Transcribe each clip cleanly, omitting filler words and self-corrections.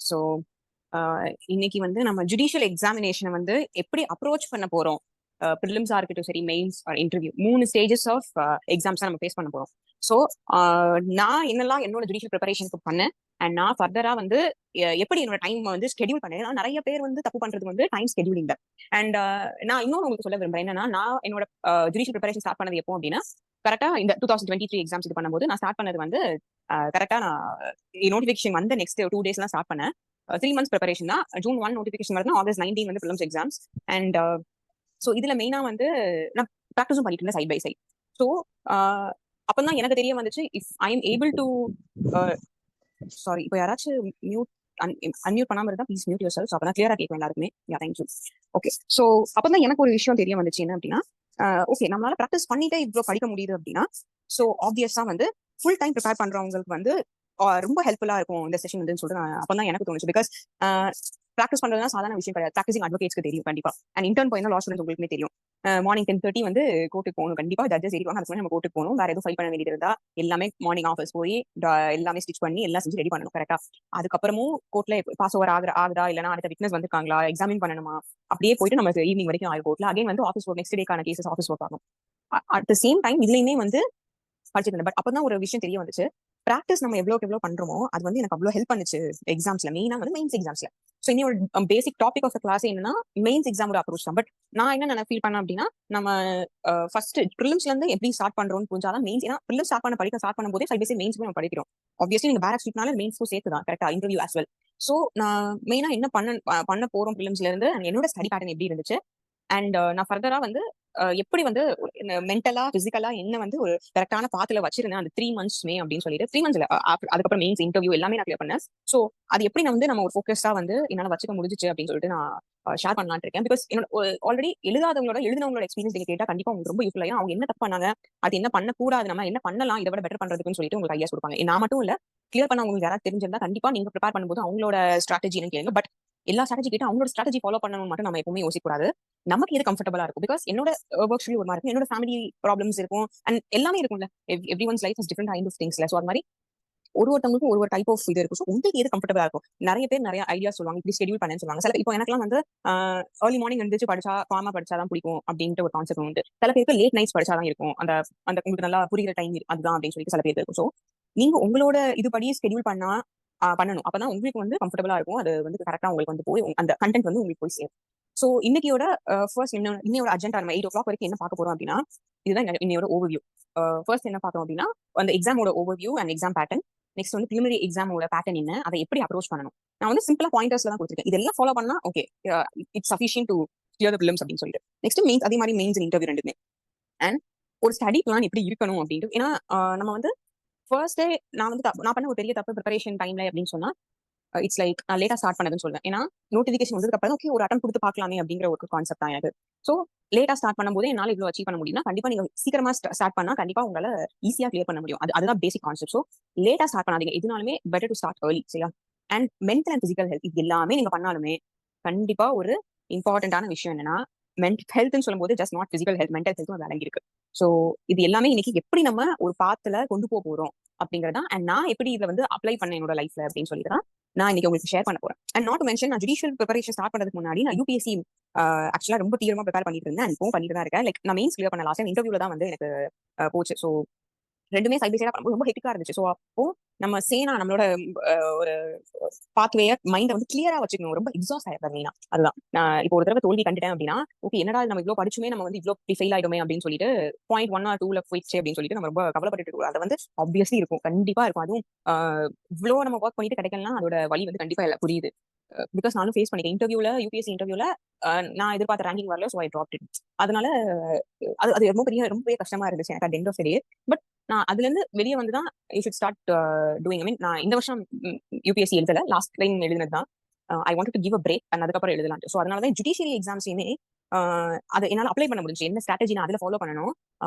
So இன்னைக்கு வந்து நம்ம ஜுடிஷியல் எக்ஸாமினேஷனை வந்து எப்படி அப்ரோச் பண்ண போறோம். ப்ரிலிம்ஸா இருக்கட்டும் சரி, மெயின்ஸ் இன்டர்வியூ 3 ஸ்டேஜஸ் ஆஃப் எக்ஸாம்ஸா நம்ம ஃபேஸ் பண்ண போறோம். ஸோ நான் என்னெல்லாம் என்னோட ஜுடிஷியல் ப்ரிப்பரேஷனுக்கு பண்ணேன் அண்ட் நான் ஃபர்தரா வந்து எப்படி என்னோட டைம் வந்து ஸ்கெடியூல் பண்ணேன். நிறைய பேர் வந்து தப்பு பண்றது வந்து டைம் ஸ்கெடியூலிங் தான். அண்ட் நான் இன்னொன்று உங்களுக்கு சொல்ல விரும்புறேன். என்னன்னா, நான் என்னோட ஜுடிஷியல் ப்ரிப்பரேஷன் ஸ்டார்ட் பண்ணது எப்போ அப்படின்னா, கரெக்டா இந்த 2023 எக்ஸாம்ஸ் இது பண்ணும்போது நான் ஸ்டார்ட் பண்ணது வந்து கரெக்டா நான் நோட்டிஃபிகேஷன் வந்து நெக்ஸ்ட் 2 டேஸ்லாம் ஸ்டார்ட் பண்ணேன். 3 months ப்ரிப்பரேஷன் தான். June 1 நோட்டிஃபிகேஷன் வருது, August 19 வந்து ப்ரிலிம்ஸ் எக்ஸாம்ஸ். அண்ட் ஸோ இதுல மெயினா வந்து நான் ப்ராக்டிஸும் பண்ணிட்டு இருந்தேன் சைட் பை சைட். ஸோ அப்பதான் எனக்கு தெரிய வந்துச்சு, if I am able to sorry, இப்போ யாராச்சும் மியூட் அன்மியூட் பண்ணாம இருந்தா ப்ளீஸ் மியூட் யுவர் செல்ஃப். அப்பதான் கிளியரா கேட்கும் எல்லாருக்குமே. யா, தேங்க்யூ. ஓகே, ஸோ அப்பதான் எனக்கு ஒரு விஷயம் தெரிய வந்துச்சு. என்ன அப்படின்னா, ஓகே, நம்மளால ப்ராக்டிஸ் பண்ணிட்டே இவ்வளோ படிக்க முடியுது அப்படின்னா, ஸோ ஆப்வியஸா வந்து ஃபுல் டைம் ப்ரிப்பேர் பண்றவங்களுக்கு வந்து ரொம்ப ஹெல்ப்ஃபுல்லா இருக்கும் இந்த செஷன் வந்து சொல்லிட்டு அப்பதான் எனக்கு தோணுச்சு. பிகாஸ் ப்ராக்டிஸ் பண்றதுனா சாதாரண விஷயம் கிடையாது. ப்ராக்டிசிங் அட்வொகேட்ஸ்க்கு தெரியும் கண்டிப்பா. அண்ட் இன்டர்ன் போயிருந்தா லா ஸ்டூடெண்ட்ஸ் உங்களுக்குமே தெரியும். மார்னிங் 10:30 வந்து கோர்ட்டுக்கு போகணும். கண்டிப்பா ஜட்ஜஸ் ஏறிவாங்க, அதுக்கு நம்ம கோர்ட்டுக்கு போகணும். வேற எதுவும் ஃபைல் பண்ண வேண்டியது இருந்தா எல்லாமே மார்னிங் ஆஃபீஸ் போய் எல்லாமே ஸ்டிச் பண்ணி எல்லாம் செஞ்சு ரெடி பண்ணணும் கரெக்டா. அதுக்கப்புறமும் கோர்ட்ல பாஸ் ஓவர் ஆகுதா இல்லைன்னா அடுத்த விட்னஸ் வந்திருக்காங்களா, எக்ஸாமின் பண்ணணுமா, அப்படியே போயிட்டு நமக்கு ஈவினிங் வரைக்கும் ஆகும் கோர்ட்ல. அகைன் வந்து ஆஃபீஸ் ஒர்க், நெக்ஸ்ட் டேக்கான கேசஸ் ஆஃபீஸ் ஒர்க் ஆகும். அட் த சேம் டைம் இதுலயுமே வந்து படிச்சிருந்தேன். பட் அப்பதான் ஒரு விஷயம் தெரிய வந்துச்சு, பிராக்டிஸ் நம்ம எவ்வளவுக்கு எவ்வளவு பண்றோமோ அது வந்து எனக்கு அவ்வளவு ஹெல்ப் பண்ணுச்சு எக்ஸாம்ஸ்ல, மெயினா வந்து மெயின்ஸ் எக்ஸாம்ஸ்ல. ஸோ இன்னொரு பேசிக் டாபிக் ஆஃப் கிளாஸ் என்னன்னா மெயின்ஸ் எக்ஸாமோட அப்ரோச் தான். பட் நான் என்ன ஃபீல் பண்ணேன் அப்படின்னா, நம்ம ஃபர்ஸ்ட் ப்ரிலிம்ஸ்ல இருந்து எப்படி ஸ்டார்ட் பண்றோம்னு புரிஞ்சாதான் மெயின்ஸ். ஏன்னா ப்ரிலிம்ஸ் ஸ்டார்ட் பண்ணும்போதே சைட் பை சைட் மெயின்ஸ் நம்ம படிக்கிறோம். ஆப்வியஸ்லி நீங்க பேரக் ஸ்ட்ரீட்னால மெயின்ஸ்க்கும் சேர்த்து தான் கரெக்டா, இன்டர்வியூ ஆஸ் வெல். ஸோ நான் மெயினா என்ன பண்ண போறோம் ப்ரிலிம்ஸ்ல இருந்து, என்னோட ஸ்டடி பேட்டர்ன் எப்படி இருந்துச்சு அண்ட் நான் ஃபர்தரா வந்து எப்படி வந்து மென்டலா பிசிக்கலா என்ன வந்து ஒரு கரெக்டான பாத்துல வச்சிருந்தேன் அந்த 3 monthsமே அப்படின்னு சொல்லிட்டு 3 months அதுக்கப்புறம் மெயின்ஸ் இன்டர்வியூ எல்லாமே நான் கிளியர் பண்ணேன். ஸோ அது எப்படி நான் வந்து நம்ம ஒரு ஃபோக்கஸ்டா வந்து என்னால வச்சுக்க முடிஞ்சிச்சு அப்படின்னு சொல்லிட்டு நான் ஷேர் பண்ணலாம்னு இருக்கேன். பிகாஸ் என்னோட ஆல்ரெடி எழுதினவங்களோட எக்ஸ்பீரியன்ஸ் நீங்க கேட்டா கண்டிப்பா உங்களுக்கு ரொம்ப யூஸ்ஃபுல்லா. அவங்க என்ன தப்பு பண்ணாங்க, அது என்ன பண்ணக்கூடாது, நம்ம என்ன பண்ணலாம் இதை விட பெட்டர் பண்றதுக்குன்னு சொல்லிட்டு உங்களுக்கு ஐடியாஸ் கொடுப்பாங்க. நான் மட்டும் இல்ல, கிளியர் பண்ண உங்களுக்கு யாராவது தெரிஞ்சிருந்தா கண்டிப்பா நீங்க ப்ரிப்பேர் பண்ணும்போது அவங்களோட ஸ்ட்ராட்டஜி என்ன கேளுங்க. பட் எல்லா ஸ்ட்ராட்டஜி கேட்டு அவங்களோட ஸ்ட்ராட்டஜி ஃபாலோ பண்ணணும் மட்டும் நம்ம எப்பவுமே யோசிக்க கூடாது. நமக்கு எது கம்ஃபர்டபுளா இருக்கும். பிகாஸ் என்னோட ஒர்க் ஷெட்யூல் ஒரு மாதிரி இருக்கும், என்னோட ஃபேமிலி ப்ராப்ளம்ஸ் இருக்கும் அண்ட் எல்லாமே இருக்கும்ல. Everyone's life is different kind of திங்ஸ்ல. ஸோ அது மாதிரி ஒருத்தவங்களுக்கும் ஒரு டைப் ஆஃப் இது இருக்கும். ஸோ உங்களுக்கு எது கம்ஃபர்டபுளா இருக்கும். நிறைய பேர் நிறைய ஐடியா சொல்லுவாங்க, இப்படி ஷெட்யூல் பண்ணேன்னு சொல்லுவாங்க. சில இப்போ எனக்குலாம் வந்து ஏர்லி மார்னிங் எழுந்திரிச்சு படிச்சா காமா படிச்சாதான் பிடிக்கும் அப்படின்ட்டு ஒரு கான்செப்ட் உண்டு. சில பேருக்கு லேட் நைட்ஸ் படிச்சாதான் இருக்கும், அந்த அந்த உங்களுக்கு நல்லா புரியுற டைம் அதுதான் அப்படின்னு சொல்லிட்டு சில பேருக்கு இருக்கும். ஸோ நீங்க உங்களோட இதுபடி ஷெட்யூல் பண்ணணும். அப்பதான் உங்களுக்கு வந்து கம்ஃபர்டபுளா இருக்கும். அது வந்து கரெக்டா உங்களுக்கு வந்து போய் அந்த கண்டென்ட் வந்து உங்களுக்கு போய் சேரும். ஸோ இன்னையோட ஃபர்ஸ்ட் இன்னையோட அஜெண்டா நம்ம 8 o'clock வரைக்கும் என்ன பார்க்க போறோம் அப்படின்னா, இதுதான் இன்னையோட ஓவர்வியூ. ஃபர்ஸ்ட் என்ன பார்க்கறோம் அப்படின்னா, அந்த எக்ஸாமோட overview and exam pattern. Next வந்து பிரிலிமினரி எக்ஸாமோட பேட்டர்ன் என்ன, அதை எப்படி அப்ரோச் பண்ணணும். நான் வந்து சிம்பிளா பாயிண்டர்ஸ்ல தான் கொடுத்துருக்கேன். இதெல்லாம் ஃபாலோ பண்ணா okay, it's sufficient to clear the films அப்படின்னு சொல்லிட்டு. நெக்ஸ்ட் மெயின்ஸ், அதே மாதிரி மெயின்ஸ் இன்டர்வியூ ரெண்டுமே. அண்ட் ஒரு ஸ்டடி பிளான் எப்படி இருக்கணும் அப்படின்ட்டு. ஏன்னா நம்ம வந்து ஃபர்ஸ்ட் டே நான் பண்ண ஒரு பெரிய தப்பு ப்ரிப்பரேஷன் டைம்ல அப்படின்னு சொன்னா, இட்ஸ் லைக் நான் லேட்டா ஸ்டார்ட் பண்ணதுன்னு சொல்லுவேன். ஏன்னா நோட்டிஃபிகேஷன் வந்ததுக்கு அப்புறம் ஓகே ஒரு அட்டம் கொடுத்து பார்க்கலாமே அப்படிங்கிற ஒரு கான்செப்ட் தான் எனக்கு. ஸோ லேட்டா ஸ்டார்ட் பண்ணும்போது என்னால இவ்வளவு அச்சீவ் பண்ண முடியும்னா, கண்டிப்பா நீங்க சீக்கிரமா ஸ்டார்ட் பண்ணா கண்டிப்பா உங்களால ஈஸியா கிளியர் பண்ண முடியும். அதுதான் பேசிக் கான்செப்ட். ஸோ லேட்டா ஸ்டார்ட் பண்ணாதீங்க. எதுனாலுமே பெட்டர் டு ஸ்டார்ட் ஏர்லி, சரியா. And mental and physical health, இது எல்லாமே நீங்க பண்ணாலுமே கண்டிப்பா ஒரு இம்பார்ட்டன்டான விஷயம் என்னன்னா, மென்டல் ஹெல்த்னு சொல்லும்போது just not physical health, mental ஹெல்த்தும் அது அடங்கி இருக்கு. ஸோ இது எல்லாமே இன்னைக்கு எப்படி நம்ம ஒரு பாத்துல கொண்டு போறோம் அப்படிங்கறதா. அண்ட் நான் எப்படி இதை வந்து அப்ளை பண்ணேன் என்னோட லைஃப்ல அப்படின்னு சொல்லிட்டு தான் நான் இன்னைக்கு உங்களுக்கு ஷேர் பண்ண போறேன். அண்ட் நாட் மென்ஷன், நான் ஜுடிஷியல் ப்ரிப்பரேஷன் ஸ்டார்ட் பண்ணதுக்கு முன்னாடி நான் யூபிஎஸ்சி ஆக்சுவலா ரொம்ப தீவிரமா ப்ரிப்பேர் பண்ணிட்டு இருந்தேன். அண்ட் இப்பவும் பண்ணிட்டு தான் இருக்கேன். லைக் நான் மெயின்ஸ் கிளியர் பண்ண லாஸ்ட் இன்டர்வியூல தான் வந்து எனக்கு போச்சு. ஸோ ரெண்டுமே சைட் பை சைடா பண்ணும்போது ரொம்ப ஹெக்டிக்கா இருந்துச்சு. ஸோ அப்போ நம்ம சேனா நம்மளோட ஒரு பாத்வேய மைண்டை வந்து கிளியரா வச்சுக்கணும். ரொம்ப எக்ஸாஸ்ட் ஆயிடுறேன் மெயினா. அதுதான் நான் இப்போ ஒரு தடவை தோல்வி கண்டுட்டேன் அப்படின்னா, ஓகே என்னடா நம்ம இவ்வளவு படிச்சுமே நம்ம வந்து இவ்வளவு ஃபெயில் ஆயிடுமே அப்படின்னு சொல்லிட்டு 0.1 or 2 போயிடுச்சு அப்படின்னு சொல்லிட்டு நம்ம ரொம்ப கவலைப்பட்டு இருக்கோம். அதை வந்து ஆப்வியஸ்லி இருக்கும், கண்டிப்பா இருக்கும். அதுவும் இவ்வளவு நம்ம ஒர்க் பண்ணிட்டு கிடைக்கலாம், அதோட வழி வந்து கண்டிப்பா இல்லை, புரியுது. பிகாஸ் நானும் ஃபேஸ் பண்ணிட்டேன். யூபிஎஸ்சி இன்டர்வியூல நான் எதிர்பார்த்த ரேங்கிங் வரல. So I dropped it. அதனால அது ரொம்ப பெரிய கஷ்டமா இருந்துச்சு எனக்கு at end of the day. But நான் அதுல இருந்து வெளியே வந்து தான் you should start doing. I mean நான் இந்த வருஷம் யூபிஎஸ்சி எழுதல, லாஸ்ட் டைம் எழுதினது தான். I want to give a break and அதுக்கப்புறம் எழுதலாம். ஸோ அதனால தான் ஜுடிஷியரி எக்ஸாம்ஸையுமே அதை என்னால் அப்ளை பண்ண முடிஞ்சு. என்ன ஸ்ட்ராட்டஜி நான் அதில் ஃபாலோ பண்ணணும்,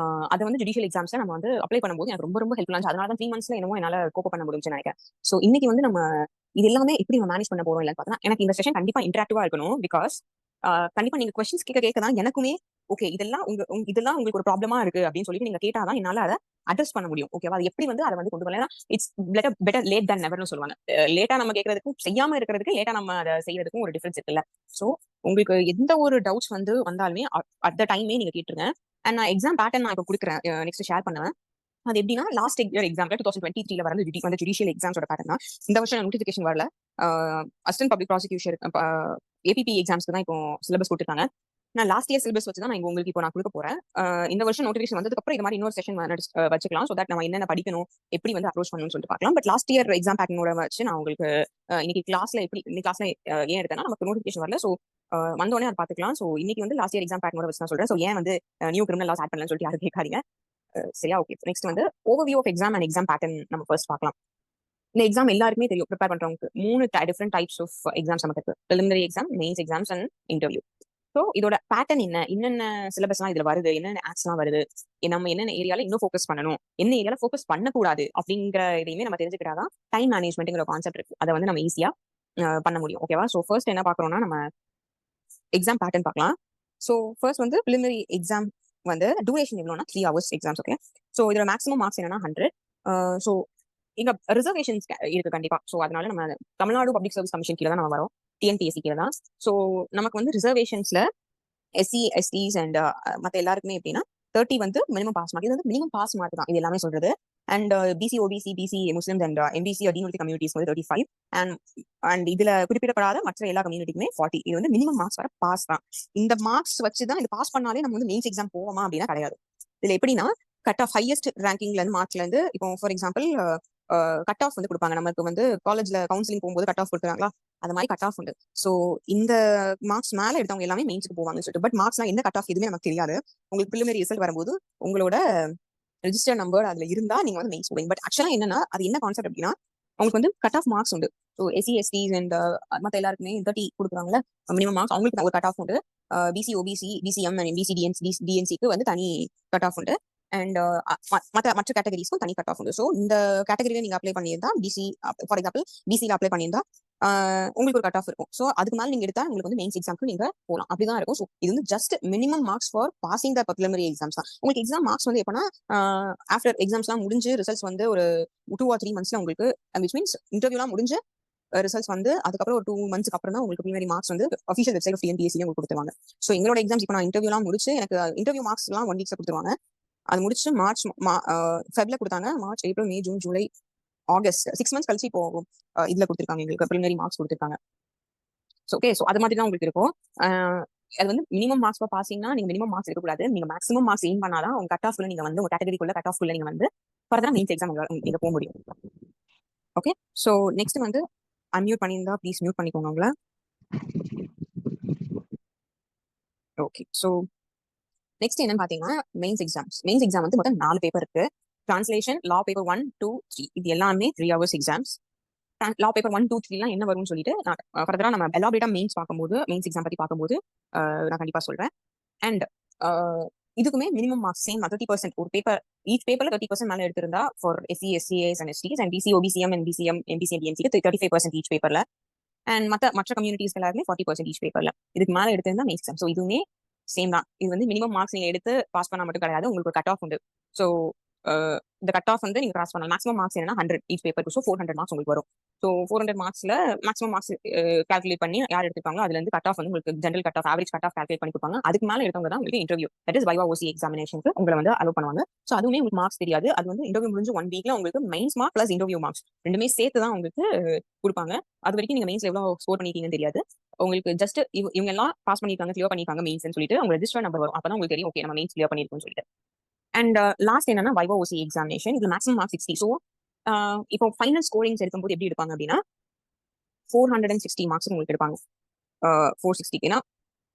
அதை வந்து ஜுடிஷியல் எக்ஸாம்ஸை நம்ம வந்து அப்ளை பண்ணும்போது எனக்கு ரொம்ப ஹெல்ப்ஃபுல்லா இருந்துச்சு. அதனால தான் 3 monthsல என்னமோ என்னால் கோப் பண்ண முடிஞ்சுன்னு நினைக்கிறேன். ஸோ இன்னைக்கு வந்து நம்ம இது எல்லாமே எப்படி நம்ம மேனேஜ் பண்ண போறோம் இல்லைன்னு பார்த்தா, எனக்கு இந்த செஷன் கண்டிப்பா இன்டராக்டிவா இருக்கணும். பிகாஸ் கண்டிப்பா நீங்க கொஸ்டின்ஸ் கேட்க தான் எனக்குமே ஓகே இதெல்லாம் இதெல்லாம் உங்களுக்கு ஒரு ப்ராப்ளமா இருக்கு அப்படின்னு சொல்லிட்டு நீங்க கேட்டாதான் என்னால அதை அட்ரஸ் பண்ண முடியும். ஓகேவா? அது எப்படி வந்து அதை வந்து கொண்டு வரலாம். இட்ஸ் பெட்டர் லேட் தன் நெவர்னு சொல்லுவாங்க. லேட்டா நம்ம கேட்கறதுக்கும் செய்யாம இருக்கிறதுக்கு லேட்டா நம்ம அதை செய்யறதுக்கும் ஒரு டிஃபரன்ஸ் இருக்குல்ல. ஸோ உங்களுக்கு எந்த ஒரு டவுட்ஸ் வந்து வந்தாலுமே அட் த டைமே நீங்க கேட்டுருங்க. அண்ட் நான் எக்ஸாம் பேட்டர்ன் நான் இப்போ கொடுக்குறேன், நெக்ஸ்ட் ஷேர் பண்ணுவேன். அது எப்படின்னா லாஸ்ட் இயர் எக்ஸாம்ல 2023 வர வந்து ஜுடிஷியல் எக்ஸாம்ஸோட பேட்டர்ன் தான். இந்த வருஷம் நோட்டிஃபிகேஷன் வரல. அசிஸ்டன்ட் பப்ளிக் ப்ராசிக்யூஷர் ஏபிபி எக்ஸாம்ஸ்க்கு தான் இப்போ சிலபஸ் கொடுத்துருக்காங்க. நான் லாஸ்ட் இயர் சிலபஸ் வச்சு தான் நான் உங்களுக்கு இப்போ நான் கொடுக்க போறேன். இந்த வருஷம் நோட்டிஃபிகேஷன் வந்ததுக்கு அப்புறம் இது மாதிரி இன்னொரு செஷன் வச்சுக்கலாம். ஸோ தட் நம்ம என்னென்ன படிக்கணும், எப்படி வந்து அப்ரோச் பண்ணணும்னு சொல்லிட்டு பார்க்கலாம். பட் லாஸ்ட் இயர் எக்ஸாம் பேட்டர்னோட வச்சு நான் உங்களுக்கு இன்னைக்கு கிளாஸ்ல ஏன் எடுத்தேன்னா நமக்கு நோட்டிஃபிகேஷன் வரல. ஸோ வந்தோடனே அதை பார்த்துக்கலாம். ஸோ இன்னைக்கு வந்து லாஸ்ட் இயர் எக்ஸாம் பேட்டர்னோட வச்சு நான் சொல்றேன். ஸோ ஏன் வந்து நியூ கிரிமினல் லாஸ் ஆட் பண்ணலன்னு சொல்லிட்டு யாரும் கேட்காதீங்க. சரியா? ஓகே. நெக்ஸ்ட் வந்து overview of exam and exam pattern நம்ம ஃபர்ஸ்ட் பார்க்கலாம். இந்த எக்ஸாம் எல்லாருக்குமே தெரியும். ப்ரிப்பேர் பண்றவங்களுக்கு 3 டிஃபரெண்ட் டைப்ஸ் ஆஃப் எக்ஸாம்ஸ் நமக்கு இருக்கு. Preliminary exam, mains exams and interview. So இதோட பேட்டர்ன் என்னென்ன சிலபஸ்லாம் இதுல வருது, என்னென்ன ஆக்ட்ஸ்லாம் வருது, நம்ம என்னென்ன ஏரியால இன்னும் ஃபோக்கஸ் பண்ணணும், என்ன ஏரியால ஃபோக்கஸ் பண்ணக்கூடாது அப்படிங்கிற இதையுமே நம்ம தெரிஞ்சுக்கிட்டாதான் டைம் மேனேஜ்மெண்ட்ங்கிற கான்செப்ட் இருக்கு. அதை வந்து நம்ம ஈஸியா பண்ண முடியும். ஓகேவா? ஸோ ஃபர்ஸ்ட் என்ன பார்க்கறோம்னா நம்ம எக்ஸாம் பேட்டர்ன் பார்க்கலாம். ஸோ ஃபர்ஸ்ட் வந்து பிரிலிமினரி எக்ஸாம் வந்து டியூரேஷன் எவ்வளோனா 3 hours எக்ஸாம்ஸ். ஓகே. ஸோ இதோட மேக்ஸிமம் மார்க்ஸ் என்னன்னா 100. ஸோ இங்க ரிசர்வேஷன்ஸ் இருக்கு கண்டிப்பா. ஸோ அதனால நம்ம தமிழ்நாடு பப்ளிக் சர்வீஸ் கமிஷன் கீழே தான் நம்ம வரோம், டிஎன்பிஎஸ்சி கீழே தான். ஸோ நமக்கு வந்து ரிசர்வேஷன்ஸ்ல எஸ்சி எஸ்டிஸ் அண்ட் மற்ற எல்லாருக்குமே எப்படின்னா 30 வந்து மினிமம் பாஸ் மார்க். இது வந்து மினிமம் பாஸ் மார்க் தான் இது எல்லாமே சொல்றது. And BC OBC BC Muslims and MBC denotified communities வந்து 35. அண்ட் இதுல குறிப்பிடப்படாத மற்ற எல்லா கம்யூனிட்டிக்குமே 40. இது வந்து மினிமம் மார்க்ஸ் வர பாஸ் தான். இந்த மார்க்ஸ் வச்சுதான் இது பாஸ் பண்ணாலே நம்ம வந்து மெயின்ஸ் எக்ஸாம் போவோமா அப்படின்னா கிடையாது. இதுல எப்படின்னா கட் ஆஃப் ஹையஸ்ட் ரேங்கிங்ல இருந்து மார்க்ல இருந்து இப்போ ஃபார் எக்ஸாம்பிள் கட் ஆஃப் வந்து கொடுப்பாங்க. நமக்கு வந்து காலேஜ்ல கவுன்சிலிங் போகும்போது கட் ஆஃப் கொடுக்குறாங்களா, அந்த மாதிரி கட் ஆஃப் உண்டு. ஸோ இந்த மார்க்ஸ் மேல எடுத்தவங்க எல்லாமே மெயின்ஸ்க்கு போவாங்கன்னு சொல்லிட்டு. பட் மார்க்ஸ்லாம் என்ன கட் ஆஃப் எதுவுமே நமக்கு தெரியாது. உங்களுக்கு பிரிலிமினரி ரிசல்ட் வரும்போது உங்களோட ரெஜிஸ்டர் நம்பர் அதுல இருந்தா நீங்க வந்து மெயின்ஸ் போவீங்க. பட் ஆக்சுவலா என்னன்னா அது என்ன கான்செப்ட் அப்படின்னா அவங்களுக்கு வந்து கட் ஆஃப் மார்க்ஸ் உண்டு. ஸோ எஸ்சி எஸ்டிஸ் அண்ட் மற்ற எல்லாருக்குமே 30 கொடுக்குறாங்களா மினிமம் மார்க்ஸ், அவங்களுக்கு ஒரு கட் ஆஃப் உண்டு. BC OBC BCM and BC டிஎன்சிக்கு வந்து தனி கட் ஆஃப் உண்டு. அண்ட் மற்ற கேட்டகரிஸ்க்கும் தனி கட் ஆஃப் உண்டு. ஸோ இந்த கேட்டகரியில நீங்க அப்ளை பண்ணியிருந்தா பிசி, ஃபார் எக்ஸாம்பிள் பிசியில் அப்ளை பண்ணியிருந்தா உங்களுக்கு ஒரு கட் ஆஃப் இருக்கும். ஸோ அதுக்கு மேலே நீங்க எடுத்தா உங்களுக்கு வந்து மெயின்ஸ் எக்ஸாம்க்கு நீங்க போகலாம். அப்படிதான் இருக்கும். ஸோ இது வந்து just minimum marks for passing the preliminary exams தான். உங்களுக்கு எக்ஸாம் மார்க்ஸ் வந்து எப்படின்னா ஆஃப்டர் எக்ஸாம்ஸ்லாம் முடிஞ்சு ரிசல்ட்ஸ் வந்து ஒரு 2 or 3 monthsல உங்களுக்கு விச் மீன்ஸ் இன்டர்வியூலாம் முடிஞ்சு ரிசல்ட்ஸ் வந்து அதுக்கப்புறம் ஒரு 2 months அப்புறம் தான் உங்களுக்கு பிரிலிமினரி மார்க்ஸ் வந்து அஃபிஷியல் வெப்சைட் ஆஃப் டிஎன்பிஎஸ்சி உங்களுக்கு கொடுத்துருவாங்க. ஸோ எங்களோட எக்ஸாம்ஸ் இப்போ நான் இன்டர்வியூலாம் முடிச்சு எனக்கு இன்டர்வியூ மார்க்ஸ் எல்லாம் 1 week கொடுத்துருவாங்க. அது முடிச்சு மார்ச் ஃபெப்ல கொடுத்தாங்க. March April May June July August 6 months கழிச்சு இப்போ இதுல கொடுத்துருக்காங்க, எங்களுக்கு பிரிலிமினரி மார்க்ஸ் கொடுத்துருக்காங்க. ஓகே. ஸோ அது மாதிரி தான் உங்களுக்கு இருக்கும். அது வந்து மினிமம் மார்க்ஸ் ஃபார் பாசிங்னா நீங்க மினிமம் மார்க்ஸ் எடுக்கக்கூடாது. நீங்க மேக்ஸிமம் மார்க்ஸ் எய்ம் பண்ணாதான் உங்க கட் ஆஃப்ல நீங்க வந்து உங்க கேட்டகரிக்குள்ள கட் ஆஃப்ல நீங்க வந்து ஃபர்தரா மெயின்ஸ் எக்ஸாம் நீங்க போக முடியும். ஓகே. ஸோ நெக்ஸ்ட் வந்து அன்மியூட் பண்ணியிருந்தா ப்ளீஸ் மியூட் பண்ணிக்கோங்க உங்களை. ஓகே. ஸோ நெக்ஸ்ட் என்னன்னு பாத்தீங்கன்னா மெயின்ஸ் எக்ஸாம் வந்து மொத்தம் 4 பேப்பர் இருக்கு. டிரான்ஸ்லேஷன், லா பேப்பர் 1, 2, 3 இது எல்லாமே 3 hours எக்ஸாம்ஸ். லா பேப்பர் 1, 2, 3 என்ன வரும்னு சொல்லிட்டு நான் ஃபர்தரா நம்ம எலாபரேட்டா மெயின்ஸ் எக்ஸாம் பத்தி பார்க்கும்போது நான் கண்டிப்பா சொல்றேன். அண்ட் இதுக்குமே மினிமம் மார்க்ஸ் சேம் 30%. ஒரு பேப்பர் ஈச் பேப்பர்ல 30% மேல எடுத்திருந்தா ஃபார் எஸ்சி எஸ்சிஏஸ் and STs and BC OBCM and BCM MBC and டிஎன்சிக்கு 35% ஈச் பேப்பர்ல. அண்ட் மற்ற கம்யூனிட்டிஸ் எல்லாருமே 40% ஈச் பேப்பர்ல. இதுக்கு மேல எடுத்திருந்தா மெயின் எக்ஸாம். ஸோ இதுவுமே சேம் தான். இது வந்து மினிமம் மார்க்ஸ் நீங்க எடுத்து பாஸ் பண்ணா மட்டும் கிடையாது, உங்களுக்கு ஒரு கட் ஆஃப் உண்டு. ஸோ இந்த கட் ஆஃப் வந்து நீங்க கிராஸ் பண்ணலாம். மேக்ஸிமம் மார்க்ஸ் என்னன்னா 100 ஈச் பேப்பருக்கு. ஸோ 400 மார்க்ஸ் உங்களுக்கு வரும். ஸோ 400 மார்க்ஸ்ல மேக்ஸிமம் மார்க்ஸ் கால்குலேட் பண்ணி யார் எடுத்துப்பாங்களோ அதுல இருந்து கட் ஆஃப் வந்து உங்களுக்கு general cut off, average cut off calculate பண்ணி கொடுப்பாங்க. அதுக்கு மேல எடுத்தவங்க தான் உங்களுக்கு இன்டர்வியூ, தட் இஸ் வைவா ஓசி எக்ஸாமினேஷனுக்கு உங்களை வந்து அலோ பண்ணுவாங்க. ஸோ அதுவுமே உங்களுக்கு மார்க்ஸ் தெரியாது. அது வந்து இன்டர்வியூ முடிஞ்சு 1 weekல உங்களுக்கு mains mark plus interview marks ரெண்டுமே சேர்த்து தான் உங்களுக்கு கொடுப்பாங்க. அது வரைக்கும் நீங்க மெயின்ஸ்ல எவ்வளவு ஸ்கோர் பண்ணிருக்கீங்கன்னு தெரியாது. உங்களுக்கு ஜஸ்ட் இவங்க எல்லாம் பாஸ் பண்ணிருக்காங்க, கிளியர் பண்ணிருக்காங்க மெயின்ஸ் சொல்லிட்டு உங்க ரெஜிஸ்டர் நம்பர் வரும். அப்பதான் உங்களுக்கு தெரியும் ஓகே நம்ம மெயின்ஸ் கிளியர் பண்ணிருக்கோம்னு சொல்லிட்டு. அண்ட் லாஸ்ட் என்னன்னா வைவா ஓசி எக்ஸாமினேஷன். இது மேக்ஸிமம் மார்க் 60. ஸோ இப்போ ஃபைனல் ஸ்கோரிங்ஸ் எடுக்கும்போது எப்படி எடுப்பாங்க அப்படின்னா 460 மார்க்ஸ் உங்களுக்கு எடுப்பாங்க. 460 ஏன்னா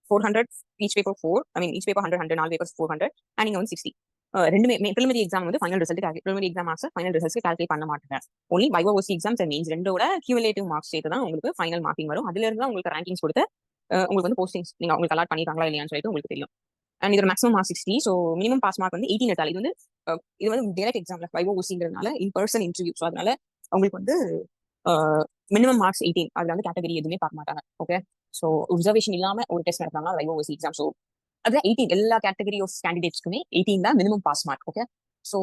400 each paper 4, I mean each paper 100 4 papers 400 and நீங்க வந்து 60. ரெண்டுமே பிரிலிமினரி எக்ஸாம் வந்து final result preliminary exam marks final results calculate பண்ண மாட்டாங்க. Only viva voce exams and mains ரெண்டோட கியூமுலேட்டிவ் மார்க்ஸ் சேர்த்து தான் உங்களுக்கு ஃபைனல் மார்க்கிங் வரும். அதுல இருந்து தான் உங்களுக்கு ரேங்கிங்ஸ் கொடுத்து உங்களுக்கு வந்து போஸ்டிங்ஸ் நீங்க உங்களுக்கு அலாட் பண்ணிருக்காங்களா இல்லையான்னு சொல்லிட்டு உங்களுக்கு தெரியும். அண்ட் இதோட maximum mark 60. So minimum pass mark வந்து 18 எடுத்தாலும் இது வந்து டைரக்ட் எக்ஸாம்ல வைவா ஓசிங்கிறதுனால இன் பர்சன் இன்டர்வியூ. ஸோ அதனால உங்களுக்கு வந்து மினிமம் மார்க்ஸ் 18. அதுல வந்து கேட்டகரி எதுவுமே பார்க்க மாட்டாங்க. ஓகே. ஸோ ரிசர்வேஷன் இல்லாம ஒரு டெஸ்ட் நடத்தாங்க வைவா ஓசி எக்ஸாம். ஸோ அதுல 18 எல்லா கேட்டகரி ஆஃப் கேண்டிடேட்ஸ்க்குமே 18 தான் minimum pass mark. Okay. So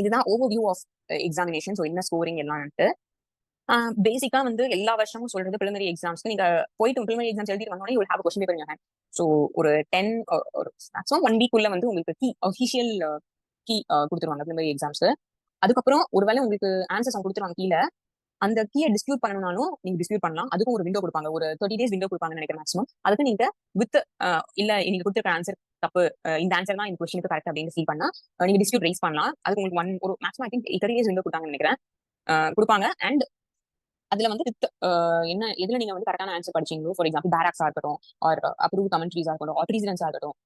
இதுதான் overview of examination. So என்ன ஸ்கோரிங் எல்லாம்ட்டு பேசிக்கா வந்து எல்லா வருஷமும் சொல்றது preliminary எக்ஸாம்ஸ்க்கு நீங்க போயிட்டு preliminary எக்ஸாம்ஸ் எழுதிட்டு வந்தோடனே you have question paper in hand. So ஒரு 10 ஒரு மேக்ஸிமம் 1 வீக் உள்ள வந்து உங்களுக்கு கீ அஃபிஷியல் கீ கொடுத்துருவாங்க preliminary எக்ஸாம்ஸ். அதுக்கப்புறம் ஒருவேளை உங்களுக்கு ஆன்சர்ஸ் அவங்க கொடுத்துருவாங்க கீழே, அந்த கீயை டிஸ்பியூட் பண்ணணும்னாலும் நீங்க டிஸ்பியூட் பண்ணலாம். அதுக்கும் ஒரு விண்டோ கொடுப்பாங்க, ஒரு 30 days விண்டோ கொடுப்பாங்கன்னு நினைக்கிறேன் மேக்ஸிமம். அதுக்கு நீங்க வித் இல்ல நீங்க கொடுத்துருக்க ஆன்சர் தப்பு, இந்த ஆன்சர் தான் இந்த கொஸ்டினுக்கு கரெக்ட் அப்படின்னு ஃபீல் பண்ணா நீங்க டிஸ்பியூட் ரைஸ் பண்ணலாம். அதுக்கு உங்களுக்கு ஒரு maximum I think 30 days window கொடுத்தாங்கன்னு நினைக்கிறேன், கொடுப்பாங்க. அண்ட் அதுல வந்து வித் என்ன எதுல நீங்க வந்து கரெக்டான ஆன்சர் படிச்சீங்களோ, ஃபார் எக்ஸாம்பிள் பேராக்ஸா இருக்கட்டும், ஆர் அப்ரூவ் கமெண்ட்ரிஸா இருக்கட்டும், ஆர் ப்ரீசிடன்ஸா இருக்கட்டும்,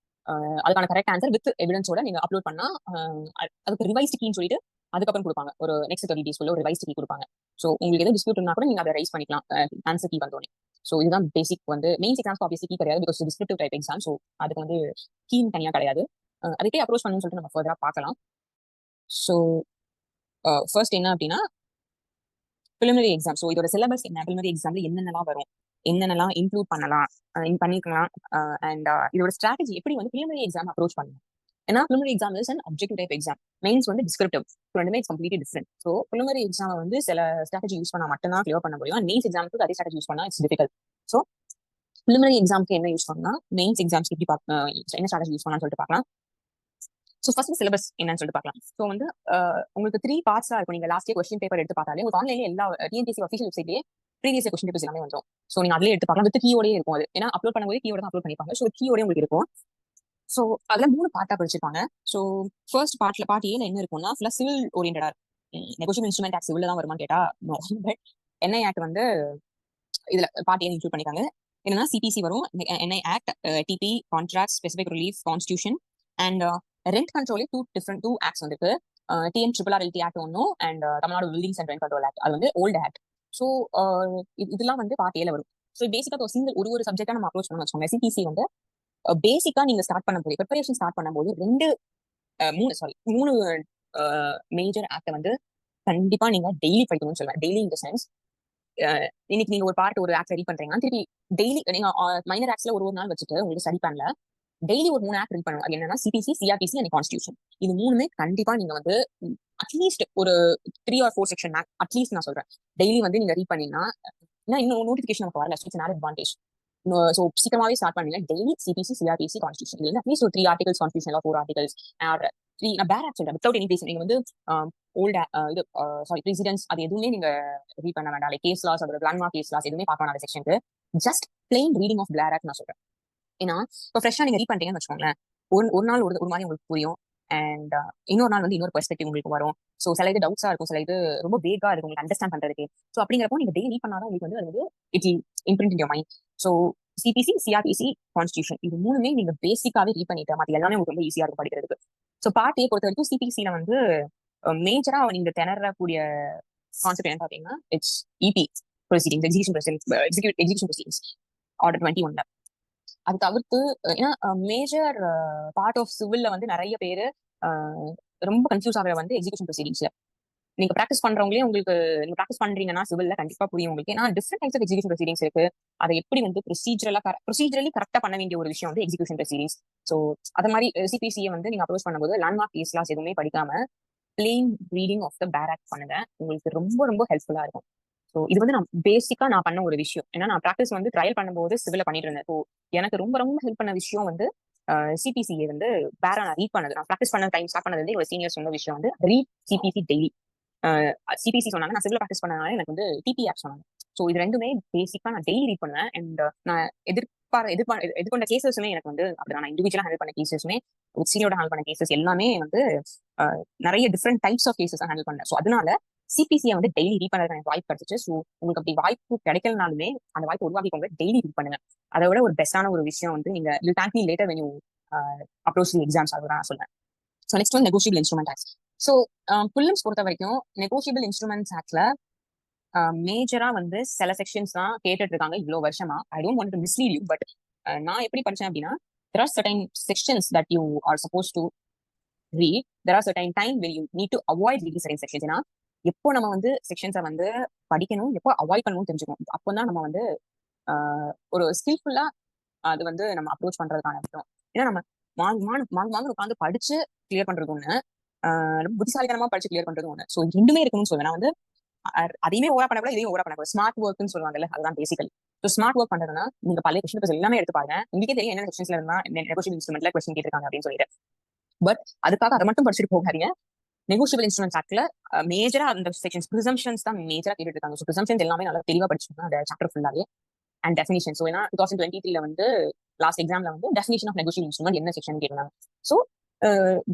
அதுக்கான கரெக்ட் ஆன்சர் வித் எவிடன்ஸோட நீங்க அப்லோட் பண்ணா அதுக்கு ரிவைஸ் கீன்னு சொல்லிட்டு அதுக்கப்புறம் கொடுப்பாங்க. ஒரு நெக்ஸ்ட் 30 days ஒரு ரிவைஸ் கீ கொடுப்பாங்க. ஸோ உங்களுக்கு எதாவது டிஸ்பியூட் இருந்தா கூட நீங்க அதை ரைஸ் பண்ணிக்கலாம் ஆன்சர் கீ வந்தோடனே. ஸோ இதுதான் பேசிக் வந்து மெயின்ஸ் எக்ஸாம்ஸ் ஆப்வியஸ்லி கீ கிடையாது, because descriptive type exam. So அதுக்கு வந்து கீன்னு தனியா கிடையாது. அதுக்கே அப்ரோச் பண்ணணும்னு சொல்லிட்டு நம்ம ஃபர்தரா பார்க்கலாம். ஸோ ஃபர்ஸ்ட் என்ன அப்படின்னா preliminary exam. ஸோ இதோட சிலபஸ் என்ன, preliminary எக்ஸாம்ல என்னென்னலாம் வரும், என்னென்னலாம் இன்க்ளூட் பண்ணலாம், பண்ணிக்கலாம், அண்ட் இதோட ஸ்ட்ராட்டஜி எப்படி வந்து preliminary எக்ஸாம் அப்ரோச் பண்ணணும். ஏன்னா preliminary exam is an objective type exam, mains வந்து டிஸ்கிரிப்டிவ். ரெண்டுமே it's completely different. So preliminary exam வந்து சில ஸ்ட்ராட்டஜி யூஸ் பண்ணா மட்டும்தான் கிளியர் பண்ண முடியும். மெயின்ஸ் எக்ஸாமுக்கு அதே ஸ்ட்ராட்டஜி யூஸ் பண்ணா இட்ஸ் டிஃபிகல்ட். ஸோ preliminary எக்ஸாம்க்கு என்ன யூஸ் பண்ணலாம், மெயின்ஸ் எக்ஸாம்ஸ்க்கு எப்படி என்ன ஸ்ட்ராட்டஜி யூஸ் பண்ணலாம்னு சொல்லிட்டு பார்க்கலாம். ஸோ ஃபர்ஸ்ட் சிலபஸ் என்னன்னு சொல்லிட்டு பார்க்கலாம். ஸோ வந்து உங்களுக்கு 3 பார்ட்ஸா இருக்கும். நீங்க லாஸ்ட் இயர் கொஸ்டின் பேப்பர் எடுத்து பார்த்தாலே உங்களுக்கு ஆன்லைன்ல எல்லா டிஎன்பிஎஸ்சி அஃபிஷியல் வெப்சைட்லேயே ப்ரீவியஸ் இயர் கொஸ்டின் பேப்பர்ஸ் எல்லாமே வந்துடும். ஸோ நீங்க அதிலே எடுத்து பார்க்கலாம். வித் கீயோடய இருக்கும். அது ஏன்னா அப்லோட் பண்ணும்போது கீயோட தான் அப்லோட் பண்ணிப்பாங்க. ஸோ கீயோடய உங்களுக்கு இருக்கும். ஸோ அதுல 3 பார்ட்டா பிரிச்சிருப்பாங்க. ஸோ ஃபர்ஸ்ட் பார்ட் ஏல என்ன இருக்கும்னா ஃபுல்லா சிவில் ஓரியன்டா இருக்கும். நெகோஷியபிள் இன்ஸ்ட்ருமெண்ட் ஆக்ட் சிவில் தான் வருமான்னு கேட்டா நோ. பட் என்ஐ ஆக்ட் வந்து இதுல பார்ட் ஏ இன்க்ளூட் பண்ணிருக்காங்க. என்னன்னா சிபிசி வரும், N I act, T P contract, specific relief, constitution, and rent கண்ட்ரோலே டூ ஆக்ட்ஸ் வந்துருக்கு. டிஎன் RRRLT ஆக்ட் ஒன்னும், and Tamil Nadu buildings and rent control act, அது வந்து ஓல்டு ஆக்ட். ஸோ இதெல்லாம் வந்து பார்ட் ஏல வரும். ஸோ பேசிக்கா சிங்கிள் ஒரு சப்ஜெக்டா நம்ம அப்ரோச் பண்ணணும் வச்சுக்கோங்க. சிபிசி வந்து பேசிக்கா நீங்க ஸ்டார்ட் பண்ணும்போது, ப்ரிப்பரேஷன் ஸ்டார்ட் பண்ணும்போது மூணு மேஜர் ஆக்ட் வந்து கண்டிப்பா நீங்க டெய்லி படிக்கணும்னு சொல்லுவேன். டெய்லி இன் த சென்ஸ், இன்னைக்கு நீங்க ஒரு ஆக்ட் ரெடி பண்றீங்கன்னா திருப்பி டெய்லி நீங்க மைனர் ஆக்ட்ஸ்ல ஒரு நாள் வச்சுட்டு உங்களுக்கு ஸ்டடி பண்ணல, டெய்லி ஒரு 3 ஆக்ட் ரீட் பண்ணுங்க. அது என்னன்னா சிபிசி, சிஆர்பிசி அண்ட் கான்ஸ்டியூஷன். இது மூணுமே கண்டிப்பா நீங்க வந்து அட்லீஸ்ட் ஒரு 3 or 4 செக்ஷன் அட்லீஸ்ட் நான் சொல்றேன் டெய்லி வந்து நீங்க ரீட் பண்ணீங்கன்னா, இன்னும் நோட்டிபிகேஷன் நமக்கு வரல, இட்ஸ் an advantage. ஸோ சீக்கிரமாவே ஸ்டார்ட் பண்ணுங்க. டெய்லி சிபிசி, சிஆர்பிசி, கான்ஸ்டியூஷன், இல்லைன்னா அட்லீஸ்ட் ஒரு 3 ஆர்டிகல்ஸ் கான்ஸ்டியூஷன்ல, 4 ஆர்டிகல்ஸ், ஆர் 3 நான் பேர் ஆக்ட் சொல்றேன். வித்தவுட் எனி பேஸ் நீங்க வந்து ஓல்டு இது பிரசிடென்ட்ஸ் அது எதுவுமே நீங்க ரீட் பண்ண வேண்டாம். லைக் கேஸ் லாஸ், அதோட லேண்ட்மார்க் கேஸ் லாஸ் எதுவுமே பார்க்க வேண்டாம் செக்ஷனுக்கு. Just plain reading of bare act நான் சொல்றேன். ஏன்னா இப்போ ஃப்ரெஷ்ஷா நீங்க ரீட் பண்றீங்கன்னு வச்சுக்கோங்களேன், ஒரு நாள் ஒரு மாதிரி உங்களுக்கு புரியும், அண்ட் இன்னொரு நாள் வந்து இன்னொரு பெர்ஸ்பெக்டிவ் உங்களுக்கு வரும். ஸோ சில இது டவுட்ஸா இருக்கும், சில இது ரொம்ப வேகா இருக்கும் உங்களுக்கு அண்டர்ஸ்டாண்ட் பண்றதுக்கு. ஸோ அப்படிங்கிறப்போ நீங்க டெய்லி பண்ணாதான் உங்களுக்கு வந்து அது வந்து it imprint in your mind. So CPC, CrPC, constitution இது மூணுமே நீங்க பேசிக்காவே ரீட் பண்ணிட்டு மற்ற எல்லாமே உங்களுக்கு ரொம்ப ஈஸியா இருக்கும் படிக்கிறதுக்கு. ஸோ பார்ட் ஏ பொறுத்த வரைக்கும் சிபிசியில வந்து மேஜரா நீங்க திணறக்கூடிய கான்செப்ட் என்ன பாத்தீங்கன்னா it's EB proceedings, execution proceedings order 21. அது தவிர்த்து ஏன்னா மேஜர் பார்ட் ஆஃப் சிவில்ல வந்து நிறைய பேரு ரொம்ப கன்ஃபியூஸ் ஆகிற வந்து எக்ஸிகியூஷன் ப்ரொசீடிங்ஸ்ல. நீங்க ப்ராக்டிஸ் பண்றவங்களே உங்களுக்கு நீங்க ப்ராக்டிஸ் பண்றீங்கன்னா சிவில்ல கண்டிப்பா புரியும் உங்களுக்கு. ஏன்னா different types of execution proceedings இருக்கு. அதை எப்படி வந்து ப்ரொசீஜரலி கரெக்டா பண்ண வேண்டிய ஒரு விஷயம் வந்து எக்ஸிகியூஷன் ப்ரொசீடிங்ஸ். ஸோ அது மாதிரி சிபிசியை வந்து நீங்க அப்ரோச் பண்ணும்போது லேண்ட்மார்க் கேஸ் லாஸ் எதுவுமே படிக்காம பிளெயின் ரீடிங் ஆஃப் த பேர் ஆக்ட் பண்ணுங்க, உங்களுக்கு ரொம்ப ரொம்ப ஹெல்ப்ஃபுல்லா இருக்கும். ஸோ இது வந்து நான் பேசிக்கா நான் பண்ண ஒரு விஷயம். ஏன்னா நான் ப்ராக்டிஸ் வந்து ட்ரையல் பண்ணும்போது சிவில பண்ணிட்டு இருந்தேன். ஸோ எனக்கு ரொம்ப ரொம்ப ஹெல்ப் பண்ண விஷயம் வந்து சிபிசிஏ வந்து பேரா நான் ரீட் பண்ணது. நான் ப்ராக்டிஸ் பண்ண டைம் ஸ்டார்ட் பண்ணது வந்து ஒரு சீனியர் சொன்ன விஷயம் வந்து ரீட் சிபிசி டெய்லி. சிபிசி சொன்னாங்க, நான் சிவில் ப்ராக்டிஸ் பண்ணனால எனக்கு வந்து டிபி ஆக்ட் சொன்னாங்க. ஸோ இது ரெண்டுமே பேசிக்கா நான் டெய்லி ரீட் பண்ணுவேன். அண்ட் நான் எதிர்கொண்ட கேசஸுமே எனக்கு வந்து அப்படிதான். நான் இண்டிவிஜுவலா ஹேண்டில் பண்ண கேசஸுமே, சீனியோட ஹேண்டில் பண்ண கேசஸ் எல்லாமே வந்து நிறைய different types of cases handle பண்ணேன். ஸோ அதனால சிபிசியை வந்து டெய்லி ரீட் பண்ணுறது எனக்கு வாய்ப்பு கிடைச்சிச்சு. ஸோ உங்களுக்கு அப்படி வாய்ப்பு கிடைக்கலனாலுமே அந்த வாய்ப்பு உருவாக்கிக்கோங்க, டெய்லி ரீட் பண்ணுங்க. அதை விட ஒரு பெஸ்டான ஒரு விஷயம் வந்து நீங்க you thank me later when you approach the exams, அதுதான் நான் சொல்றேன். ஸோ நெக்ஸ்ட் வந்து negotiable instrument act. So films பொறுத்த வரைக்கும் நெகோஷியபிள் இன்ஸ்ட்ருமெண்ட்ஸ் ஆக்ட்ல மேஜரா வந்து சில செக்ஷன்ஸ் தான் கேட்டுட்டு இருக்காங்க இவ்வளவு வருஷமா. I don't want to mislead you, but நான் எப்படி படிச்சேன் அப்படின்னா there are certain sections that you are supposed to read. There are certain time when you need to avoid reading certain sections. ஏன்னா எப்போ நம்ம வந்து செக்ஷன்ஸை வந்து படிக்கணும், எப்போ அவாய்ட் பண்ணணும்னு தெரிஞ்சுக்கணும். அப்போதான் நம்ம வந்து ஒரு ஸ்கில்ஃபுல்லா அது வந்து நம்ம அப்ரோச் பண்றதுக்கான விஷயம். ஏன்னா நம்ம மாங்கு உட்காந்து படிச்சு கிளியர் பண்றது ஒண்ணு, புத்திசாலித்தனமா படிச்சு கிளியர் பண்றது ஒண்ணு. ஸோ ரெண்டுமே இருக்கணும்னு சொல்லுவேன். நான் வந்து அதையுமே ஓவரா பண்ணக்கூடாது, இதையும் ஓவரா பண்ணக்கூடாது. ஸ்மார்ட் ஒர்க்னு சொல்லுவாங்கல்ல, அதுதான் பேசிக்கல். ஸோ ஸ்மார்ட் ஒர்க் பண்றதுன்னா நீங்க பழைய கொஸ்டின் பேப்பர்ஸ் எல்லாமே எடுத்து பாருங்க. உங்களுக்கே தெரியும் என்னென்ன கொஸ்டின்ஸ்ல இருந்தா நெகோஷியபிள் இன்ஸ்ட்ருமெண்ட்ல கொஸ்டின் கேட்டிருக்காங்க அப்படின்னு சொல்லிட்டு. பட் அதுக்காக அதை மட்டும் படிச்சுட்டு போகாதீங்க. நெகோஷியபிள் இன்ஸ்ட்ருமெண்ட்ஸ் ஆக்ட்ல மேஜரா அந்த செக்ஷன்ஸ் ப்ரிசம்ஷன்ஸ் தான் மேஜரா கேட்டுட்டு இருக்காங்க. ஸோ ப்ரிசம்ஷன்ஸ் எல்லாமே நல்லா தெளிவா படிச்சுக்கோங்க அந்த சாப்டர் ஃபுல்லாவே. And definition. ஸோ ஏன்னா 2023 வந்து லாஸ்ட் எக்ஸாம்ல வந்து டெஃபினிஷன் ஆஃப் நெகோஷியபிள் இன்ஸ்ட்ருமெண்ட் என்ன செக்ஷன் கேட்டாங்க. ஸோ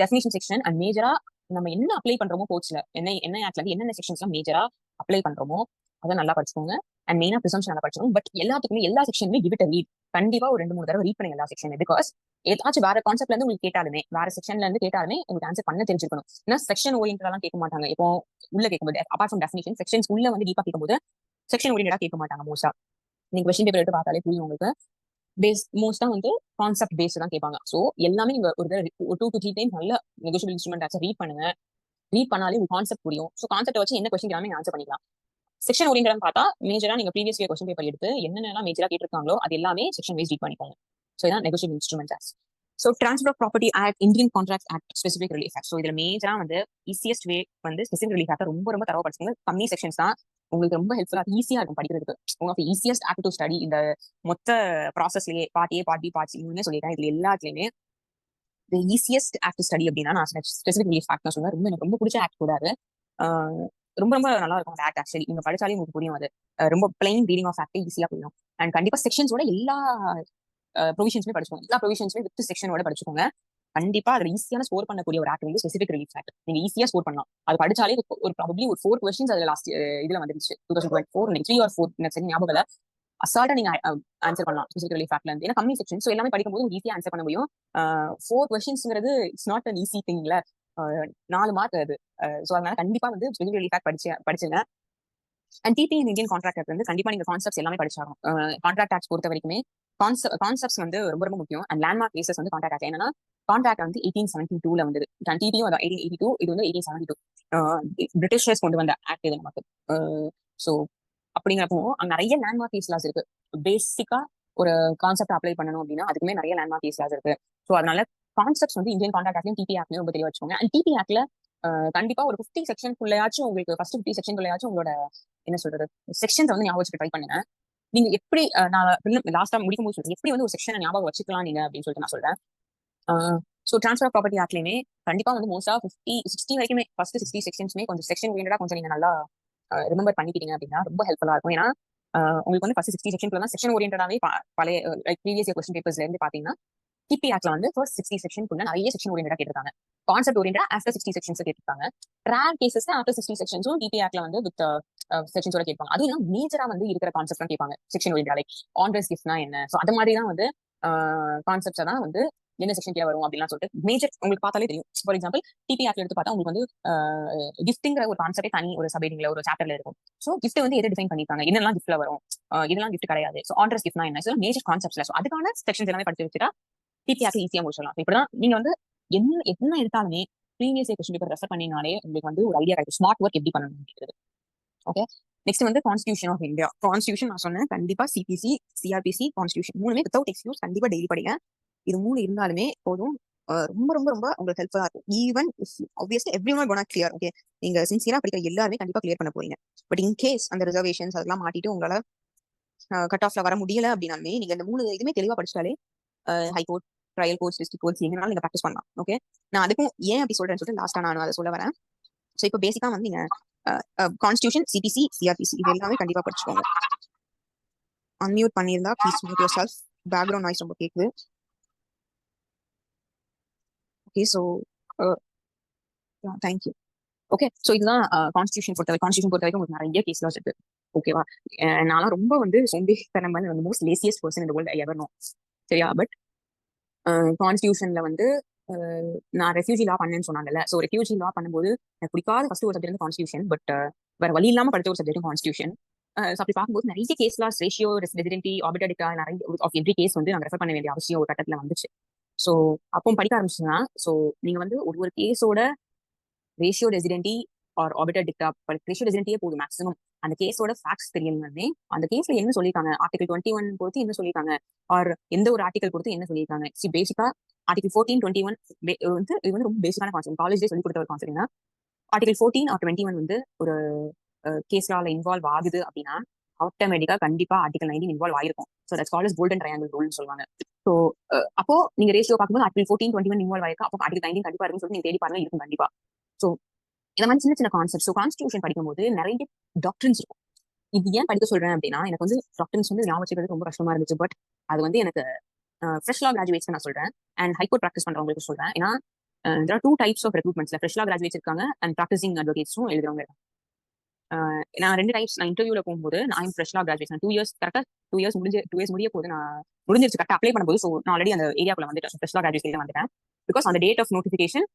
டெஃபினிஷன் செக்ஷன் அண்ட் மேஜரா நம்ம என்ன அப்ளை பண்றோமோ கோர்ஸ்ல என்ன ஆக்ட்ல இருந்து என்னென்ன செக்ஷன்ஸ்லாம் மேஜரா அப்ளை பண்றோமோ அதை நல்லா படிச்சுக்கோங்க. அண்ட் மெயினா ப்ரிசம்ஷன் நல்லா படிச்சுக்கோங்க. பட் எல்லாத்துக்குமே எல்லா செக்ஷனுமே கிவ் இட் அ ரீட். கண்டிப்பா ஒரு 2-3 தடவை ரீட் பண்ணுங்க எல்லா செக்ஷன். பிகாஸ் ஏதாச்சும் வேற கான்செப்ட்ல இருந்து உங்களுக்கு கேட்டாலுமே, வேற செக்ஷன்ல இருந்து கேட்டாலுமே உங்களுக்கு ஆன்சர் பண்ண தெரிஞ்சிருக்கணும். ஏன்னா செக்ஷன் ஓரியன்டெல்லாம் கேட்க மாட்டாங்க. இப்போ உள்ள கேட்கும்போது அபார்ட் ஃப்ரம் டெஃபினிஷன் செக்ஷன்ஸ் உள்ள வந்து டீப்பா கேட்கும்போது செக்ஷன் ஓரியன்டா கேட்க மாட்டாங்க மோஸ்டா. நீங்க கொஸ்டின் பேப்பர் எடுத்து பார்த்தாலே புரியும் உங்களுக்கு. மோஸ்டா வந்து கான்செப்ட் பேஸ்ட் தான் கேட்பாங்க. ஸோ எல்லாமே நீங்க ஒரு 2 to 3 டைம் நல்ல நெகோஷியபிள் இன்ஸ்ட்ருமெண்ட் ஆச்சு ரீட் பண்ணுங்க. ரீட் பண்ணாலே உங்களுக்கு கான்செப்ட் புரியும். ஸோ கான்செப்ட் வச்சு என்ன கொஸ்டின் எல்லாமே ஆன்சர் பண்ணிக்கலாம். செக்ஷன் ஓரியன்டா பார்த்தா மேஜரா நீங்க ப்ரீவியஸ் இயர் கொஸ்டின் பேப்பர் எடுத்து என்னென்னலாம் மேஜரா கேட்டிருக்காங்களோ அது எல்லாமே செக்ஷன் வைஸ் ரீட் பண்ணிக்கோங்க. ஸோ இதான் negotiable instrument act. So transfer of property act, Indian contract act, specific relief act. So இதுல மேஜரா வந்து ஈஸியஸ்ட் வே வந்து ஸ்பெசிபிக் ரிலீஃப் ஆக்ட் ரொம்ப ரொம்ப தரவா படிச்சுங்க. கம்மி செக்ஷன்ஸ் தான் உங்களுக்கு ரொம்ப ஹெல்ப்ஃபுல்லா ஈஸியா இருக்கும் படிக்கிறதுக்கு. உங்களுக்கு ஈஸியஸ்ட் ஆக்ட் டு ஸ்டடி இந்த மொத்த ப்ராசஸ்லயே part A part B part C சொல்லிட்டேன். இதுல எல்லாத்துலயுமே ஈஸியஸ்ட் ஆக்ட் டு ஸ்டடி அப்படின்னா நான் ஸ்பெசிபிக் ரிலீஃப் ஆக்ட் தான் சொல்லுவேன். எனக்கு ரொம்ப பிடிச்ச ஆக்ட் கூட அது. ரொம்ப ரொம்ப நல்லா இருக்கும் அந்த ஆக்ட். ஆக்சுவலி நீங்க படிச்சாலே உங்களுக்கு புரியும். அது ரொம்ப பிளைன் ரீடிங் ஆஃப் ஆக்ட் ஈஸியா புரியும். அண்ட் கண்டிப்பா செக்ஷன்ஸோட எல்லா ப்ரொவிஷன்ஸுமே படிச்சுக்கோங்க. எல்லா ப்ரொவிஷன்ஸுமே வித் செக்ஷனோட படிச்சுக்கோங்க. கண்டிப்பா அதுல ஈஸியான ஸ்கோர் பண்ணக்கூடிய ஒரு ஆக்ட் வந்து ஸ்பெசிபிக் ரிலீஃப் ஆக்ட். நீங்க ஈஸியா ஸ்கோர் பண்ணலாம். அது படிச்சாலே ஒரு ப்ராபப்லி ஒரு 4 கொஸ்டின்ஸ் அதுல லாஸ்ட் இதுல வந்துருச்சு 2024 3 or 4 எனக்கு சரி ஞாபகம் இல்ல. அசால்ட்டா நீங்க ஆன்சர் பண்ணலாம் ஸ்பெசிபிக் ரிலீஃப் ஆக்ட்ல இருந்து. ஏன்னா கம்மி செக்ஷன். ஸோ எல்லாமே படிக்கும்போது ஈஸியா ஆன்சர் பண்ண முடியும். 4 கொஸ்டின்ஸ்ங்கிறது இட்ஸ் நாட் அன் ஈஸி திங்ல. 4 மார்க் அது. ஸோ அதனால கண்டிப்பா வந்து ஸ்பெசிபிக் ரிலீஃப் ஆக்ட் படிச்சுங்க. And TP Indian contract act வந்து கண்டிப்பா நீங்க கான்செப்ட்ஸ் எல்லாமே படிச்சாகும். கான்ட்ராக்ட் ஆக்ட் பொறுத்த வரைக்குமே கான்செப்ட்ஸ் வந்து ரொம்ப ரொம்ப முக்கியம். அண்ட் லேண்ட்மார்க் கேசஸ் வந்து கான்ட்ராக்ட் ஆக்ட். என்னன்னா கான்ட்ராக்ட் வந்து 1872 வந்தது. டிபியும் 1882. இது வந்து 1872 பிரிட்டிஷர்ஸ் கொண்டு வந்த ஆக்ட் இது நமக்கு. ஸோ அப்படிங்கிறப்போ அங்க நிறைய லேண்ட்மார்க் கேஸ் லாஸ் இருக்கு. பேசிக்கா ஒரு கான்செப்ட் அப்ளை பண்ணணும் அப்படின்னா அதுக்குமே நிறைய லேண்ட்மார்க் கேஸ் லாஸ் இருக்கு. ஸோ அதனால கான்செப்ட்ஸ் வந்து இந்தியன் கான்ட்ராக்ட் ஆக்ட்லயும் டிபி ஆக்ட்லயும் ரொம்ப தெளிவா வச்சுக்கோங்க. அண்ட் டிபி ஆக்ட்ல கண்டிப்பா ஒரு 50 செக்ஷனுக்குள்ளயாச்சும் உங்களுக்கு ஃபர்ஸ்ட் 50 செக்ஷனுக்குள்ளயாச்சும் உங்களோட என்ன சொல்றது செக்ஷன்ஸ் வந்து ஞாபகம் வச்சுட்டு ட்ரை பண்ணுங்க. நீங்க எப்படி நான் லாஸ்டா முடிக்கும் போது சொல்றேன் எப்படி வந்து ஒரு செக்ஷனை ஞாபகம் வச்சுக்கலாம் நீங்க அப்படின்னு சொல்லிட்டு நான் சொல்றேன். ஸோ ட்ரான்ஸ்ஃபர் ஆஃப் ப்ராப்பர்ட்டி ஆக்ட்லயுமே கண்டிப்பா வந்து மோஸ்டா 50-60 வரைக்குமே ஃபர்ஸ்ட் 60 செக்ஷன்ஸ்மே கொஞ்சம் செக்ஷன் ஓரியன்டா கொஞ்சம் நீங்க நல்லா ரிமெம்பர் பண்ணிக்கிட்டீங்க அப்படின்னா ரொம்ப ஹெல்ப்ஃபுல்லா இருக்கும். ஏன்னா உங்களுக்கு வந்து ஃபர்ஸ்ட் 60 செக்ஷன் செக்ஷன் ஓரியன்டாவே பழைய ப்ரீவியஸ் இயர் கொஸ்டின் பேப்பர்ஸ்ல இருந்து பாத்தீங்கன்னா டிபி ஆக்ட்ல வந்து ஃபர்ஸ்ட் 60 செக்ஷனுக்குள்ள நிறைய செக்ஷன் ஓரியன்டா கேட்டிருக்காங்க. கான்செப்ட் ஓரியன்டா ஆஃப்டர் 60 செக்ஷன்ஸ் கேட்டிருக்காங்க. ரேர் கேசஸ் ஆஃப்டர் 60 செக்ஷன்ஸும் டிபி ஆக்ட்ல வந்து வித் செக்ஷன்ஸோட கேட்பாங்க. அதுவும் மேஜரா வந்து இருக்கிற கான்செப்ட் தான் கேட்பாங்க செக்ஷன் ஓரியன்டா. லைக் ஆன்ரஸ் கிஃப்ட்னா என்ன, ஸோ அது மாதிரி தான் வந்து கான்செப்ட்ஸ் தான் வந்து என்ன செக்ஷன் கீழே வரும் அப்படிலாம் சொல்லிட்டு மேஜர் உங்களுக்கு பார்த்தாலே தெரியும். ஃபார் எக்ஸாம்பிள் டிபி ஆக்ட்ல எடுத்து பார்த்தா உங்களுக்கு வந்து கிஃப்ட்ங்கிற ஒரு கான்செப்டே தனி ஒரு சப்ஹெட்டிங்ல ஒரு சாப்டர்ல இருக்கும். ஸோ கிஃப்ட் வந்து எதை டிஃபைன் பண்ணிருக்காங்க, என்னெல்லாம் கிஃப்ட்ல வரும், இதெல்லாம் கிஃப்ட் கிடையாது. ஸோ ஆன்ரஸ் கிஃப்ட்னா என்ன, ஸோ மேஜர் கான்செப்ட்ஸ்ல ஸோ அதுக்கான செக்ஷன்ஸ் எல்லாமே படிச்சு வச்சுட்டா டிபி ஆக்ட் ஈஸியா முடிச்சிடலாம். இப்படிதான் நீங்க வந்து என்ன எடுத்தாலுமே previous year question paper refer பண்ணினாலே உங்களுக்கு வந்து ஒரு ஐடியா கிடைக்கும் ஸ்மார்ட் ஒர்க் எப்படி பண்ணணும். ஓகே, நெக்ஸ்ட் வந்து கான்ஸ்டியூஷன் ஆஃப் இந்தியா. கான்ஸ்டியூஷன் நான் சொன்னேன் கண்டிப்பா சிபிசி சிஆர்பிசி கான்ஸ்டியூஷன் மூணுமே வித்தவுட் எக்ஸ்கியூஸ் கண்டிப்பா டெய்லி படிங்க. இது 3 இருந்தாலுமே போதும். ரொம்ப ரொம்ப ரொம்ப உங்களுக்கு ஹெல்ப்ஃபுல்லா இருக்கும். Even obviously everyone gonna clear. Okay, நீங்க சின்சியரா படிக்கிற எல்லாருமே கண்டிப்பா கிளியர் பண்ண போறீங்க. பட் இன் கேஸ் அந்த ரிசர்வேஷன்ஸ் அதெல்லாம் மாட்டிட்டு உங்களால கட் ஆஃப்ல வர முடியல அப்படின்னாலுமே நீங்க இந்த 3 இதுமே தெளிவா படிச்சாலே high court, trial courts, district courts எங்கனாலும் நீங்க ப்ராக்டிஸ் பண்ணலாம். ஓகே, நான் அதுக்கும் ஏன் அப்படி சொல்றேன்னு சொல்லிட்டு லாஸ்டா நான் அதை சொல்ல வரேன். ஸோ இப்போ பேசிக்கா வந்து நீங்க கான்ஸ்டியூஷன், சிபிசி, சிஆர்பிசி இது எல்லாமே கண்டிப்பா படிச்சுக்கோங்க. அன்மியூட் பண்ணியிருந்தா please mute your self. Background noise ரொம்ப கேக்குது. Okay, so thank you. Okay, so இதுதான் கான்ஸ்டியூஷன் பொறுத்த வரைக்கும் உங்களுக்கு நிறைய கேஸ் லாஸ் இருக்கு. ஓகேவா, நான் ரொம்ப வந்து சோம்பேறித்தனம் வந்து மோஸ்ட் லேசியஸ்ட் பர்சன் இந்த வேர்ல்ட் எவர் நோ. சரியா, பட் கான்ஸ்டியூஷன்ல வந்து நான் ரெஃப்யூஜி லா பண்ணேன்னு சொன்னாங்கல்ல. ஸோ ரெஃப்யூஜி லா பண்ணும்போது எனக்கு பிடிக்காத ஃபர்ஸ்ட் ஒரு சப்ஜெக்ட் வந்து கான்ஸ்டியூஷன். பட் வேற வழி இல்லாம படிச்ச ஒரு சப்ஜெக்ட் கான்ஸ்டியூஷன். அப்படி பார்க்கும்போது நிறைய கேஸ் லாஸ், ரேஷியோ, ரெசிடென்டி, ஆர்பிட்டரிட்டா நிறைய ஆஃப் எவ்ரி கேஸ் வந்து நாங்கள் ரெஃபர் பண்ண வேண்டிய அவசியம் ஒரு கட்டத்தில் வந்துச்சு. ஸோ அப்போ படிக்க ஆரம்பிச்சுன்னா ஸோ நீங்க வந்து ஒரு கேஸோட ரேஷியோ ரெசிடென்டி ஆர் ஆர்பிட்டர் டிக்டா ரேஷியோ ரெசிடென்டியே போதும் மேக்ஸிமம். அந்த கேஸோட ஃபேக்ட்ஸ் தெரியணுமே, அந்த கேஸ்ல என்ன சொல்லியிருக்காங்க, ஆர்டிகல் 21 பொறுத்து என்ன சொல்லியிருக்காங்க, ஆர் எந்த ஒரு ஆர்டிகல் பொறுத்து என்ன சொல்லியிருக்காங்க. பேசிக்கா ஆர்டிகல் 14, 21 வந்து இது வந்து ரொம்ப பேசிக்கான கான்செப்ட், காலேஜ்லேயே சொல்லி கொடுத்த ஒரு கான்செப்ட். ஆர்டிகல் 14 ஆர் 21 வந்து ஒரு கேஸ் லால இன்வால்வ் ஆகுது அப்படின்னா ஆட்டோமேட்டிக்கா கண்டிப்பா ஆர்டிகல் 19 இன்வால்வ் ஆயிருக்கும். So that's called as golden triangle ரூல்னு சொல்லுவாங்க. ஸோ அப்போ நீங்க ரேஷியோ பார்க்கும்போது ஆர்டிகல் 14, 21 இன்வால்வ் ஆயிருக்கும், அப்போ ஆர்டிகல் 19 கண்டிப்பா இருக்குன்னு சொல்லி நீங்க தேடி பாருங்க, இருக்கும் கண்டிப்பா. ஸோ இந்த மாதிரி சின்ன சின்ன கான்செப்ட். ஸோ கான்ஸ்டியூஷன் படிக்கும்போது நிறைய டாக்டரின்ஸ் இருக்கும். இது ஏன் படிக்க சொல்றேன் அப்படின்னா, எனக்கு வந்து டாக்டரின்ஸ் வந்து ஞாபகம் வச்சுக்கிறது ரொம்ப கஷ்டமா இருந்துச்சு. பட் அது வந்து எனக்கு ஃப்ரெஷ் லா கிராஜுவேட்ஸ் நான் சொல்றேன், அண்ட் ஹைகோர்ட் ப்ராக்டிஸ் பண்றவங்களுக்கு சொல்றேன். ஏன்னா there are two types of recruitments. Fresh law graduates இருக்காங்க அண்ட் ப்ராக்டிசிங் அட்வொகேட்ஸும் எழுதுறவங்க. நான் 2 டைப்ஸ். நான் இன்டர்வியூல போகும்போது நான் ஃப்ரெஷ் லா கிராஜுவேட், 2 இயர்ஸ் கரெக்டா 2 இயர்ஸ் முடிய போது நான் முடிஞ்சிருச்சு கரெக்டா அப்ளை பண்ணும்போது. ஸோ நான் ஆல்ரெடி அந்த ஏரியாக்குள்ள வந்துட்டேன், ஃப்ரெஷ் லா கிராஜுவேட் வந்துட்டேன். பிகாஸ் அந்த date of notification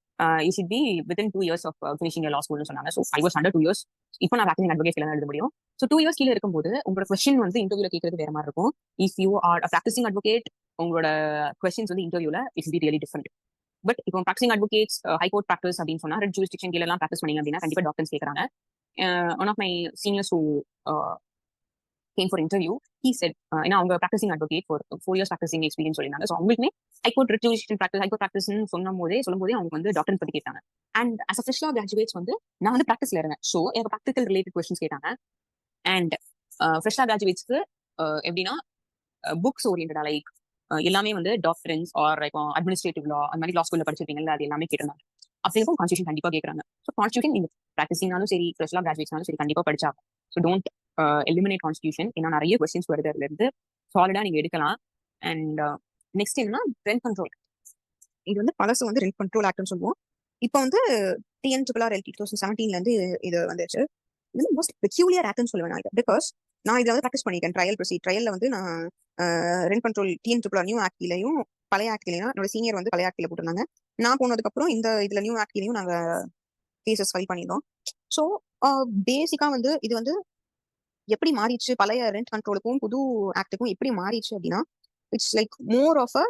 you should be within 2 years of finishing law ஸ்கூல்னு சொன்னாங்க. So I was under 2 years. இப்போ நான் ப்ராக்டிசிங் அட்வொகேட் எழுத முடியும். ஸோ 2 இயர்ஸ் கீழே இருக்கும்போது உங்களோட கொஸ்டின் வந்து இன்டர்வியூல கேட்கறது வேற மாதிரி இருக்கும். If you R practising advocate, உங்களோட கொஸ்டின்ஸ் வந்து இன்டர்வியூல it's be really different. But இப்போ ப்ராக்டிசிங் அட்வொகேட்ஸ் ஹைகோர்ட் ப்ராக்டிஸ் அப்படின்னு சொன்னா ரெட் ஜூரிஸ்டிக்ஷன் கீழ எல்லாம் ப்ராக்டிஸ் பண்ணீங்க அப்படின்னா கண்டிப்பா டாக்டர்ஸ் கேட்கறாங்க. One of my seniors who came for interview, he said, ஏன்னா அவங்க practising advocate for 4 years practising experience சொல்லியிருந்தாங்க. ஸோ அவங்களுக்குமே ஹைகோர்ட் ரிட்யூஷன் ப்ராக்டிஸ், ஹைகோர்ட் ப்ராக்டிஸ்னு சொல்லும்போதே அவங்க வந்து டாக்டர் பத்தி கேட்டாங்க. And as a fresh law graduates வந்து நான் வந்து ப்ராக்டிஸ்ல இருந்தேன். ஸோ எனக்கு ப்ராக்டிகல் ரிலேட்டட் கொஸ்டின்ஸ் கேட்டாங்க. அண்ட் ஃப்ரெஷ் லா கிராஜுவேட்ஸ்க்கு எப்படின்னா புக்ஸ் ஓரியன்டா லைக் எல்லாமே வந்து டாக்டரன்ஸ் ஆர் இப்போ அட்மினிஸ்ட்ரேட்டிவ் லா அந்த மாதிரி லா ஸ்கூல்ல படிச்சிருப்பீங்கல்ல, அது எல்லாமே கேட்டிருந்தாங்க. அப்படிங்கும் கான்ஸ்டியூஷன் கண்டிப்பா கேட்கறாங்க. ஸோ கான்ஸ்டியூஷன் நீங்க ப்ராக்டிசிங்னாலும் சரி, ஃப்ரெஷ் லா கிராஜுவேட்ஸ்னாலும் சரி கண்டிப்பா படிச்சா. So don't eliminate constitution. ஏன்னா நிறைய கொஸ்டின்ஸ் வருது, அதுல இருந்து சாலிடா நீங்க எடுக்கலாம். அண்ட் நெக்ஸ்ட் என்னன்னா ரெண்ட் கண்ட்ரோல். இது வந்து பழசு வந்து ரெண்ட் கண்ட்ரோல் ஆக்ட்னு சொல்லுவோம். இப்போ வந்து TN-RRLT 2017 இருந்து இது வந்துச்சு. இது வந்து மோஸ்ட் பெக்யூலியர் ஆக்ட்னு சொல்லுவேன் நான். பிகாஸ் நான் இதை வந்து ப்ராக்டிஸ் பண்ணிருக்கேன் ட்ரையல்ல வந்து நான் ரெண்ட் கண்ட்ரோல் TN-RRR நியூ ஆக்ட்லையும் பழைய ஆக்ட்லையும் என்னோட சீனியர் வந்து பழைய ஆக்ட்ல போட்டிருந்தாங்க. நான் போனதுக்கு அப்புறம் இந்த இதுல நியூ ஆக்ட்லையும் நாங்க கேசஸ் ஃபைல் பண்ணியிருந்தோம். ஸோ பேசிக்கா வந்து இது வந்து எப்படி மாறிடுச்சு, பழைய ரெண்ட் கண்ட்ரோலுக்கும் புது ஆக்டுக்கும் எப்படி மாறிடுச்சு அப்படின்னா, it's like more of a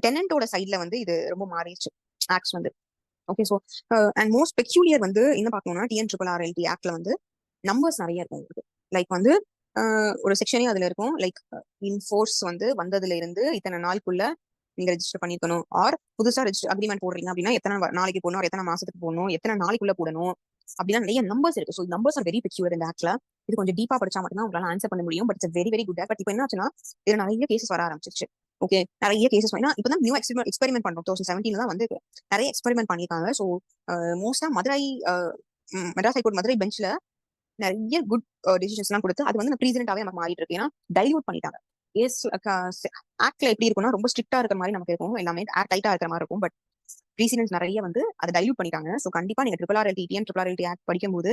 டெனண்டோட சைட்ல வந்து இது ரொம்ப மாறிடுச்சு ஆக்ட்ஸ் வந்து. Okay, so and most peculiar வந்து என்ன பார்க்கணும்னா TN-RRLT ஆக்ட்ல வந்து நம்பர்ஸ் நிறைய இருக்கும் உங்களுக்கு. லைக் வந்து ஒரு செக்ஷனே அதுல இருக்கும். லைக் இன்ஃபோர்ஸ் வந்து வந்ததுல இருந்து இத்தனை நாளுக்குள்ள நீங்க ரெஜிஸ்டர் பண்ணிருக்கணும். ஆர் புதுசா ரெஜிஸ்டர் அக்ரிமெண்ட் போடுறீங்க அப்படின்னா எத்தனை நாளைக்கு போடணும், எத்தனை மாசத்துக்கு போடணும், எத்தனை நாளைக்குள்ள போடணும், அப்படின்னா நிறைய நம்பர்ஸ் இருக்கு. So numbers are very peculiar இந்த ஆக்ட்ல. இது கொஞ்சம் டீப்பா படிச்சா மட்டும் தான் உங்களால ஆன்சர் பண்ண முடியும். But it's very very good. But இப்போ என்ன ஆச்சுன்னா இதுல நிறைய கேசஸ் வர ஆரம்பிச்சிருச்சு. ஓகே, நிறைய கேசஸ் ஏன்னா இப்பதான் நியூ எக்ஸ்பெரிமெண்ட் பண்றோம். 2017 தான் வந்து நிறைய எக்ஸ்பெரிமெண்ட் பண்ணிருக்காங்க. ஸோ மோஸ்டா மெட்ராஸ் ஹைகோர்ட் மதுரை பெஞ்ச்ல நிறைய குட் டிசிஷன்ஸ் எல்லாம் கொடுத்து அது வந்து ப்ரீசிடென்டாவே நமக்கு மாறிட்டு இருக்கு. ஏன்னா டைல்யூட் பண்ணிட்டாங்க. ஆக்ட்ல எப்படி இருக்கும்னா ரொம்ப ஸ்ட்ரிக்டா இருக்கிற மாதிரி நமக்கு இருக்கும், எல்லாமே டைட்டா இருக்கிற மாதிரி இருக்கும். பட் ப்ரீசிடென்ட்ஸ் நிறைய வந்து அதை டைல்யூட் பண்ணிட்டாங்க. ஸோ கண்டிப்பா நீங்க RRRLT TN-RRRLT ஆக்ட் படிக்கும்போது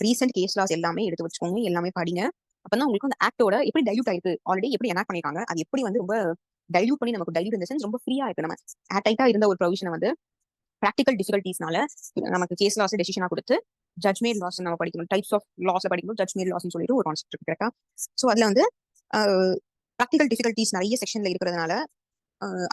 ரீசெண்ட் கேஸ் லாஸ் எல்லாமே எடுத்து வச்சுக்கோங்க, எல்லாமே படிங்க. அப்பதான் உங்களுக்கு அந்த ஆக்டோட எப்படி டைல்யூட் ஆயிருக்கு, ஆல்ரெடி எப்படி எனாக்ட் பண்ணிருக்காங்க, அது எப்படி வந்து ரொம்ப டைல்யூட் பண்ணி நமக்கு டைல்யூட் இந்த சென்ஸ் ரொம்ப ஃப்ரீயா இருக்கு. நம்ம டைட்டா இருந்த ஒரு ப்ரொவிஷனை வந்து ப்ராக்டிகல் டிஃபிகல்ட்டிஸ்னால நமக்கு கேஸ் லாஸ் டெசிஷனா கொடுத்து ஜட்ஜ் மேட் லாஸ் நம்ம படிக்கணும். டைப்ஸ் ஆஃப் லாஸ்ல படிக்கும்போது ஜட்ஜ் மேட் லாஸ்னு சொல்லிட்டு ஒரு கான்செப்ட் இருக்கு கரெக்டா. ஸோ அதுல வந்து ப்ராக்டிகல் டிஃபிகல்ட்டிஸ் நிறைய செக்ஷன்ல இருக்கிறதுனால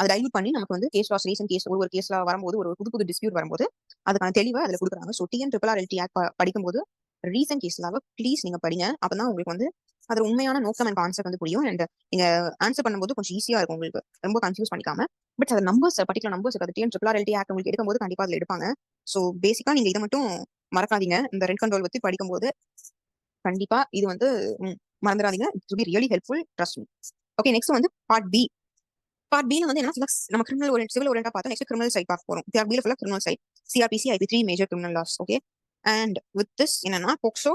அதை டைல்யூட் பண்ணி நமக்கு வந்து கேஸ் லாஸ் ரீசன் கேஸ் ஒரு கேஸ்ல வரும்போது ஒரு புது டிஸ்பியூட் வரும்போது அதுக்கான தெளிவா அதுல கொடுக்குறாங்க. ஸோ TN-RRRLT ஆக்ட் படிக்கும்போது ரீசன்ட் கேஸ்லாக ப்ளீஸ் நீங்க படிங்க. அப்பதான் உங்களுக்கு வந்து அது உண்மையான நோக்கம் அண்ட் கான்செப்ட் வந்து புரியும். அண்ட் நீங்க ஆன்சர் பண்ணும்போது கொஞ்சம் ஈஸியா இருக்கும், உங்களுக்கு ரொம்ப கன்ஃபியூஸ் பண்ணிக்காம. பட் அது நம்பர்ஸ் பர்டிகுலர் நம்பர்ஸ் அது TN-RRRLT ஆக்ட் உங்களுக்கு எடுக்கும்போது கண்டிப்பா அதுல எடுப்பாங்க. ஸோ பேசிக்கா நீங்க இதை மட்டும் மறக்காதீங்க. இந்த ரெண்ட் கண்ட்ரோல் பத்தி படிக்கும்போது கண்டிப்பா இது வந்து மறந்துடாதீங்க. It will be really helpful, trust me. Okay, next வந்து பார்ட் பி. பார்ட் பி வந்து என்ன, நம்ம கிரிமினல் ஓரியன்ட் சிவில் ஓரியன்டா பார்த்தா நெக்ஸ்ட் கிரிமினல் சைட் பார்க்க போறோம். பார்ட் பி ஃபுல்லா criminal side, CRPC IP3 major criminal laws. Okay, and with this என்னன்னா POCSO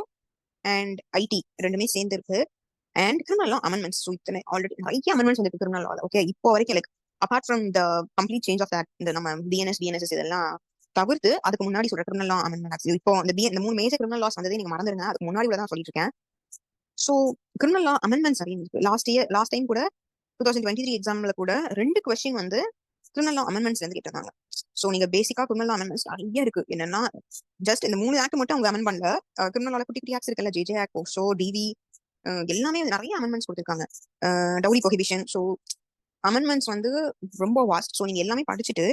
and IT ரெண்டுமே சேர்ந்து இருக்கு. And criminal law amendments. So இத்தனை ஆல்ரெடி நிறைய அமெண்ட்மெண்ட்ஸ் வந்து கிரிமினல் லா. ஓகே, இப்போ வரைக்கும் like apart from the complete change of that இந்த நம்ம BNS இதெல்லாம் தவிர்த்து அதுக்கு முன்னாடி சொல்ற கிரிமினல் லா அமெண்ட்மெண்ட் இப்போ இந்த 3 மேஜர் கிரிமினல் லாஸ் வந்ததே நீங்க மறந்துருங்க. அதுக்கு முன்னாடி தான் சொல்லிட்டு இருக்கேன். ஸோ கிரிமினல் லா அமெண்ட்மெண்ட்ஸ் அப்படின்னு இருக்கு. லாஸ்ட் டைம் கூட 2023 எக்ஸாம்ல கூட 2 கொஸ்டின் வந்து கிரிமினல் லா அமெண்ட்மெண்ட்ஸ்ல இருந்து கேட்டிருந்தாங்க. ஸோ நீங்க பேசிக்கா கிரிமினல் லா அமெண்ட்மெண்ட்ஸ் நிறைய இருக்கு. என்னன்னா ஜஸ்ட் இந்த 3 ஆக்ட் மட்டும் அவங்க அமெண்ட் பண்ணல. கிரிமினல் லால குட்டி குட்டி ஆக்ட்ஸ் இருக்குல்ல, JJ ஆக்ட், போக்சோ, DV எல்லாமே நிறைய அமெண்ட்மெண்ட்ஸ் கொடுத்துருக்காங்க. Dowry prohibition. ஸோ அமெண்ட்மெண்ட்ஸ் வந்து ரொம்ப வாஸ்ட். ஸோ நீங்க எல்லாமே படிச்சுட்டு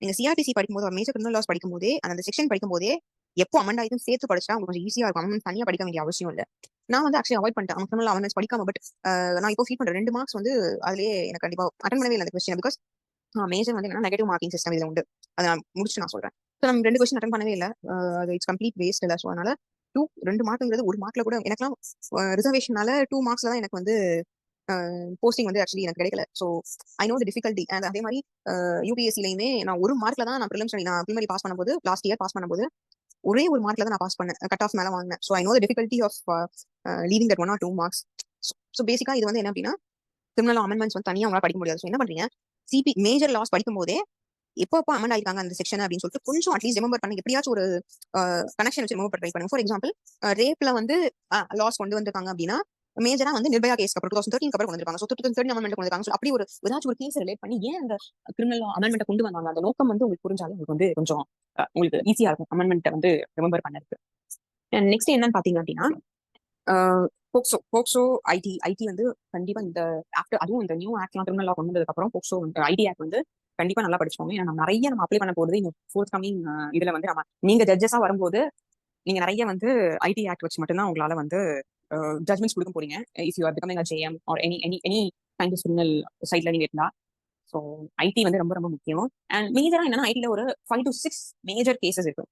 நீங்க CRPC படிக்கும்போது ஒரு மேஜர் கிரிமினல் லாஸ் படிக்கும்போதே அந்த செக்ஷன் படிக்கும்போதே எப்போ அமெண்ட் ஆயிடும் சேர்த்து படிச்சா உங்களுக்கு கொஞ்சம் ஈஸியா இருக்கும். அமெண்ட் தனியா படிக்க வேண்டிய அவசியம் இல்லை. நான் வந்து ஆக்சுவலி அவாய்ட் பண்ணிட்டேன் கிரிமினல் அமெண்ட்ஸ் படிக்காம. பட் நான் இப்போ ஃபீல் பண்றேன் 2 மார்க்ஸ் வந்து அதுலயே எனக்கு கண்டிப்பா அட்டன் பண்ணவே இல்லை அந்த கொஸ்டின். பிகாஸ் மேஜர் வந்து என்ன நெகட்டிவ் மார்க்கிங் சிஸ்டம் இதுல உண்டு. அதை நான் முடிச்சு நான் சொல்றேன். ஸோ நம்ம 2 கொஸ்டின் அட்டன் பண்ணவே இல்லை. அது இட்ஸ் கம்ப்ளீட் வேஸ்ட் இல்லை. ஸோ அதனால 2 மார்க்குங்கிறது 1 மார்க்ல கூட எனக்குலாம் ரிசர்வேஷனால 2 மார்க்ஸ்ல தான் எனக்கு வந்து போஸ்டிங் வந்து ஆக்சுவலி எனக்கு கிடைக்கல. So I know the difficulty. And அதே மாதிரி யூபிஎஸ்சிலையுமே நான் 1 மார்க்ல தான் நான் ப்ரிலிமரி பாஸ் பண்ணும்போது லாஸ்ட் இயர் பாஸ் பண்ணும்போது ஒரே 1 மார்க்ல தான் நான் பாஸ் பண்ணேன். கட் ஆஃப் மேல வாங்கினேன். So I know the difficulty of leaving that 1 or 2 marks. So பேசிக்கா இது வந்து என்ன அப்படின்னா கிரிமினல் அமெண்ட்மெண்ட்ஸ் வந்து தனியாக உங்களால் படிக்க முடியாது. ஸோ என்ன பண்றீங்க, மேஜர் லாஸ் படிக்கும் போதே எப்போ அமெண்ட் ஆயிருக்காங்க அந்த செக்ஷன் அப்படின்னு சொல்லிட்டு கொஞ்சம் அட்லீஸ்ட் ரிமெம்பர் பண்ணி எப்படியாச்சும் ஒரு கனெக்ஷன் வச்சு ரிமெம்பர் ட்ரை பண்ணுங்க. ஃபார் எக்ஸாம்பிள் ரேப்ல வந்து லாஸ் கொண்டு வந்திருக்காங்க அப்படின்னா மேஜரா வந்து நிர்பயா கேஸ் அப்புறம் 2013 அப்புறம் வந்திருக்காங்க. ஸோ 2013 அமெண்ட்மெண்ட் கொண்டு வந்திருக்காங்க. ஸோ அப்படி ஒரு ஏதாச்சும் ஒரு கேஸ் ரிலேட் பண்ணி ஏன் அந்த கிரிமினல் அமெண்ட்மெண்ட் கொண்டு வந்தாங்க அந்த நோக்கம் வந்து உங்களுக்கு புரிஞ்சாலும் உங்களுக்கு வந்து கொஞ்சம் உங்களுக்கு ஈஸியா இருக்கும் அமெண்ட்மெண்ட் வந்து ரிமெம்பர் பண்ணதுக்கு. நெக்ஸ்ட் என்னன்னு பாத்தீங்க அப்படின்னா போக்சோ போக்சோ ஐடி வந்து கண்டிப்பா இந்த ஆஃப்டர் அதுவும் இந்த நியூ ஆக்ட்லாம் கிரிமினல் லா கொண்டு வந்ததுக்கு அப்புறம் போக்சோ ஐடி ஆக்ட் வந்து கண்டிப்பா நல்லா படிச்சுக்கோங்க. ஏன்னா நம்ம அப்ளை பண்ண போறது இந்த ஃபோர்த் கமிங் இதுல வந்து நீங்க ஜட்ஜஸா வரும்போது நீங்க நிறைய வந்து ஐடி ஆக்ட் வச்சு மட்டும்தான் உங்களால வந்து ஜட்மெண்ட்ஸ் கொடுக்க போறீங்க. If you are becoming a JM or any kind of criminal சைட்ல நீங்க இருந்தா. ஸோ ஐடி வந்து ரொம்ப ரொம்ப முக்கியம். அண்ட் மேஜரா என்னன்னா ஐடில ஒரு 5 to 6 மேஜர் கேசஸ் இருக்கு.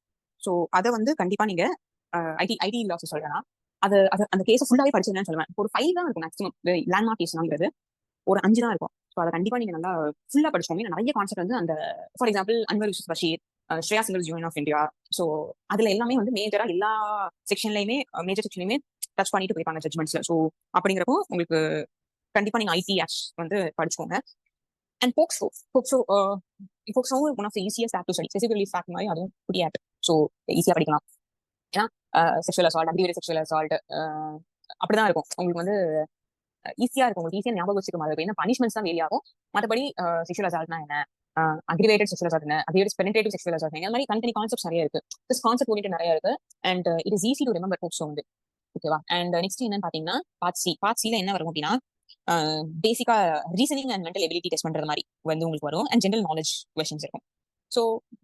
ஸோ அதை வந்து கண்டிப்பா நீங்க ஐடி லாஸ் சொல்றேன்னா அது அந்த கேஸ் ஃபுல்லாவே படிச்சிருந்தேன்னு சொல்லுவேன். ஒரு 5 தான் இருக்கும் மேக்ஸிமம் லேண்ட்மார்க் கேஸ்ங்கிறது. ஒரு 5 தான் இருக்கும். ஸோ அதை கண்டிப்பா நீங்க நல்லா ஃபுல்லா படிச்சோம். நிறைய கான்செப்ட் வந்து அந்த for example Anwar Yusuf Basheer, Shreya Singhal union of India. So அதுல எல்லாமே வந்து மேஜரா எல்லா செக்ஷன்லயுமே மேஜர் செக்ஷன்லயுமே டச் பண்ணிட்டு போயிருப்பாங்க ஜட்மெண்ட்ஸ்ல. ஸோ அப்படிங்கிறப்போ உங்களுக்கு கண்டிப்பா நீங்க ஐடி ஆக்ட் வந்து படிச்சுக்கோங்க. And POCSO one of the easiest act to study. Specific relief act மாதிரி அதுவும் புதிய ஆக்ட். ஸோ ஈஸியா படிக்கலாம். ஏன்னா sexual assault aggravated sexual assault அப்படிதான் இருக்கும். உங்களுக்கு வந்து ஈஸியா இருக்கும். உங்களுக்கு ஈஸியா ஞாபகம் வச்சுக்க மாதிரி என்ன பனிஷ்மெண்ட்ஸ் தான் வேலி ஆகும். மற்றபடி செக்ஷுவல் அசால்ட்னா என்ன, அக்ரிவேட்டட் செக்ஷுவல் அசால்ட் என்ன, அக்ரிவேட்டட் பெனிட்ரேட்டிவ் செக்ஷுவல் அசால்ட் இந்த மாதிரி தனித்தனி கான்செப்ட்ஸ் நிறைய இருக்கு. திஸ் கான்செப்ட் ஓரியன்ட் நிறைய இருக்கு. And it is easy to remember POCSO வந்து. ஓகேவா. அண்ட் நெக்ஸ்ட் என்னன்னு பாத்தீங்கன்னா பார்ட் சில என்ன வரும் அப்படின்னா பேசிக்கா reasoning and mental ability test பண்றது மாதிரி வந்து உங்களுக்கு வரும். அண்ட் ஜெனரல் நாலேஜ் கொஸ்டின்ஸ் இருக்கும். ஸோ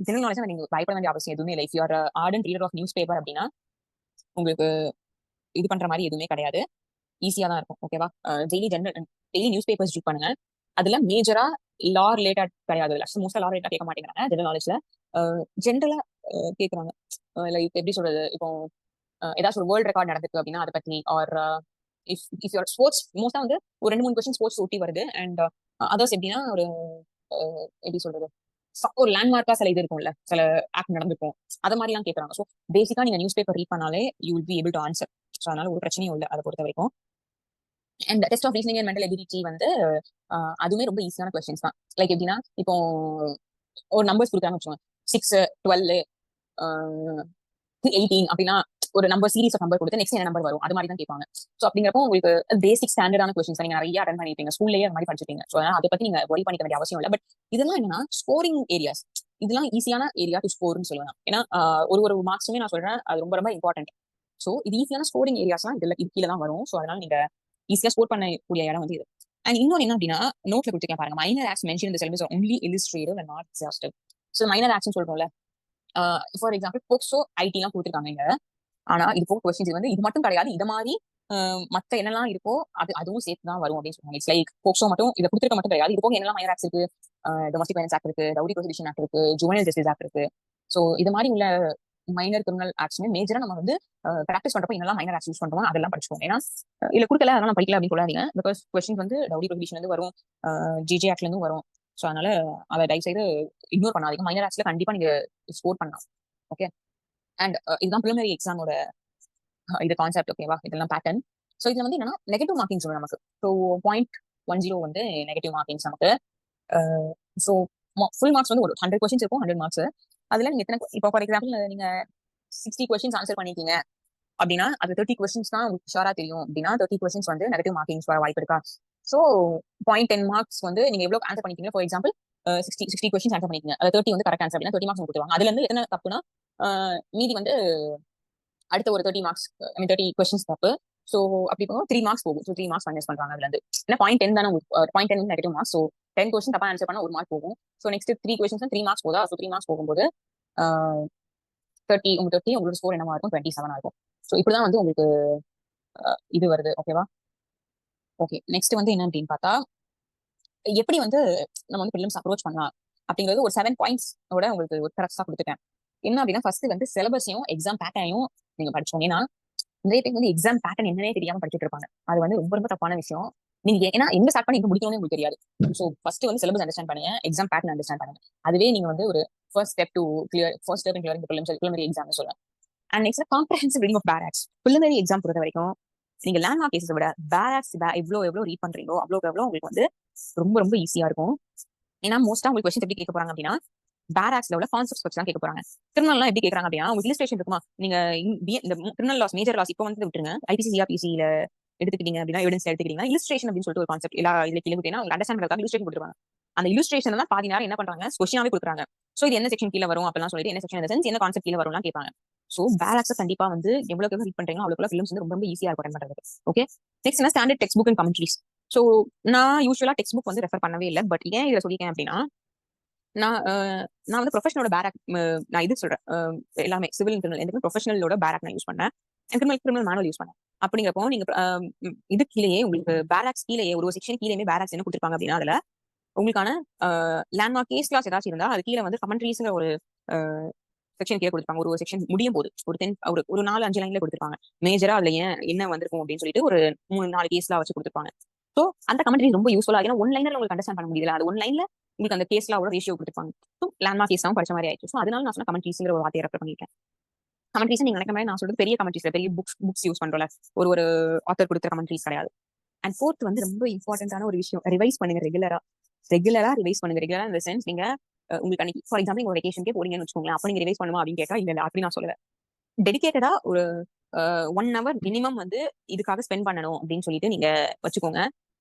ஜெனரல் நாலேஜ் நீங்க பயப்பட வேண்டிய அவசியம் எதுவுமே இல்லை. If you are ardent reader of newspaper அப்படின்னா உங்களுக்கு இது பண்ற மாதிரி எதுவுமே கிடையாது. ஈஸியா தான் இருக்கும். ஓகேவா. டெய்லி நியூஸ் பேப்பர்ஸ் ரீட் பண்ணுங்க. அதுல மேஜரா லா ரிலேட்டட் கிடையாது. மோஸ்டா லா ரிலேட்டா கேட்க மாட்டேங்கிறாங்க. ஜெனரல் நாலேஜ்ல ஜென்ரலா கேட்கறாங்க. லைக் எப்படி சொல்றது, இப்போ ஏதாச்சும் ஒரு வேர்ல்ட் ரெக்கார்ட் நடந்திருக்கு அப்படின்னா அதை பத்தி ஆர் இஃப் யுவர் ஸ்போர்ட்ஸ் மோஸ்டா வந்து ஒரு 2-3 கொஸ்டின் ஸ்போர்ட்ஸ் ஒட்டி வருது. அண்ட் அதர்ஸ் எப்படின்னா ஒரு எப்படி சொல்றது ஒரு லேண்ட்மார்க்கா சில இது இருக்கும்ல, சில ஆக்ட் நடந்திருக்கும். அதை மாதிரி எல்லாம் கேட்கறாங்க. ஸோ பேசிக்கா நீங்க நியூஸ் பேப்பர் ரீட் பண்ணாலே you will be able to answer. So அதனால ஒரு பிரச்சனையும் இல்லை அதை பொறுத்த வரைக்கும். And test of reasoning and mental ability வந்து அதுவுமே ரொம்ப ஈஸியான கொஸ்டின்ஸ் தான். லைக் எப்படின்னா இப்போ ஒரு நம்பர்ஸ் கொடுக்குறாங்க வச்சுக்கோங்க, 6, 12, 18 அப்படின்னா ஒரு நம்பர் சீரிஸ் ஆஃப் நம்பர் கொடுத்து நெக்ஸ்ட் என்ன நம்பர் வரும் அது மாதிரி தான் கேட்பாங்க. ஸோ அப்படிங்கிறப்போ உங்களுக்கு பேசிக் ஸ்டாண்டர்டான கொஸ்டின்ஸ் நீங்க நிறைய அட்டன் பண்ணிருப்பீங்க, ஸ்கூல்லேயே அந்த மாதிரி படிச்சிருப்பீங்க. ஸோ அதை பத்தி நீங்க ஒரி பண்ணிக்க வேண்டிய அவசியம் இல்லை. பட் இதெல்லாம் என்னன்னா ஸ்கோரிங் ஏரியாஸ். இதெல்லாம் ஈஸியான ஏரியா டு ஸ்கோர்னு சொல்லுவேன். ஏன்னா ஒரு மார்க்ஸுமே நான் சொல்றேன் அது ரொம்ப ரொம்ப இம்பார்ட்டன்ட். ஸோ இது ஈஸியான ஸ்கோரிங் ஏரியாஸ்லாம் இதுல கீழே தான் வரும். ஸோ அதனால நீங்க ஈஸியா ஸ்கோர் பண்ணக்கூடிய இடம் வந்து இது. அண்ட் இன்னொன்று என்ன அப்படின்னா நோட்ல கொடுத்துருக்கேன் பாருங்க, மைனர் ஆக்ட்ஸ் மென்ஷன் இந்த syllabus only illustrative and not exhaustive. So minor acts சொல்றோம்ல, ஃபார் எக்ஸாம்பிள் போக்சோ ஐடி எல்லாம் கொடுத்துருக்காங்க இங்க. ஆனா இது போக கொஸ்டின்ஸ் வந்து இது மட்டும் கிடையாது, இது மாதிரி மத்த என்னெல்லாம் இருக்கோ அதுவும் சேர்த்து தான் வரும் அப்படின்னு சொல்லுவாங்க. இட்ஸ் லைக் போக்சோ மட்டும் இதை கொடுத்துருக்க மட்டும் கிடையாது, இது போக என்னெல்லாம் மைனர் ஆக்ட்ஸ் இருக்கு, டொமஸ்டிக் வயலன்ஸ் ஆக்ட் இருக்கு, ரவுடி ப்ரொஹிபிஷன் ஆக்ட் இருக்கு, ஜுவனல் ஜஸ்டிஸ் ஆக்ட் இருக்கு. ஸோ இது மாதிரி உள்ள மைனர் கிரிமினல் ஆக்ட்ஸ்மே மேஜரா நம்ம வந்து ப்ராக்டிஸ் பண்றப்ப என்னெல்லாம் மைனர் ஆக்ட்ஸ் யூஸ் பண்றோம் அதெல்லாம் படிச்சுக்கோங்க. ஏன்னா இல்ல கொடுக்கல அதெல்லாம் படிக்கல அப்படின்னு சொல்லாதீங்க. பிகாஸ் கொஸ்டின் வந்து ரவுடி ப்ரொஹிபிஷன்ல இருந்து வரும், ஜிஜே ஆக்ட்ல இருந்தும் வரும். ஸோ அதனால அதை தயவு செய்து இக்னோர் பண்ணாதீங்க. மைனர் ஆக்ட்ஸ்ல கண்டிப்பா நீங்க ஸ்கோர் பண்ணலாம். ஓகே. அண்ட் இதுதான் ப்ரிலிமினரி எக்ஸாமோட இது கான்செப்ட். ஓகேவா. இதெல்லாம் பேட்டர்ன். ஸோ இதுல வந்து என்னன்னா நெகட்டிவ் மார்க்கிங்ஸ் வரும் நமக்கு. ஸோ 0.10 வந்து நெகட்டிவ் மார்க்கிங்ஸ் நமக்கு. ஸோ ஃபுல் மார்க்ஸ் வந்து ஒரு 100 கொஸ்டின்ஸ் இருக்கும், 100 மார்க்ஸ். அதுல நீங்க எத்தனை இப்போ ஃபார் எக்ஸாம்பிள் நீங்க 60 கொஸ்டின்ஸ் ஆன்சர் பண்ணிருக்கீங்க அப்படின்னா அது 30 கொஸ்டின்ஸ் தான் உங்களுக்கு ஷுவரா தெரியும் அப்படின்னா 30 கொஸ்டின்ஸ் வந்து நெகட்டிவ் மார்க்கிங்ஸ் வர வாய்ப்பு இருக்கா. ஸோ 0.10 மார்க்ஸ் வந்து நீங்க எவ்வளவு ஆன்சர் பண்ணிருக்கீங்க. ஃபார் எக்ஸாம்பிள் 60 கொஸ்டின்ஸ் ஆன்சர் பண்ணிருக்கீங்க, அது 30 வந்து கரெக்ட் ஆன்சர் அப்படின்னா 30 மார்க்ஸ் கொடுத்துருவாங்க. அதுல இருந்து எத்தனை தப்புனா மீதி வந்து அடுத்த ஒரு 30 மார்க்ஸ் 30 கொஸ்டின்ஸ் தப்பு. ஸோ அப்படி போகும் 3 மார்க்ஸ் போகும். ஸோ 3 மார்க்ஸ் மைனஸ் பண்றாங்க அதுல இருந்து. ஏன்னா 0.10 தானே 0.10 நெகட்டிவ் மார்க்ஸ். ஸோ 10 கொஸ்டின் தப்பா ஆன்சர் பண்ணா 1 மார்க் போகும். ஸோ நெக்ஸ்ட் 3 கொஸ்டின்ஸ் 3 மார்க்ஸ் போதா. ஸோ 3 மார்க்ஸ் போகும்போது 30 உங்களோட ஸ்கோர் என்னவா இருக்கும், 27 இருக்கும். ஸோ இப்படிதான் வந்து உங்களுக்கு இது வருது. ஓகேவா? ஓகே, நெக்ஸ்ட் வந்து என்ன அப்படின்னு பார்த்தா, எப்படி வந்து நம்ம வந்து ப்ரிலிம்ஸ் அப்ரோச் பண்ணலாம் அப்படிங்கிறது ஒரு 7 பாயிண்ட்ஸ் ஓட உங்களுக்கு ஒரு கரெக்டா கொடுத்துட்டேன். என்ன அப்படின்னா, ஃபர்ஸ்ட் வந்து சிலபஸையும் எக்ஸாம் பேட்டர்னையும் நீங்க படிச்சோம். ஏன்னா நிறைய பேர் வந்து எக்ஸாம் பேட்டர்ன் என்னன்னே தெரியாம படிச்சுட்டு இருப்பாங்க. அது வந்து ரொம்ப ரொம்ப தப்பான விஷயம். நீங்க ஏன்னா எங்க ஸ்டார்ட் பண்ணி எங்க முடிக்கணும்னு உங்களுக்கு தெரியாது. ஸோ ஃபர்ஸ்ட் வந்து சிலபஸ் அண்டர்ஸ்டாண்ட் பண்ணுங்க, எக்ஸாம் பேட்டர்ன் அண்டர்ஸ்டாண்ட் பண்ணுங்க. அதுவே நீங்க வந்து ஒரு first step to clear, first step in clearing preliminary exam சொல்லுவேன். And next comprehensive reading of bare acts. Preliminary exam பொறுத்த வரைக்கும் நீங்க லேண்ட்மார்க் கேஸஸ் விட பேராக்ஸ் எவ்வளவு ரீட் பண்றீங்களோ அவ்வளோக்கு எவ்வளோ உங்களுக்கு வந்து ரொம்ப ரொம்ப ஈஸியா இருக்கும். ஏன்னா மோஸ்டா உங்களுக்கு கொஸ்டின் எப்படி கேட்க போறாங்க அப்படின்னா, பேராக்ஸ்ல உள்ள கான்செப்ட்ஸ் வச்சு தான் கேட்க போறாங்க. கிரிமினல்லாம் எப்படி கேட்கறாங்க அப்படின்னா, உங்களுக்கு இல்லஸ்ட்ரேஷன் இருக்குமா, நீங்க இந்த கிரிமினல் லாஸ், மேஜர் லாஸ் இப்போ வந்து விட்டுருங்க, ஐபிசி சிஆர்பிசியில எடுத்துக்கிட்டீங்க அப்படின்னா, எவிடன்ஸ் எடுத்துக்கிட்டீங்கன்னா, இல்லஸ்ட்ரேஷன் அப்படின்னு சொல்லிட்டு ஒரு கான்செப்ட் எல்லா இதுல கேள்வினா உங்களுக்கு அண்டர்ஸ்டாண்ட் பண்ணுறதுக்காக இல்லஸ்ட்ரேஷன் கொடுத்துருவாங்க. அந்த இல்லஸ்ட்ரேஷன் தான் பாதி நேரம் என்ன பண்றாங்க, கொஸ்டினாவே கொடுக்குறாங்க. சோ இது என்ன செக்ஷன் கீழே வரும் அப்படிலாம் சொல்லிட்டு, என்ன செக்ஷன் சென்ஸ் என்ன கான்செப்ட் கீழே வரும்லாம் கேட்பாங்க. சோ பேராக்ஸ் கண்டிப்பா வந்து எவ்வளவு ரீட் பண்றீங்களோ அவ்வளவு ஃபிலிம்ஸ் வந்து ரொம்ப ரொம்ப ஈஸியா இருக்கும் பண்றது. ஓகே, நெக்ஸ்ட் என்ன standard text book and commentaries. So நான் யூஸ்வலா டெக்ஸ்ட் புக் வந்து ரெஃபர் பண்ணவே இல்லை. பட் ஏன் இதை சொல்லியிருக்கேன் அப்படின்னா, நான் நான் வந்து ப்ரொஃபஷனலோட பேராக், நான் இது சொல்றேன், எல்லாமே சிவில் கிரிமினல் எதுக்கு ப்ரொஃபஷனலோட பேராக் நான் யூஸ் பண்ணேன், கிரிமினல் மேனுவல் யூஸ் பண்ணேன். அப்படிங்கிறப்போ நீங்க இது கீழேயே உங்களுக்கு பேராக்ஸ் கீழேயே ஒரு செக்ஷன் கீழே பேராக்ஸ் என்ன கொடுத்துருப்பாங்க அப்படின்னா, அதுல உங்களுக்கான லேண்ட்மார்க் கேஸ் கிளாஸ் ஏதாச்சும் இருந்தா அது கீழே வந்து கமெண்ட்ரிஸ்ங்கிற ஒரு செக்ஷன் கீழே கொடுத்துருப்பாங்க. ஒரு செக்ஷன் முடியும் போது ஒரு 4-5 லைன்ல கொடுத்துருப்பாங்க. மேஜரா அதுல என்ன வந்திருக்கும் அப்படின்னு சொல்லிட்டு ஒரு 3-4 கேஸ்லாம் வச்சு கொடுத்துருப்பாங்க. ஸோ அந்த கமெண்ட்ரி ரொம்ப யூஸ்ஃபுல்லா, ஏன்னா ஒன் லைன்ல உங்களுக்கு அண்டர்ஸ்டாண்ட் பண்ண முடியல, அது ஒன் லைன்ல உங்களுக்கு அந்த கேஸ்லாம் ரேஷியோ கொடுத்துருப்பாங்க. ஸோ லேண்ட்மார்க் கேஸ்லாம் படிச்ச மாதிரி ஆயிடுச்சு. ஸோ அதனால நான் சொன்ன கமெண்ட்ரிஸ்ங்கிற ஒரு வார்த்தையை ரெஃபர் பண்ணிருக்கேன். கமெண்ட்ரிஸ் நீங்க நினைக்கிற மாதிரி நான் சொல்றது பெரிய கமெண்ட்ரிஸ்ல பெரிய புக்ஸ் யூஸ் பண்றோம்ல, ஒரு ஆத்தர் கொடுத்த கமெண்ட்ரிஸ் கிடையாது. அண்ட் ஃபோர்த் வந்து ரொம்ப இம்பார்ட்டன்டான ஒரு விஷயம், ரிவைஸ் பண்ணுங்க ரெகுலரா ரிவைஸ் பண்ணுங்க. ரெகுலரா இந்த சென்ஸ் நீங்க உங்களுக்கு அன்னைக்கு ஃபார் எக்ஸாம்பிள் உங்க வெகேஷனுக்கே போறீங்கன்னு வச்சுக்கோங்களேன், அப்ப நீங்க ரிவைஸ் பண்ணுமா அப்படின்னு கேட்டா இல்ல அப்படி நான் சொல்லல. டெடிகேட்டடா ஒரு 1 hour மினிமம் வந்து இதுக்காக ஸ்பெண்ட் பண்ணணும் அப்படின்னு சொல்லிட்டு நீங்க வச்சுக்கோங்க.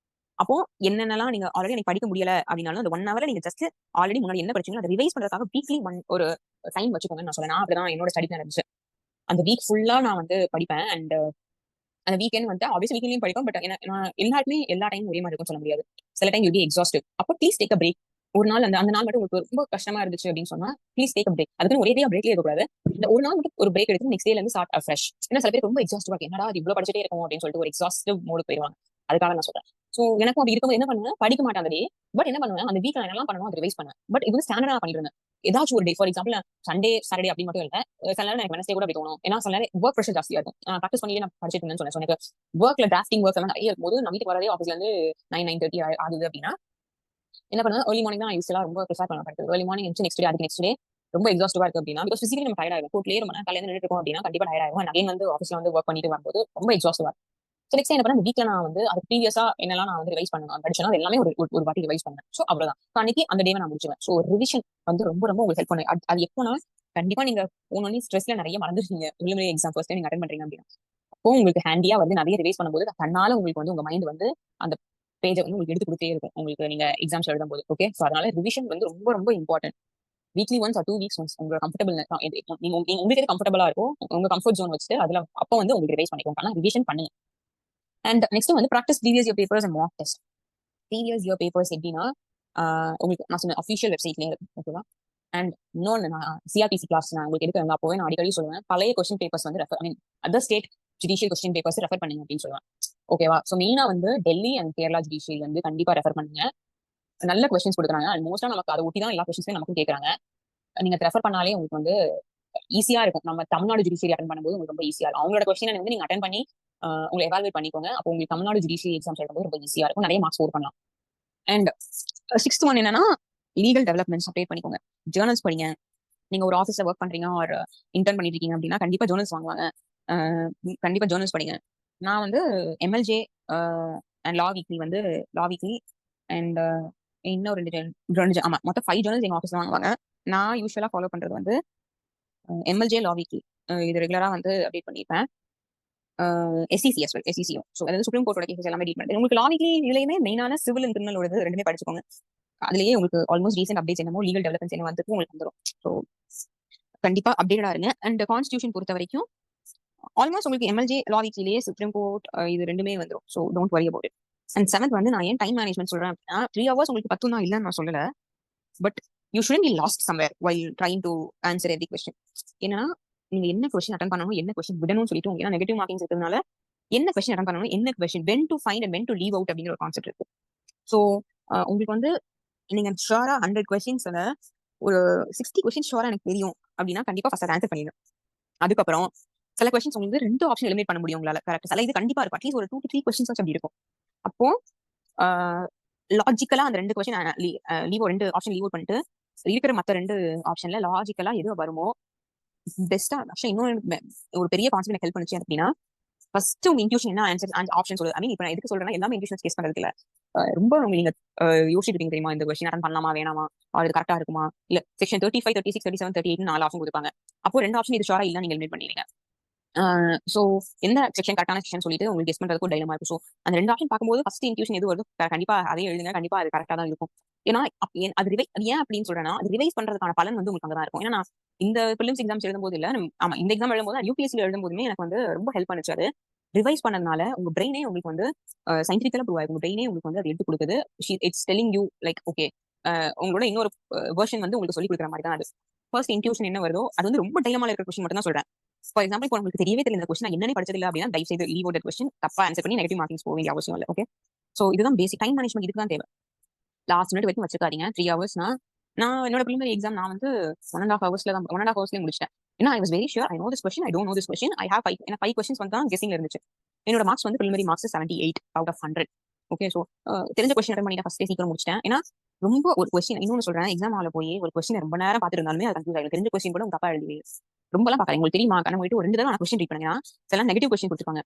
அப்போ என்னென்னலாம் நீங்க ஆல்ரெடி எனக்கு படிக்க முடியல அப்படின்னாலும் அந்த 1 hour நீங்க ஜஸ்ட் ஆல்ரெடி முன்னாடி என்ன படிச்சீங்களோ அதை ரிவைஸ் பண்றதுக்காக வீக்லி ஒரு டைம் வச்சுக்கோங்க. நான் சொல்றேன், அப்படிதான் என்னோட ஸ்டடி பிளான் இருந்துச்சு. அந்த வீக் ஃபுல்லா நான் வந்து படிப்பேன். அண்ட் அந்த வீக்கெண்ட் வந்து ஆப்வியஸ் வீக்லயும் படிப்பேன். பட் நான் எல்லாருக்குமே எல்லா டைமும் ஒரே மாதிரி இருக்கும் சொல்ல முடியாது. சில டைம் யூ பி எக்ஸாஸ்டிவ். அப்போ ப்ளீஸ் டேக் அ பிரேக். ஒரு நாள் அந்த நாள் மட்டும் உங்களுக்கு ரொம்ப கஷ்டமா இருந்துச்சு அப்படின்னு சொன்னா ப்ளீஸ் டேக் அ பிரேக். அதுக்கு ஒரே பிரேக்ல இருக்கக்கூடாது. இந்த ஒரு நாள் மட்டும் ஒரு பிரேக் எடுத்து நெக்ஸ்ட் டேல இருந்து ஸ்டார்ட் ஃப்ரெஷ். ஏன்னா சில பேர் ரொம்ப எக்ஸாஸ்டிவா இருக்கு, என்னடா அது இவ்வளவு படிச்சுட்டே இருக்கும் அப்படின்னு சொல்லிட்டு ஒரு எக்ஸாஸ்டிவ் மோடு போயிடுவாங்க. அதுக்காக நான் சொல்றேன். சோ எனக்கும் அப்படி இருக்கும்போது என்ன பண்ணுவேன், படிக்க மாட்டேன் அந்த டே. பட் என்ன பண்ணுவேன், அந்த வீக் நான் என்னெல்லாம் பண்ணணும் அதை ரிவைஸ் பண்ணுவேன். பட் இது ஸ்டாண்டர்டா பண்ணிடுவேன். ஏதாச்சும் ஒரு டே, ஃபார் எக்ஸாம்பிள் சண்டே சாட்டர்டே அப்படி மட்டும் இல்லை, சில நேரம் எனக்கு வெனஸ்டே கூட அப்படி தோணும். ஏன்னா சில நேரம் ஒர்க் ப்ரெஷர் ஜாஸ்தியா இருக்கும். ப்ராக்டிஸ் பண்ணி நான் படிச்சிட்டு இருந்தேன்னு சொன்னேன். எனக்கு ஒர்க்ல டிராஃப்டிங் ஒர்க் எல்லாம் நிறைய இருக்கும்போது நான் வீட்டுக்கு வரதே ஆஃபீஸ்ல இருந்து 9-9:30 ஆகுது அப்படின்னா என்ன பண்ணுவேன், ஏர்லி மார்னிங் தான் யூஸ்வலா ரொம்ப ப்ரிஃபர் பண்ண படிக்கிறது. ஏர்லி மார்னிங் நெக்ஸ்ட் டே அதுக்கு நெக்ஸ்ட் டே ரொம்ப எக்ஸாஸ்டிவா இருக்கு அப்படின்னா, பிகாஸ் பிசிக்கலி நம்ம டயர்ட் ஆகும். கோர்ட்லயே ரொம்ப நேரம் காலையில நின்னுட்டு இருக்கோம் அப்படின்னா கண்டிப்பா டயர்ட் ஆகும். அகைன் வந்து ஆஃபீஸ்ல வந்து ஒர்க் பண்ணிட்டு வரும்போது ரொம்ப எக்ஸாஸ்டிவா இருக்கும். ஸோ நெக்ஸ்ட் என்ன பண்ண, அந்த வீக்ல நான் வந்து அது ப்ரீவியஸா என்னெல்லாம் நான் வந்து ரிவைஸ் பண்ணணும் படிச்சேன்னா அது எல்லாமே ஒரு வாட்டி ரிவைஸ் பண்ணேன். ஸோ அவ்வளவுதான். அன்னைக்கு அந்த டேவை நான் முடிச்சுவேன். ஸோ ரிவிஷன் வந்து ரொம்ப ரொம்ப உங்களுக்கு ஹெல்ப் பண்ணும். அது எப்போனா கண்டிப்பா நீங்க போனோடனே ஸ்ட்ரெஸ்ல நிறைய மறந்துருக்கீங்க, ப்ரிலிமினரி எக்ஸாம் ஃபர்ஸ்ட் டைம் நீங்க அட்டெண்ட் பண்றீங்க அப்படின்னா, அப்போ உங்களுக்கு ஹேண்டியா வந்து நிறைய ரிவைஸ் பண்ணும்போது தன்னால உங்களுக்கு வந்து உங்க மைண்ட் வந்து அந்த பேஜை வந்து உங்களுக்கு எடுத்து கொடுத்தே இருக்கும் உங்களுக்கு நீங்க எக்ஸாம்ஸ் எழுதும் போது. ஓகே, ஸோ அதனால ரிவிஷன் வந்து ரொம்ப ரொம்ப important. Weekly once or 2 weeks once உங்களோட கம்ஃபர்டபிள் நீங்க உங்களுக்கு கம்ஃபர்டபுளா இருக்கும் உங்க கம்ஃபர்ட் ஜோன் வச்சுட்டு அதுல அப்போ வந்து உங்களுக்கு ரிவைஸ் பண்ணிக்கோங்க. ஆனா ரிவிஷன் பண்ணுங்க. அண்ட் நெக்ஸ்ட் வந்து practice previous year papers and mark test. Previous year papers எப்படின்னா உங்களுக்கு நான் சொன்ன அஃபிஷியல் வெப்சைட்லேயே இருக்கு. ஓகேவா? அண்ட் இன்னொன்று நான் சிஆர்பிசி கிளாஸ் நான் உங்களுக்கு எடுக்க அப்போவே நான் அடிக்கடி சொல்லுவேன், பழைய கொஸ்டின் பேப்பர்ஸ் வந்து refer, I mean other state judicial question papers refer பண்ணுங்க அப்படின்னு சொல்லுவேன். ஓகேவா? ஸோ மெயினா வந்து டெல்லி அண்ட் கேரளா ஜுடிஷியல் வந்து கண்டிப்பா ரெஃபர் பண்ணுங்க. நல்ல கொஸ்டின்ஸ் கொடுக்குறாங்க. அண்ட் மோஸ்டா நமக்கு அதை ஒட்டி தான் எல்லா கொஸ்டின்ஸும் நமக்கும் கேட்கறாங்க. நீங்க ரெஃபர் பண்ணாலே உங்களுக்கு வந்து ஈஸியா இருக்கும். நம்ம தமிழ்நாடு ஜுடிஷியரி அட்டன் பண்ணும்போது உங்களுக்கு ரொம்ப ஈஸியா இருக்கும். அவங்களோட கொஸ்டின் வந்து நீங்க அட்டன் பண்ணி உங்களை எவால்வேட் பண்ணிக்கோங்க. அப்போ உங்களுக்கு தமிழ்நாடு ஜுடிஷியரி எக்ஸாம்ஸ் எழுதும்போது ரொம்ப ஈஸியா இருக்கும், நிறைய மார்க்ஸ் ஸ்கோர் பண்ணலாம். அண்ட் 6th ஒன் என்னன்னா லீகல் டெவலப்மெண்ட்ஸ் அப்டேட் பண்ணிக்கோங்க. ஜேர்னல்ஸ் படிங்க. நீங்க ஒரு ஆஃபீஸ்ல ஒர்க் பண்றீங்க ஒரு இன்டர்ன் பண்ணிட்டு இருக்கீங்க அப்படின்னா கண்டிப்பா ஜேர்னல்ஸ் வாங்குவாங்க. கண்டிப்பா ஜேர்னல்ஸ் படிங்க. நான் வந்து எம்எல்ஜே அண்ட் லா வீக்லி வந்து லா வீக்லி அண்ட் இன்னும் 2 ஆமா மொத்தம் 5 ஜேர்னல்ஸ் எங்க ஆஃபீஸ்ல வாங்குவாங்க. நான் யூஸ்வலா ஃபாலோ பண்றது வந்து எம்எல்ஜே லா வீக்லி இது ரெகுலரா வந்து அப்டேட் பண்ணிருப்பேன். எஸ்சிசி as well, எஸ்சிசியும். ஸோ அதாவது சுப்ரீம் கோர்ட்டோட கேசஸ் எல்லாமே டீல் பண்ணுறது. உங்களுக்கு லா வீக்லி இதுலயுமே மெயினான சிவில் அண்ட் கிரிமினலோட ரெண்டுமே படிச்சுக்கோங்க. அதுலயே உங்களுக்கு ஆல்மோஸ்ட் ரீசென்ட் அப்டேட்ஸ் என்னமோ லீகல் டெவலப்மெண்ட்ஸ் என்ன வந்து உங்களுக்கு வந்துடும். ஸோ கண்டிப்பா அப்டேட்டடா இருங்க. அண்ட் கான்ஸ்டியூஷன் பொறுத்த வரைக்கும் ஆல்மோஸ்ட் உங்களுக்கு எம்எல்ஜே லா வீக்லிலேயே சுப்ரீம் கோர்ட் இது ரெண்டுமே வந்துடும். So don't worry about it. And 7th வந்து நான் ஏன் டைம் மேனேஜ்மெண்ட் சொல்றேன் அப்படின்னா 3 hours உங்களுக்கு 10 தான் இல்லைன்னு நான் சொல்லல. But you shouldn't B last somewhere while trying to answer every question. ஏன்னா நீங்க என்ன கொஸ்டின் அட்டன் பண்ணணும், என்ன கொஸ்டின் விடணும்னு சொல்லிட்டு ஏன்னா நெகட்டிவ் மார்க்கிங் இருக்கிறதுனால என்ன கொஸ்டின் அட்டன் பண்ணணும், என்ன question when to find and when to leave out அப்படிங்கிற ஒரு கான்செப்ட் இருக்கு. ஸோ உங்களுக்கு வந்து நீங்க ஷுவரா 100 கொஸ்டின்ஸ்ல ஒரு 60 கொஸ்டின் ஷுவரா எனக்கு தெரியும் அப்படின்னா கண்டிப்பா ஃபர்ஸ்ட் ஆன்சர் பண்ணிடுங்க. அதுக்கப்புறம் சில கொஸ்டின்ஸ் உங்களுக்கு 2 ஆப்ஷன் எலிமினேட் பண்ண முடியும் உங்களால. கரெக்ட். சில இது கண்டிப்பா இருக்கும். அட்லீஸ்ட் ஒரு 2 to 3 கொஸ்டின்ஸ் அப்படி இருக்கும். அப்போ லாஜிக்கலா அந்த 2 question leave 2 option leave out பண்ணிட்டு இருக்கிற மத்த 2 ஆப்ஷன்ல லாஜிக்கலா எது வருமோ பெஸ்டா. ஆக்சுவலா இன்னொரு ஒரு பெரிய கான்செப்ட் எனக்கு ஹெல்ப் பண்ணுச்சு அப்படின்னா ஃபர்ஸ்ட் உங்க இன்ட்யூஷன் என்ன ஆன்சர் ஆப்ஷன் சொல்லுது. ஐ மீன் இப்போ நான் எதுக்கு சொல்றேன்னா எல்லாமே இன்ட்யூஷன் கேஸ் பண்றது இல்ல. ரொம்ப நீங்க யோசிச்சுட்டீங்க தெரியுமா, இந்த கொஸ்டின் அட்டன் பண்ணலாமா வேணாமா, அது கரெக்டா இருக்குமா இல்ல. செக்ஷன் 35, 36, 37, 38 4 ஆப்ஷன் கொடுப்பாங்க. அப்போ 2 ஆப்ஷன் இது ஷோரா இல்ல நீங்க எலிமினேட் பண்ணிடுங்க. சோ எந்த செக்ஷன் கரெக்டான செக்ஷன் சொல்லிட்டு உங்களுக்கு கெஸ் பண்றதுக்கு டைலமா இருக்கும். ஸோ அந்த 2 ஆப்ஷன் பார்க்கும்போது ஃபர்ஸ்ட் இன்ட்யூஷன் எது வருது கண்டிப்பா அதே எழுதுங்க. கண்டிப்பா அது கரெக்டா தான் இருக்கும். ஏன்னா அது ஏன் அப்படின்னு சொல்றேன்னா அது ரிவைஸ் பண்றதுக்கான பலன் வந்து உங்களுக்கு அங்கதான் இருக்கும். ஏன்னா நான் இந்த பிலிம்ஸ் எக்ஸாம்ஸ் எழுதும்போது இல்ல, ஆமா இந்த எக்ஸாம் எழுதும்போது யூபிஎஸ்சி எழுதும்போதுமே எனக்கு வந்து ரொம்ப ஹெல்ப் பண்ணுச்சு. அது ரிவைஸ் பண்ணதுனால உங்க பிரெயினே உங்களுக்கு வந்து சயின்டிபிக்கலா ப்ரூவ் ஆகும். உங்க பிரெயினே உங்களுக்கு வந்து அது எடுத்து கொடுக்குது. It's telling you like okay உங்களோட இன்னொரு வெர்ஷன் வந்து உங்களுக்கு சொல்லி கொடுக்குற மாதிரி தான் அது. ஃபர்ஸ்ட் இன்ட்யூஷன் என்ன வருதோ அது வந்து ரொம்ப டைலமா இருக்கிற கொஸ்டின் மட்டும் தான் சொல்றேன். ஃபார் எக்ஸாம்பிள் இப்போ உங்களுக்கு தெரியவே தெரியல இந்த கொஸ்டின் நான் என்னன்னு படிச்சது இல்லை அப்படின்னா தயவு செய்து லீவ் அவுட் கொஸ்டின் தப்பா ஆன்சர் பண்ணி நெகட்டிவ் மார்க்கிங்ஸ் போக வேண்டிய அவசியம் இல்லை. ஓகே. ஸோ இதுதான் பேசிக் டைம் மேனேஜ்மெண்ட். இதுக்கு தான் தேவை. லாஸ்ட் மினிட் வரைக்கும் வச்சிருக்காதீங்க. 3 ஹவர்ஸ்னா நான் என்னோட ப்ரிலிமினரி எக்ஸாம் நான் வந்து 1.5 ஹவர்ஸ்ல தான் 1.5 ஹவர்ஸ்லேயே முடிச்சிட்டேன். ஏன்னா I was very sure I know this question, I don't know this question, I have 5 ஏன்னா 5 கொஸ்டின்ஸ் வந்து தான் கெஸிங்ல இருந்துச்சு. என்னோட மார்க்ஸ் வந்து preliminary marks 78 out of 100. Okay. So தெரிஞ்ச கொஸ்டின் அட்டன் பண்ணிட்டு ஃபர்ஸ்ட் சீக்கிரம் முடிச்சிட்டேன். ஏன்னா ரொம்ப ஒரு கொஸ்டின் இன்னொன்னு சொல்றேன், எக்ஸாம் ஹால போய் ஒரு கொஸ்டின் ரொம்ப நேரம் பார்த்துருந்தாலுமே அது கன்ஃபியூஸ் ஆகும். தெரிஞ்ச கொஸ்டின் கூட தப்பா எழுதி ரொம்பலாம் பார்க்காது. உங்களுக்கு தெரியுமா கண்ண போயிட்டு ஒரு 2 தடவை நான் கொஸ்டின் ரீட் பண்ணுங்க. சில நெகட்டிவ் கொஸ்டின் கொடுத்துருப்பாங்க.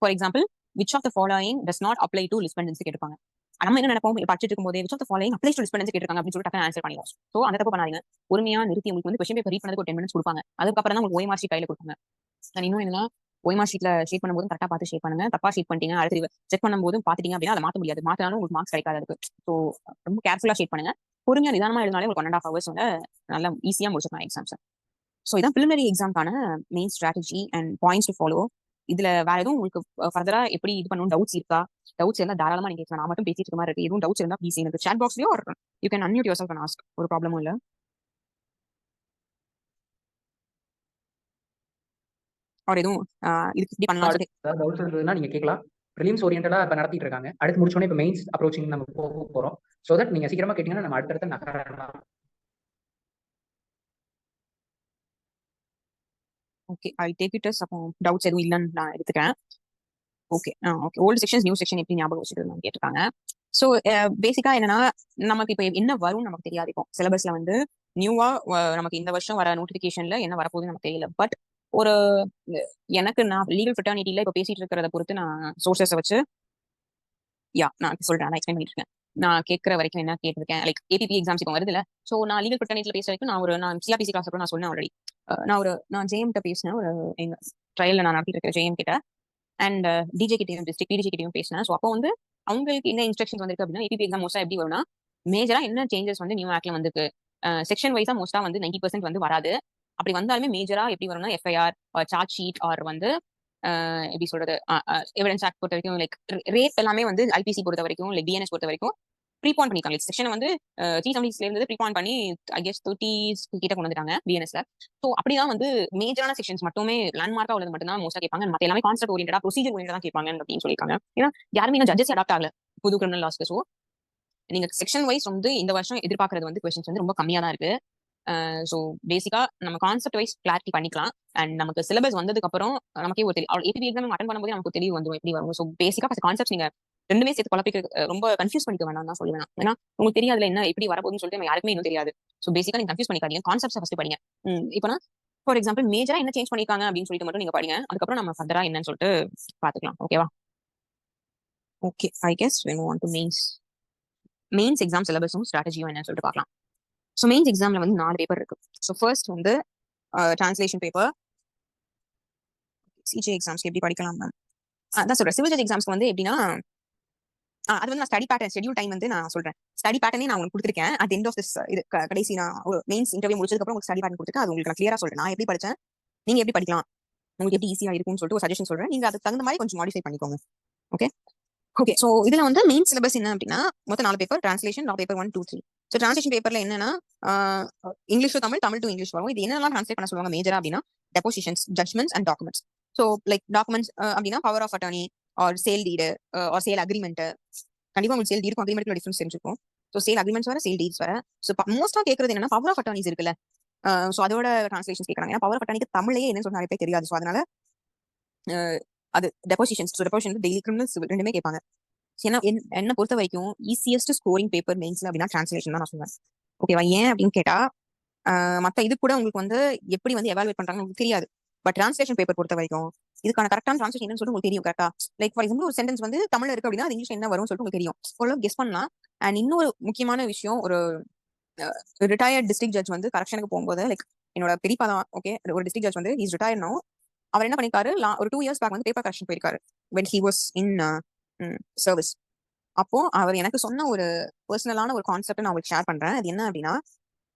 For example which of the following does not apply to lis pendens கேட்பாங்க. நம்ம என்ன நினைப்போம் படிச்சுட்டு இருக்கும்போது which of the following apply to lis pendens கேட்பாங்க அப்படின்னு சொல்லிட்டு ஆன்சர் பண்ணிடுவோம். ஸோ அந்த தப்பு பண்ணாதீங்க. பொறுமையா நிறுத்தி உங்களுக்கு வந்து கொஸ்டின் பேப்பர் ரீட் பண்ணதுக்கு ஒரு 10 மினிட்ஸ் கொடுப்பாங்க. அதுக்கப்புறம் தான் உங்களுக்கு ஓஎம்ஆர் ஷீட் கையில கொடுப்பாங்க. நான் இன்னும் என்னன்னா ஓஎம்ஆர் ஷீட்ல ஷேட் பண்ணும்போது கரெக்டா பார்த்து ஷேட் பண்ணுங்க. தப்பா ஷேட் பண்ணிட்டீங்க அடுத்து செக் பண்ணும்போது பாத்துட்டீங்க அப்படின்னா அதை மாற்ற முடியாது. மாத்தினாலும் உங்களுக்கு மார்க்ஸ் கிடைக்காது அதுக்கு. ஸோ ரொம்ப கேர்ஃபுல்லா ஷேட் பண்ணுங்க. பொறுமையா நிதானமா எழுதினாலே உங்களுக்கு 1.5 ஹவர்ஸ் வந்து நல்லா ஈஸியா முடிச்சிடலாம் எக்ஸாம்ஸ். ஸோ இதான் பிலிமினரி எக்ஸாம்க்கான main strategy and points to follow. இதுல வேற எதுவும் உங்களுக்கு ஃபர்தரா எப்படி இது பண்ணணும் டவுட்ஸ் இருக்கா? டவுட்ஸ் இருந்தா தாராளமா நீங்க கேட்கலாம். நான் மட்டும் பேசிட்டு இருக்க மாதிரி இருக்கு. எதுவும் டவுட்ஸ் இருந்தா ப்ளீஸ் எனக்கு சாட் பாக்ஸ்லயோ or you can unmute yourself and ask. ஒரு ப்ராப்ளமும் இல்ல. அவர் எதுவும் இதுக்கு இப்படி பண்ணலாம் டவுட்ஸ் இருந்ததுன்னா நீங்க கேட்கலாம். ப்ரிலிம்ஸ் ஓரியன்டா இப்ப நடத்திட்டு இருக்காங்க. அடுத்து முடிச்சோடனே இப்ப மெயின்ஸ் அப்ரோச்சிங் நம்ம போக போறோம். சோ தட் நீங்க சீக்கிரமா கேட்டீங்கன்னா நம்ம அடுத்தடுத்து நகரலாம். Okay I take it as. அப்போ டவுட்ஸ் எதுவும் இல்லைன்னு நான் எடுத்துக்கிறேன். Okay okay. Old sections new section எப்படி ஞாபகம் வச்சுக்கிறது கேட்டிருக்காங்க. ஸோ பேசிக்கா என்னன்னா நமக்கு இப்போ என்ன வரும்னு நமக்கு தெரியாது. இப்போ சிலபஸ்ல வந்து நியூவா நமக்கு இந்த வருஷம் வர நோட்டிபிகேஷன்ல என்ன வரப்போகுதுன்னு நமக்கு தெரியல. பட் ஒரு எனக்கு நான் லீகல் ஃப்ரெட்டர்னிட்டியில இப்போ பேசிட்டு இருக்கிறத பொறுத்து நான் சோர்சஸை வச்சு நான் சொல்றேன். நான் எக்ஸ்பிளைன் பண்ணிட்டு இருக்கேன். நான் கேட்கற வரைக்கும் என்ன கேட்டிருக்கேன் லைக் ஏபிபி எக்ஸாம்ஸ் இப்போ வருது இல்ல. ஸோ நான் லீகல் ஃப்ரெட்டர்னிட்டியில பேசுற வரைக்கும் நான் சிஆர்பிசி கிளாஸ் கூட நான் சொன்னேன் ஆல்ரெடி. நான் ஜேஎம் கிட்ட பேசினேன். ஒரு எங்க ட்ரையல்ல நான் நடத்திட்டு இருக்கேன் ஜேஎம் கிட்ட அண்ட் டிஜே கிட்டையும் டிஸ்ட்ரிக்ட் பிடிஜே கிட்டையும் பேசினேன். ஸோ அப்போ வந்து அவங்களுக்கு என்ன இன்ஸ்ட்ரக்ஷன்ஸ் வந்திருக்கு அப்படின்னா ஏபிபி எக்ஸாம் மோஸ்டா எப்படி வரும்னா மேஜரா என்ன சேஞ்சஸ் வந்து நியூ ஆக்ட்ல வந்திருக்கு. செக்ஷன் வைஸா மோஸ்டா வந்து 90% வந்து வராது. அப்படி வந்தாலுமே மேஜரா எப்படி வரும்னா எஃப்ஐஆர் சார்ஜ் ஷீட் ஆர் வந்து எப்படி சொல்றது எவிடன்ஸ் ஆக்ட் பொறுத்த வரைக்கும் லைக் ரேட் எல்லாமே வந்து ஐபிசி பொறுத்த வரைக்கும் லைக் டிஎன்எஸ் பொறுத்த வரைக்கும் ப்ரீபான் பண்ணிருக்காங்க. செக்ஷன் வந்து 370 இருந்து ப்ரீபான் பண்ணி ஐ கெஸ் 30 கிட்ட கொண்டு வந்துட்டாங்க பிஎன்எஸ்ல. ஸோ அப்படிதான் வந்து மேஜரான செக்ஷன்ஸ் மட்டுமே லேண்ட்மார்க்கா உள்ளது மட்டும் தான் மோஸ்டா கேட்பாங்க. மற்ற எல்லாமே கான்செப்ட் ஓரியன்டா ப்ரொசீஜர் ஓரியன்டா தான் கேட்பாங்க அப்படின்னு சொல்லியிருக்காங்க. ஏன்னா யாருமே இன்னும் ஜட்ஜஸ் அடாப்ட் ஆகல புது கிரிமினல் லாஸ்க்கு. ஸோ நீங்க செக்ஷன் வைஸ் வந்து இந்த வருஷம் எதிர்பார்க்கறது வந்து கொஸ்டின்ஸ் வந்து ரொம்ப கம்மியா தான் இருக்கு. ஸோ பேசிக்கா நம்ம கான்செப்ட் வைஸ் கிளாரிட்டி பண்ணிக்கலாம். அண்ட் நமக்கு சிலபஸ் வந்ததுக்கு அப்புறம் நமக்கே ஒரு தெரியும். ஏபிபி எக்ஸாம் அட்டன் பண்ணும்போது நமக்கு தெளிவு வந்துடும் எப்படி வரும். ஸோ பேசிக்கா கான்செப்ட் நீங்க ரெண்டுமே சேர்த்து குழப்பிக்க ரொம்ப கன்ஃபியூஸ் பண்ணிக்க வேணாம் தான் சொல்லுவேன். ஏன்னா உங்களுக்கு தெரியாதுல என்ன எப்படி வரப்போகுதுன்னு சொல்லிட்டு நம்ம யாருக்குமே இன்னும் தெரியாது. ஸோ பேசிக்கா நீங்க கன்ஃபியூஸ் பண்ணிக்காதீங்க. கான்செப்ட் ஃபர்ஸ்ட் படிங்க. இப்போனா ஃபார் எக்ஸாம்பிள் மேஜரா என்ன சேஞ்ச் பண்ணிருக்காங்க அப்படின்னு சொல்லிட்டு மட்டும் நீங்க படிங்க. அதுக்கப்புறம் நம்ம ஃபர்தரா என்னன்னு சொல்லிட்டு பாத்துக்கலாம். ஓகேவா? Okay I guess we move on to mains exam சிலபஸும் ஸ்ட்ராட்டஜியும் என்னன்னு சொல்லிட்டு பார்க்கலாம். ஸோ மெயின்ஸ் எக்ஸாம்ல வந்து 4 பேப்பர் இருக்கு. ஸோ ஃபர்ஸ்ட் வந்து டிரான்ஸ்லேஷன் பேப்பர். சிஜே எக்ஸாம்ஸ்க்கு எப்படி படிக்கலாம் மேம் அதான் சொல்றேன். சிவில் ஜட்ஜ் எக்ஸாம்ஸ்க்கு வந்து எப்படின்னா அது வந்து நான் ஸ்டடி பேட்டர்ன் ஷெட்யூல் டைம் வந்து நான் சொல்றேன். ஸ்டடி பேட்டர்னே நான் உங்களுக்கு கொடுத்துருக்கேன். அட் எண்ட் ஆஃப் திஸ் இது கடைசி நான் ஒரு மெயின்ஸ் இன்டர்வியூ முடிச்சதுக்கு அப்புறம் உங்களுக்கு ஸ்டடி பேட்டர்ன் கொடுத்துருக்கேன். அது உங்களுக்கு நான் கிளியரா சொல்றேன். நான் எப்படி படிச்சேன் நீங்க எப்படி படிக்கலாம் உங்களுக்கு எப்படி ஈஸியா இருக்கும்னு சொல்லிட்டு ஒரு சஜஷன் சொல்றேன். நீங்க அதுக்கு தகுந்த மாதிரி கொஞ்சம் மாடிஃபை பண்ணிக்கோங்க. Okay okay. ஸோ இதுல வந்து மெயின் சிலபஸ் என்ன அப்படின்னா மொத்தம் 4 பேப்பர். Translation law paper 1, 2, 3. So translation பேப்பர்ல என்னன்னா English to Tamil, Tamil to English வரும். இது என்னெல்லாம் டிரான்ஸ்லேட் பண்ண சொல்லுவாங்க மேஜரா அப்படின்னா depositions, judgments and documents. So like documents அப்படின்னா power of attorney or sale deed or sale agreement. கண்டிப்பா உங்களுக்கு சேல் டீடுக்கும் அக்ரிமெண்ட்ல டிஃபரன்ஸ் தெரிஞ்சிருக்கும். ஸோ சேல் அக்ரிமெண்ட்ஸ் வர, சேல் டீட்ஸ் வர. ஸோ மோஸ்டா கேட்கறது என்னன்னா பவர் ஆஃப் அட்டர்னிஸ் இருக்குல்ல, ஸோ அதோட டிரான்ஸ்லேஷன் கேட்கறாங்க. ஏன்னா பவர் ஆஃப் அட்டர்னிக்கு தமிழ்லயே என்னன்னு சொல்லி நிறைய பேர் தெரியாது. ஸோ அதனால அது டெபோசிஷன்ஸ். ஸோ டெபோசிஷன் டெய்லி கிரிமினல்ஸ் ரெண்டுமே கேட்பாங்க. ஏன்னா என்ன பொறுத்த வரைக்கும் ஈஸியஸ்ட் ஸ்கோரிங் பேப்பர் மெயின்ஸ்ல அப்படின்னா டிரான்ஸ்லேஷன் தான் நான் சொல்லுவேன். ஓகேவா? ஏன் அப்படின்னு கேட்டா மத்த இது கூட உங்களுக்கு வந்து எப்படி வந்து எவாலுவேட் பண்றாங்கன்னு உங்களுக்கு தெரியாது. பட் டிரான்ஸ்லேஷன் பேப்பர் பொறுத்த வரைக்கும் இதுக்கான கரெக்டான டிரான்ஸ்லேஷன் என்னன்னு சொல்லிட்டு உங்களுக்கு தெரியும். கரெக்டா? லைக் ஃபார் எக்ஸாம்பிள் ஒரு சென்டென்ஸ் வந்து தமிழ்ல இருக்கு அப்படின்னா அது இங்கிலீஷ் என்ன வரும்னு சொல்லிட்டு உங்களுக்கு தெரியும். ஓரளவு கெஸ் பண்ணலாம். அண்ட் இன்னொரு முக்கியமான விஷயம், ஒரு ரிட்டையர்ட் டிஸ்ட்ரிக்ட் ஜட்ஜ் வந்து கரெக்ஷனுக்கு போகும்போது, லைக் என்னோட பெரியப்பா தான், ஓகே, ஒரு டிஸ்ட்ரிக்ட் ஜட்ஜ் வந்து இஸ் ரிட்டையர்ட் நோ. அவர் என்ன பண்ணிருக்காரு, ஒரு 2 years பேக் வந்து பேப்பர் கரெக்ஷன் போயிருக்காரு when he was in service. அப்போ அவர் எனக்கு சொன்ன ஒரு பர்சனலான ஒரு கான்செப்ட் நான் உங்களுக்கு ஷேர் பண்றேன். அது என்ன அப்படின்னா,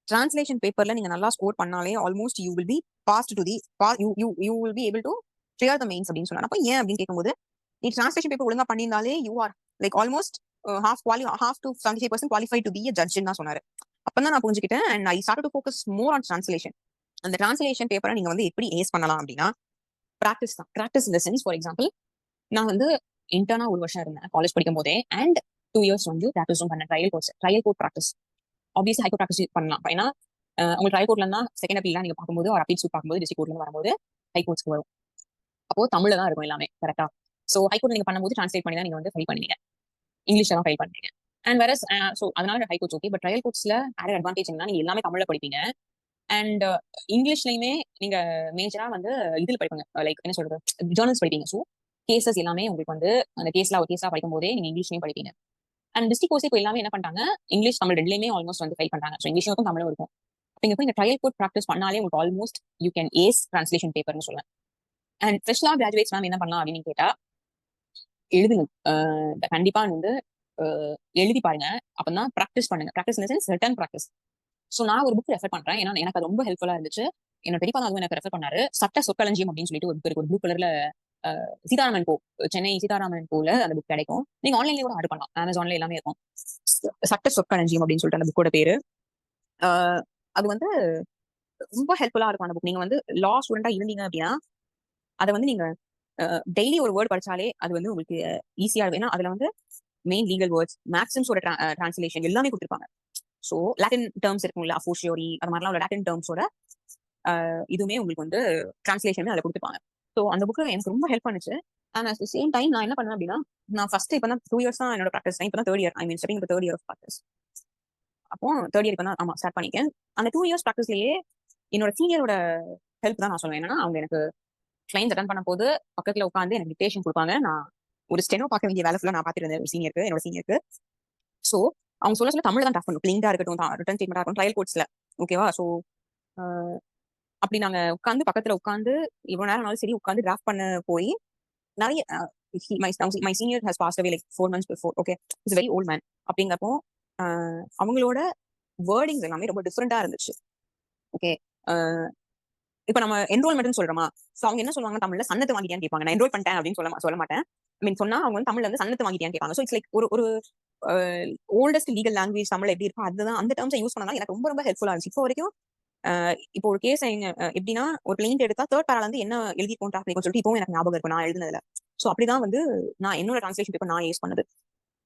டிரான்ஸ்லேஷன் பேப்பர்ல நீங்க நல்லா ஸ்கோர் பண்ணாலே almost you will be past to the you will be able to clear the mains அப்படின்னு சொன்னாங்க. அப்போ ஏன் அப்படின்னு கேட்கும்போது, நீ டிரான்ஸ்லேஷன் பேப்பர் ஒழுங்கா பண்ணியிருந்தாலே you are like almost half to 75% qualified to be a judge தான் சொன்னாரு. அப்பதான் நான் புரிஞ்சுக்கிட்டேன். And I start to focus more on translation. அந்த டிரான்ஸ்லேஷன் பேப்பரை நீங்க வந்து எப்படி ஏஸ் பண்ணலாம் அப்படின்னா ப்ராக்டிஸ் தான். ப்ராக்டிஸ் இந்த சென்ஸ், ஃபார் எக்ஸாம்பிள் நான் வந்து இன்டர்னா 1 வருஷம் இருந்தேன் காலேஜ் படிக்கும் போதே. அண்ட் 2 years வந்து ப்ராக்டிஸும் பண்ணேன். Trial court practice. Obviously high court practice பண்ணலாம். ஏன்னா உங்களுக்கு ட்ரையல் கோர்ட்ல இருந்தா செகண்ட் அப்பீல்லாம் நீங்க பார்க்கும்போது ஒரு அப்பீல் சூட் பார்க்கும்போது டிஸ்ட்ரிக்ட் கோர்ட்ல வரும்போது ஹைகோர்ட்ஸ்க்கு வரும். அப்போ தமிழ்ல தான் இருக்கும் எல்லாமே. கரெக்டா? ஸோ ஹைகோர்ட் நீங்க பண்ணும்போது டிரான்ஸ்லேட் பண்ணி தான் நீங்க வந்து ஃபைல் பண்ணுவீங்க, இங்கிலீஷ்ல தான் ஃபைல் பண்ணுவீங்க. அண்ட் வேற ஸோ அதனால ஹைகோர்ட்ஸ் ஓகே. பட் ட்ரையல் கோர்ட்ஸ்ல ஆட் அட்வான்டேஜ் என்ன, நீங்க எல்லாமே தமிழ்ல படிப்பீங்க. அண்ட் இங்கிலீஷ்லயுமே நீங்க மேஜரா வந்து இதுல படிப்பாங்க, லைக் என்ன சொல்றது, ஜேர்னல்ஸ் படிப்பீங்க. ஸோ கேசஸ் எல்லாமே உங்களுக்கு வந்து அந்த கேஸ்ல ஒரு கேஸா படிக்கும் போதே நீங்க இங்கிலீஷ்லயும் படிப்பீங்க. அண்ட் டிஸ்ட்ரிக்ட் கோர்ஸ் இப்போ எல்லாமே என்ன பண்றாங்க, இங்கிலீஷ் தமிழ் ரெண்டுலயுமே ஆல்மோஸ்ட் வந்து ஃபைல் பண்றாங்க. ஸோ இங்கிலீஷும் தமிழும் இருக்கும். அப்படிங்கிறப்ப இந்த ட்ரையல் கோர்ட் ப்ராக்டிஸ் பண்ணாலே உங்களுக்கு almost you can ace translation பேப்பர்னு சொல்லுவேன். அண்ட் ஃப்ரெஷ்லா கிராஜுவேட்ஸ் மேம் என்ன பண்ணலாம் அப்படின்னு கேட்டா, எழுதுங்க. கண்டிப்பா வந்து எழுதி பாருங்க. அப்பதான் ப்ராக்டிஸ் பண்ணுங்க. Practice in sense return practice. So நான் ஒரு புக் ரெஃபர் பண்றேன். ஏன்னா எனக்கு அது ரொம்ப ஹெல்ப்ஃபுல்லா இருந்துச்சு. என்னோட பெரியப்பா தான் எனக்கு ரெஃபர் பண்ணாரு. சட்ட சொற்களஞ்சியம் அப்படின்னு சொல்லிட்டு ஒரு புக் இருக்கு, ஒரு ப்ளூ கலர்ல. சீதாராமன் கோ, சென்னை சீதாராமன் கோல அந்த புக் கிடைக்கும். நீங்க ஆன்லைன்லயே கூட ஆர்டர் பண்ணலாம், அமேசான்ல எல்லாமே இருக்கும். சட்ட சொற்களஞ்சியம் அப்படின்னு சொல்லிட்டு அந்த புக்கோட பேரு. அது வந்து ரொம்ப ஹெல்ப்ஃபுல்லா இருக்கும் அந்த புக். நீங்க வந்து லா ஸ்டூடெண்டா இருந்தீங்க அப்படின்னா அதை வந்து நீங்க டெய்லி ஒரு வேர்ட் படிச்சாலே அது வந்து உங்களுக்கு ஈஸியா இருக்கும். ஏன்னா அதுல வந்து மெயின் லீகல் வேர்ட்ஸ், மேக்ஸிம்ஸோட டிரான்ஸ்லேஷன் எல்லாமே கொடுத்துருப்பாங்க. ஸோ லாட்டின் டேர்ம்ஸ் இருக்கும்ல, அஃபோஷியோரி அது மாதிரிலாம் உள்ள லாட்டின் டேர்ம்ஸோட இதுவுமே உங்களுக்கு வந்து டிரான்ஸ்லேஷன் அதில் கொடுத்துருப்பாங்க. ஸோ அந்த புக்கு எனக்கு ரொம்ப ஹெல்ப் பண்ணுச்சு. And at the same time நான் என்ன பண்ணேன் அப்படின்னா, நான் ஃபர்ஸ்ட் இப்போ தான் 2 years தான் என்னோட ப்ராக்டிஸ். இப்போ தான் 3rd year, ஐ மீன் ஸ்டெப்பிங் இப்போ 3rd year ஆஃப் ப்ராக்டிஸ். அப்போ 3rd year இப்போ தான் ஆமா ஸ்டார்ட் பண்ணிக்கேன். அந்த 2 years ப்ராக்டிஸ்லயே என்னோட சீனியரோட ஹெல்ப் தான் நான் சொல்லுவேன். என்னன்னா அவங்க எனக்கு கிளைண்ட்ஸ் அட்டன் பண்ண போது பக்கத்துல உட்காந்து எனக்கு டிக்டேஷன் கொடுப்பாங்க. நான் ஒரு ஸ்டெனோ பார்க்க வேண்டிய வேலை ஃபுல்லாக நான் பார்த்துட்டு இருந்தேன் சீனியருக்கு, என்னோட சீனியருக்கு. ஸோ அவங்க சொல்ல தமிழ் தான் டாப் பண்ணும், பிளிங்கா இருக்கட்டும், ரிட்டன் ஸ்டேட்மெண்டா இருக்கட்டும், ட்ரையல் கோர்ட்ஸ்ல. ஓகேவா? ஸோ அப்படி நாங்க உட்காந்து பக்கத்துல உட்காந்து இவ்வளவு நேரம் சரி உட்காந்து டிராஃப்ட் பண்ண போய் நிறைய my senior has past away like 4 months before. Okay, it's very old man. அப்படிங்கிறப்போ அவங்களோட வேர்டிங்ஸ் எல்லாமே ரொம்ப டிஃப்ரெண்டா இருந்துச்சு. ஓகே, இப்போ நம்ம என்ரோல்மெண்ட்னு சொல்றோமா, ஸோ அவங்க என்ன சொல்லுவாங்க, தமிழ்ல சன்னத்து வாங்கிட்டியான்னு கேட்பாங்க. நான் என்ரோல் பண்ணிட்டேன் அப்படின்னு சொல்ல மாட்டேன். ஐ மீன் சொன்னா அவங்க வந்து தமிழ்ல வந்து சன்னத்து வாங்கிட்டியான்னு கேட்பாங்க. ஸோ இட்ஸ் லைக் ஒரு ஓல்டஸ்ட் லீகல் லாங்குவேஜ் தமிழ் எப்படி இருக்கும் அதுதான், அந்த டேர்ம்ஸை யூஸ் பண்ணனால எனக்கு ரொம்ப ரொம்ப ஹெல்ப்ஃபுல்லா இருந்துச்சு. இப்போ வரைக்கும் இப்போ ஒரு கேஸ் எப்படின்னா ஒரு கிளைண்ட் எடுத்தா 3rd பேரால வந்து என்ன எழுதிருக்கோம் டிராஃப்ட் சொல்லிட்டு இப்போ எனக்கு ஞாபகம் இருக்கும் நான் எழுதுனதுல. ஸோ அப்படிதான் வந்து நான் என்னோட டிரான்ஸ்லேஷன் பேப்பர் நான் யூஸ் பண்ணது.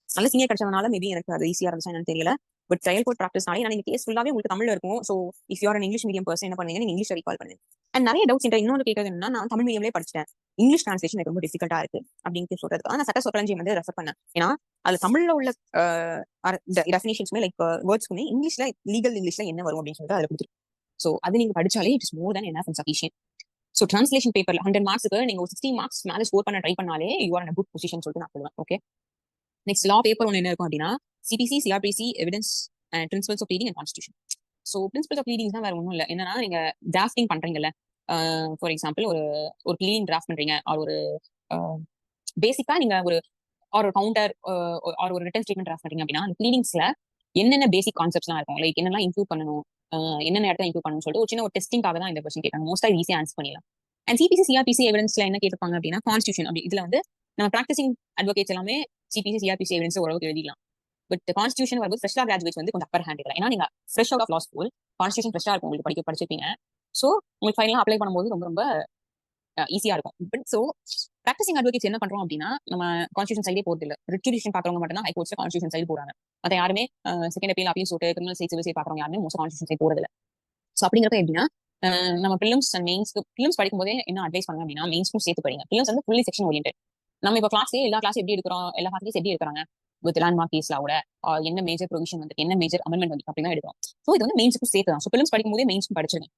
நல்ல சீனியர் கிடைச்சதுனால மேபி எனக்கு அது ஈஸியா இருந்துச்சா என்னன்னு தெரியல. பட் ட்ரையல் கோர்ட் ப்ராக்டிஸ்னாலே நான் இந்த கேஸ் ஃபுல்லாவே உங்களுக்கு தமிழ்ல இருக்கும். So if you R an English medium person என்ன பண்ணுவீங்க, நீங்க இங்கிலீஷ் ரீகால் பண்ணுங்க. அண்ட் நிறைய டவுட்ஸ் இன்னொன்று கேட்கறது என்னன்னா, நான் தமிழ் மீடியம்லேயே படிச்சிட்டேன், இங்கிலீஷ் டிரான்ஸ்லேஷன் எனக்கு ரொம்ப டிஃபிகல்ட்டா இருக்கு அப்படின்னு சொல்றது. ஆனால் சட்ட சொற்களஞ்சியம் வந்து ரெஃபர் பண்ணேன். ஏன்னா அது தமிழ்ல உள்ள டெஃபினேஷன்ஸ்மே லைக் வேர்ட்ஸ்க்குமே இங்கிலீஷ்ல லீகல் இங்கிலீஷ்ல என்ன வரும் அப்படின்னு சொல்லிட்டு அதில் கொடுத்துருக்கு. ஸோ அது நீங்க படிச்சாலே it is more than enough and sufficient. So translation பேப்பர்ல 100 மார்க்ஸ்க்கு நீங்க ஒரு 60 மார்க்ஸ் மேலே ஸ்கோர் பண்ண ட்ரை பண்ணாலே you are in good position சொல்லிட்டு நான் சொல்லுவேன். ஓகே, நெக்ஸ்ட் லா பேப்பர் ஒன்று என்ன இருக்கும் அப்படின்னா, CPC, CRPC, evidence and principles of pleading and constitution. So principles of pleading தான் வேற ஒன்றும் இல்லை. என்னன்னா நீங்க டிராஃப்டிங் பண்றீங்கல்ல, ஃபார் எக்ஸாம்பிள் ஒரு ப்ளீடிங் டிராஃப்ட் பண்றீங்க, ஒரு பேசிக்கா நீங்க ஒரு கவுண்டர் ஒரு ரிட்டன் ஸ்டேட்மெண்ட் டிராஃப்ட் பண்றீங்க அப்படின்னா, அந்த ப்ளீடிங்ஸ்ல என்னென்ன பேசிக் கான்செப்ட்ஸ்லாம் இருக்கும், லைக் என்னெல்லாம் இன்க்ளூட் பண்ணணும், என்னென்ன இடத்துல இன்க்ளூட் பண்ணணும்னு சொல்லிட்டு ஒரு சின்ன ஒரு டெஸ்டிங்காக தான் இந்த கொஸ்டின் கேட்பாங்க. மோஸ்டா ஈஸியா ஆன்சர் பண்ணிடலாம். அண்ட் சிபிசி, சிஆர்பிசி, எவிடன்ஸ்ல என்ன கேட்பாங்க அப்படின்னா கான்ஸ்டியூஷன். அப்படி இதுல வந்து நம்ம பிராக்டிசிங் அட்வொகேட்ஸ் எல்லாமே சிபிசி, சிஆர்பிசி, எவிடன்ஸ் ஓரளவுக்கு எழுதிடலாம். பட் கான்ஸ்டியூஷன் வரும்போது ஃப்ரெஷ்ஷாக கிராஜுவேட்ஸ் வந்து கொஞ்சம் அப்பர் ஹேண்ட் இல்லை. ஏன்னா நீங்க fresh out of law school, constitution ஃப்ரெஷ்ஷாக இருக்கும், உங்களுக்கு படிச்சிருப்பீங்க. ஸோ உங்களுக்கு ஃபைனலாக அப்ளை பண்ணும்போது ரொம்ப ரொம்ப ஈஸியா இருக்கும். பட் ஸோ ப்ராக்டிசிங் அட்வொகேட்ஸ் என்ன பண்றோம் அப்படின்னா, நம்ம கான்ஸ்டியூஷன் சைடே போறது இல்லை. ரிட்ரிபியூஷன் பாக்குறவங்க மட்டும் தான் ஹைகோர்ட்ஸ் கான்ஸ்டியூஷன் சைடு போறாங்க. மற்ற யாருமே செகண்ட் அப்பீல் அப்பீல் சொல்லிட்டு கிரிமினல் சைட் சிவில் சைட் பாக்குறவங்க யாருமே மோஸ்ட் கான்ஸ்டியூஷன் சைட் போறது இல்லை. ஸோ அப்படிங்கிறப்ப எப்படின்னா நம்ம பிலிம்ஸ் அண்ட் மெயின்ஸ்க்கு பிலிம்ஸ் படிக்கும்போதே என்ன அட்வைஸ் பண்ணுங்க அப்படின்னா, மெயின்ஸ்க்கும் சேர்த்து படிங்க. பிலிம்ஸ் வந்து ஃபுல்லி செக்ஷன் ஓரியன்ட். நம்ம இப்போ கிளாஸ்லேயே எல்லா கிளாஸ் எப்படி எடுக்கிறோம், எல்லா கிளாஸ்லேயும் எப்படி எடுக்கிறாங்க வித் லேண்ட்மார்க் கேஸ்லாவோட என்ன மேஜர் ப்ரொவிஷன் வந்து என்ன மேஜர் அமெண்ட்மெண்ட் வந்து அப்படின்னா எடுக்கிறோம். ஸோ இது வந்து மெயின்ஸ்க்கும் சேர்த்து தான். ஸோ பிலிம்ஸ் படிக்கும்போதே மெயின்ஸ்க்கும் படிச்சிருங்க.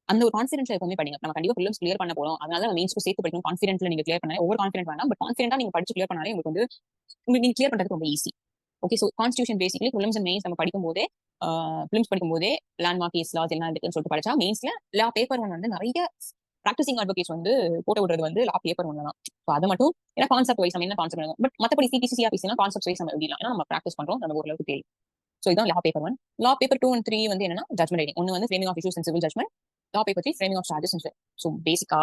அந்த ஒரு கான்ஃபிடன்ஸ்ல எப்பவுமே படிங்க. நம்ம கண்டிப்பா பிலிம்ஸ் கிளியர் பண்ண போறோம், அதனால மெயின்ஸ்க்கும் சேர்த்து படிக்கணும். கான்ஃபிடன்ட்ல நீங்க கிளியர் பண்ணா ஓவர் கான்ஃபிடன்ட் வேணாம், பட் கான்ஃபிடன்ட்டா நீங்க படிச்சு கிளியர் பண்ணாலே உங்களுக்கு வந்து உங்களுக்கு நீங்க கிளியர் பண்றது ரொம்ப easy. Okay, so constitution basically films and mains நம்ம படிக்கும்போதே பிலிம்ஸ் படிக்கும்போதே லேண்ட்மார்க் கேஸ் லாஸ் எல்லாம் இருக்குன்னு சொல்லிட்டு படிச்சா மெயின்ஸ்ல லா பேப்பர் ஒன் வந்து நிறைய ப்ராக்டிசிங் அட்வொகேட்ஸ் வந்து போட்டோ விடுறது வந்து லா பேப்பர் ஒன்று தான். ஸோ அது மட்டும் ஏன்னா கான்செப்ட் வைஸ் நம்ம என்ன கான்செப்ட், பட் மற்றபடி சிபிசி சிஆர்பிசினா கான்செப்ட் வைஸ் நம்ம எழுதிடலாம். ஏன்னா நம்ம ப்ராக்டிஸ் பண்றோம், நம்ம ஓரளவுக்கு தெரியும். ஸோ இதான் law paper one. Law paper 2 and 3 வந்து என்னன்னா ஜட்மெண்ட் ரைட்டிங். ஒன்று வந்து framing of issues and civil judgment. Law paper 3 framing of charges and. So பேசிக்கா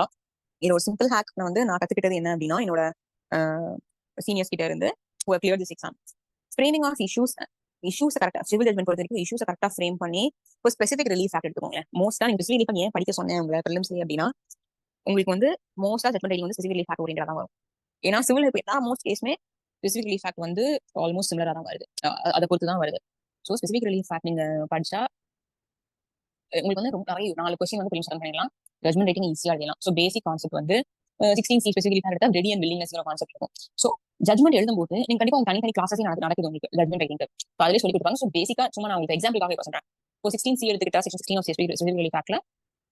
இதோட சிம்பிள் ஹேக் வந்து நான் கத்துக்கிட்டது என்ன அப்படின்னா, என்னோட சீனியர்ஸ் கிட்ட இருந்து clear this exam. Framing of issues கரெக்டா சிவில் ஜட்மெண்ட் பொறுத்த வரைக்கும் இஷ்யூஸ் கரெக்டா ஃப்ரேம் பண்ணி ஒரு ஸ்பெசிஃபிக் ரிலீஃப் ஆக்ட் எடுத்துக்கோங்க. மோஸ்டா நீங்க ஸ்பெசிஃபிக் ரிலீஃப் ஏன் படிக்க சொன்னேன் உங்களை பிலிம்ஸ்ல அப்படின்னா, உங்களுக்கு வந்து மோஸ்டா ஜட்மெண்ட் ரைட்டிங் வந்து ஸ்பெசிஃபிக் ரிலீஃப் ஆக்ட் ஓரியன்டா தான் வரும். ஏன்னா சிவில் எல்லா மோஸ்ட் கேஸ்மே ஸ்பெசிஃபிக் ரிலீஃப் ஆக்ட் வந்து ஆல்மோஸ்ட் சிமிலரா தான் வருது, அதை பொறுத்து தான் வருது. ஸோ ஸ்பெசிஃபிக் ரிலீஃப் ஆக்ட் நீங்க படிச்சா உங்களுக்கு வந்து ரொம்ப நிறைய 4 கொஸ்டின் வந்து பிலிம்ஸ் பண்ணிடலாம். ஜட்மெண்ட் ரைட்டிங் ஈஸியா எழுதலாம். ஸோ பேசிக் கான்செப்ட் வந்து 16C specific relief act ready and willingness concept இருக்கும். ஸோ ஜட்மெண்ட் எழுதும்போது நீங்க கண்டிப்பா உங்க தனித்தனி கிளாஸஸ் நடக்குது உங்களுக்கு ஜட்மெண்ட் ரைட்டிங். அதிலே சொல்லி கொடுப்பாங்க. ஸோ பேசிக்கா சும்மா நான் உங்களுக்கு எக்ஸாம்பிளுக்காக சொல்றேன். இப்போ 16C எடுத்துக்கிட்டா செக்ஷன் 16 ஆஃப் ஸ்பெசிஃபிக் ரிலீஃப் ஆக்ட்ல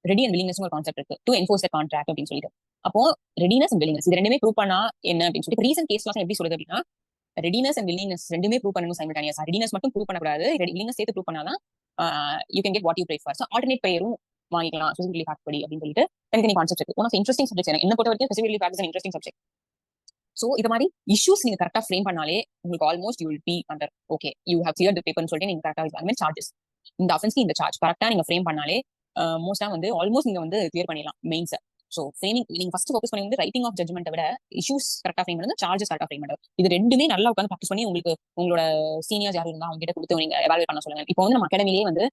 ரெடி அண்ட் வில்லிங்னஸ் ஒரு கான்செப்ட் இருக்கு, டு என்ஃபோர்ஸ் த கான்ட்ராக்ட் அப்படின்னு சொல்லிட்டு. அப்போ ரெடினஸ் அண்ட் வில்லிங்னஸ் இது ரெண்டுமே ப்ரூவ் பண்ணா என்ன அப்படின்னு சொல்லி ரீசன் கேஸ்லாம் எப்படி சொல்லுது அப்படின்னா, ரெடினஸ் அண்ட் வில்லிங்னஸ் ரெண்டுமே ப்ரூவ் பண்ணணும் சைமல்டேனியஸா. ரெடினஸ் மட்டும் ப்ரூவ் பண்ணக்கூடாது, வில்லிங்னஸ் சேர்த்து ப்ரூவ் பண்ணாதான் you can get what you pray for. So alternate பெயரும் வாங்கிக்கலாம் ஸ்பெசிஃபிக் ரிலீஃப் ஆக்ட் படி அப்படின்னு சொல்லிட்டு தனித்தனி கான்செப்ட் இருக்கு. ஒன் ஆஃப் இன்ட்ரெஸ்டிங் சப்ஜெக்ட் என்ன பொறுத்த வரைக்கும் specific relief act is interesting subject. So இது மாதிரி இஷ்யூஸ் நீங்க கரெக்டா ஃப்ரேம் பண்ணாலே உங்களுக்கு almost you will be under okay you have clear the பேப்பர்னு சொல்லிட்டு நீங்க கரெக்டா அது மாதிரி சார்ஜஸ் இந்த அஃபென்ஸ்க்கு இந்த சார்ஜ் கரெக்டா நீங்க ஃப்ரேம் பண்ணாலே மோஸ்டா வந்து ஆல்மோஸ்ட் நீங்க வந்து கிளியர் பண்ணிடலாம் மெயின்ஸ். ஸோ ஃப்ரேமிங் நீங்க ஃபர்ஸ்ட் ஃபோக்கஸ் பண்ணி வந்து ரைட்டிங் ஆஃப் ஜட்மெண்ட்டை விட இஷ்யூஸ் கரெக்டா ஃப்ரேம் பண்ணி சார்ஜஸ் கரெக்டா ஃப்ரேம் பண்ணுறது இது ரெண்டுமே நல்லா உட்காந்து ப்ராக்டிஸ் பண்ணி உங்களுக்கு உங்களோட சீனியர்ஸ் யாரும் இருந்தா அவங்க கிட்ட கொடுத்து நீங்க எவாலுவேட் பண்ண சொல்லுங்க. இப்போ வந்து நம்ம அகாடமிலேயே வந்து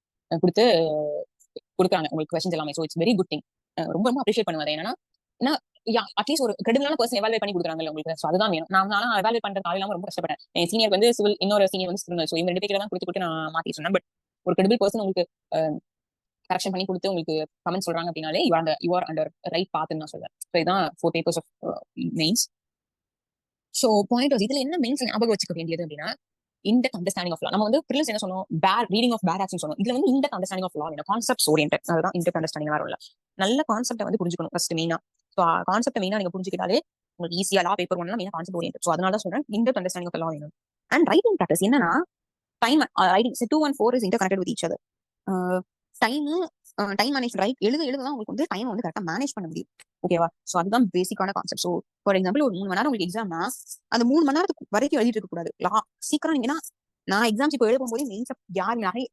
கொடுத்து கொடுக்குறாங்க உங்களுக்கு கொஸ்டின்ஸ் எல்லாமே. So it's very good thing. ரொம்ப ரொம்ப அப்ரிஷியேட் பண்ணுவாங்க. ஏன்னா அட்லீஸ்ட் ஒரு கிரெடிபிளான பர்சன் எவாலுவேட் பண்ணி கொடுக்குறாங்க உங்களுக்கு. ஸோ அதுதான் வேணும். நான் எவாலுவேட் பண்றது காலையில ரொம்ப கஷ்டப்பட்டேன். என் சீனியர் வந்து சிவில், இன்னொரு சீனியர் வந்து சிவில். ஸோ இவங்க 2 பேருக்கு தான் கொடுத்து நான் மாத்தி சொன்னேன். பட் ஒரு கிரெடிபிள் பர்சன் உங்களுக்கு கரெக்ஷன் பண்ணி கொடுத்து உங்களுக்கு கமெண்ட் சொல்றாங்க அப்படின்னாலே யூ ஆர் அண்டர் ரைட் பாத்துன்னு நான் சொல்றேன். ஸோ இதான் 4 papers of mains. So point இதுல என்ன மெயின்ஸ் ஞாபகம் வச்சுக்க வேண்டியது அப்படின்னா, இன்டெப்த் அண்டர்ஸ்டாண்டிங் ஆஃப் லா. நம்ம வந்து பிரிலிம்ஸ் என்ன சொன்னோம், ரீடிங் ஆஃப் பேட் ஆக்ஷன் சொன்னோம். இதுல வந்து இன்டெப்த் அண்டர்ஸ்டாண்டிங் ஆஃப் லா வேணும், கான்செப்ட்ஸ் ஓரியன்ட். அதுதான் இன்டெப்த் அண்டர்ஸ்டாண்டிங் வேற இல்ல. நல்ல கான்செப்ட்டை வந்து புரிஞ்சுக்கணும் ஃபர்ஸ்ட் மெயினா. ஸோ கான்செப்ட் மெயினா நீங்க புரிஞ்சுக்கிட்டாலே உங்களுக்கு ஈஸியா லா பேப்பர் ஒன்லாம் மெயினா கான்செப்ட் ஓரியன்ட். ஸோ அதனால தான் சொல்றேன் இன்டெப்த் அண்டர்ஸ்டாண்டிங் ஆஃப் லா வேணும். அண்ட் ரைட்டிங் ப்ராக்டிஸ் என்னன்னா, time writing 2 and 4 is interconnected with each other. Time manage எழுதுதான் உங்களுக்கு வந்து டைம் வந்து கரெக்டா மேனேஜ் பண்ண முடியும். ஓகேவா? சோ அதுதான் பேசிக்கான கான்செப்ட். சோ ஃபார் எக்ஸாம்பிள் ஒரு 3 மணி நேரம் உங்களுக்கு எக்ஸாம்னா அந்த 3 மணி நேரத்துக்கு வரைக்கும் எழுதிட்டு இருக்க கூடாது. சீக்கிரம் நீங்கன்னா நான் எக்ஸாம்ஸ் இப்போ எழுத போகும்போது மெயின்ஸ் யாருமே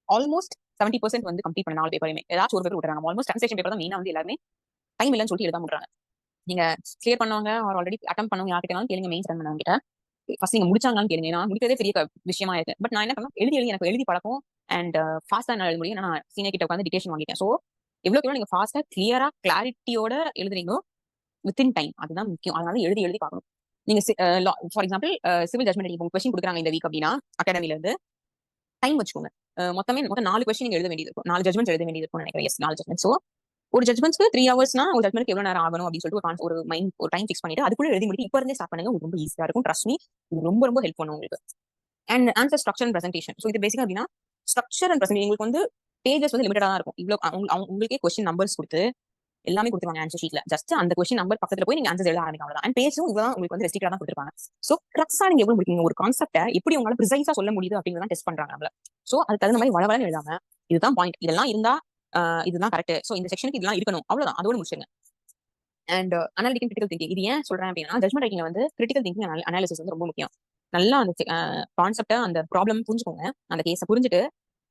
ஆல்மோஸ்ட் 70% வந்து கம்ப்ளீட் பண்ண 4 பேப்பருமே ஏதாச்சும் ஒரு பேப்பர் விட்டுறாங்க. ஆல்மோஸ்ட் ட்ரான்ஸ்லேஷன் பேப்பர் தான் மெயினா வந்து எல்லாருமே டைம் இல்லைன்னு சொல்லிட்டு எழுத முடிறாங்க. நீங்க கிளியர் பண்ணவங்க ஆல்ரெடி அட்டம் பண்ணவங்க யார்கிட்டனாலும் கேளுங்க, மெயின்ஸ் ரன் பண்ணவங்க கிட்ட ஃபர்ஸ்ட் நீங்க முடிச்சாங்களான்னு கேளுங்க. நான் முடிக்கிறதே பெரிய விஷயமா இருக்கு. பட் நான் என்ன பண்ணேன், எனக்கு எழுதி பழக்கம் அண்ட் ஃபாஸ்டா நான் எழுத முடியும். நான் சீனியர் கிட்ட உட்காந்து டிக்டேஷன் வாங்கிட்டேன். ஸோ எவ்வளவு நீங்க ஃபாஸ்டா கிளியரா கிளாரிட்டியோட எழுதுறீங்களோ வித்தின் டைம், அதுதான் முக்கியம். அதனால எழுதி பார்க்கணும். நீங்க ஃபார் எக்ஸாம்பிள் சிவில் ஜட்மெண்ட் நீங்க கொஸ்டின் கொடுக்குறாங்க இந்த வீக் அப்படின்னா அகாடமில இருந்து டைம் வச்சுக்கோங்க. மொத்தம் 4 கொஸ்டின் நீங்க எழுத வேண்டியது இருக்கும், 4 ஜட்மெண்ட்ஸ் எழுத வேண்டியது இருக்கும் நினைக்கிறேன். 4 ஜட்மெண்ட். ஸோ ஒரு ஜட்மெண்ட்ஸ்க்கு 3 ஹவர்ஸ்னா ஒரு ஜட்மெண்ட் எவ்வளவு நேரம் ஆகணும் அப்படின்னு சொல்லிட்டு ஒரு டைம் ஃபிக்ஸ் பண்ணிட்டு அதுக்குள்ள எழுதி முடிச்சு இப்ப இருந்தே ஸ்டார்ட் பண்ணுங்க. உங்களுக்கு ரொம்ப ஈஸியா இருக்கும். ட்ரஸ்ட் மீ, இது ரொம்ப ரொம்ப ஹெல்ப் பண்ணும் உங்களுக்கு. And answer structure and presentation. So இது பேசிக்கா அப்படின்னா ஸ்ட்ரக்சர் அண்ட் பிரசன்டேஷன் உங்களுக்கு வந்து பேஜஸ் வந்து லிமிட்டடா தான் இருக்கும். இவ்வளவு உங்களுக்கே கொஸ்டின் நம்பர்ஸ் கொடுத்து எல்லாமே கொடுத்துருவாங்க ஆன்சர் ஷீட்ல. ஜஸ்ட் அந்த கொஸ்டின் நம்பர் பக்கத்துல போய் நீங்க ஆன்சர் எழுத ஆரம்பிக்கலாம். அண்ட் பேஜும் இதுதான் உங்களுக்கு வந்து ரெஸ்ட்ரிக்டா தான் கொடுத்துருப்பாங்க. சோ கிரக்ஸா நீங்க எவ்வளவு முடிக்கீங்க, ஒரு கான்செப்டை எப்படி உங்களால ப்ரிசைஸா சொல்ல முடியுது அப்படிங்கிறத டெஸ்ட் பண்றாங்க நம்மள. சோ அதுக்கு தகுந்த மாதிரி வளவளன்னு எழுதாம இதுதான் பாயிண்ட், இதெல்லாம் இருந்தா இதுதான் கரெக்ட், சோ இந்த செக்ஷனுக்கு இதெல்லாம் இருக்கணும், அவ்வளவுதான், அதோட முடிச்சுங்க. And analytic critical thinking. இது ஏன் சொல்றேன் அப்படின்னா, ஜட்மெண்ட் ரைட்டிங்ல வந்து கிரிட்டிக்கல் திங்கிங் அனாலிசிஸ் வந்து ரொம்ப முக்கியம். நல்லா அந்த கான்செப்டை அந்த ப்ராப்ளம் புரிஞ்சுக்கோங்க, அந்த கேஸை புரிஞ்சுட்டு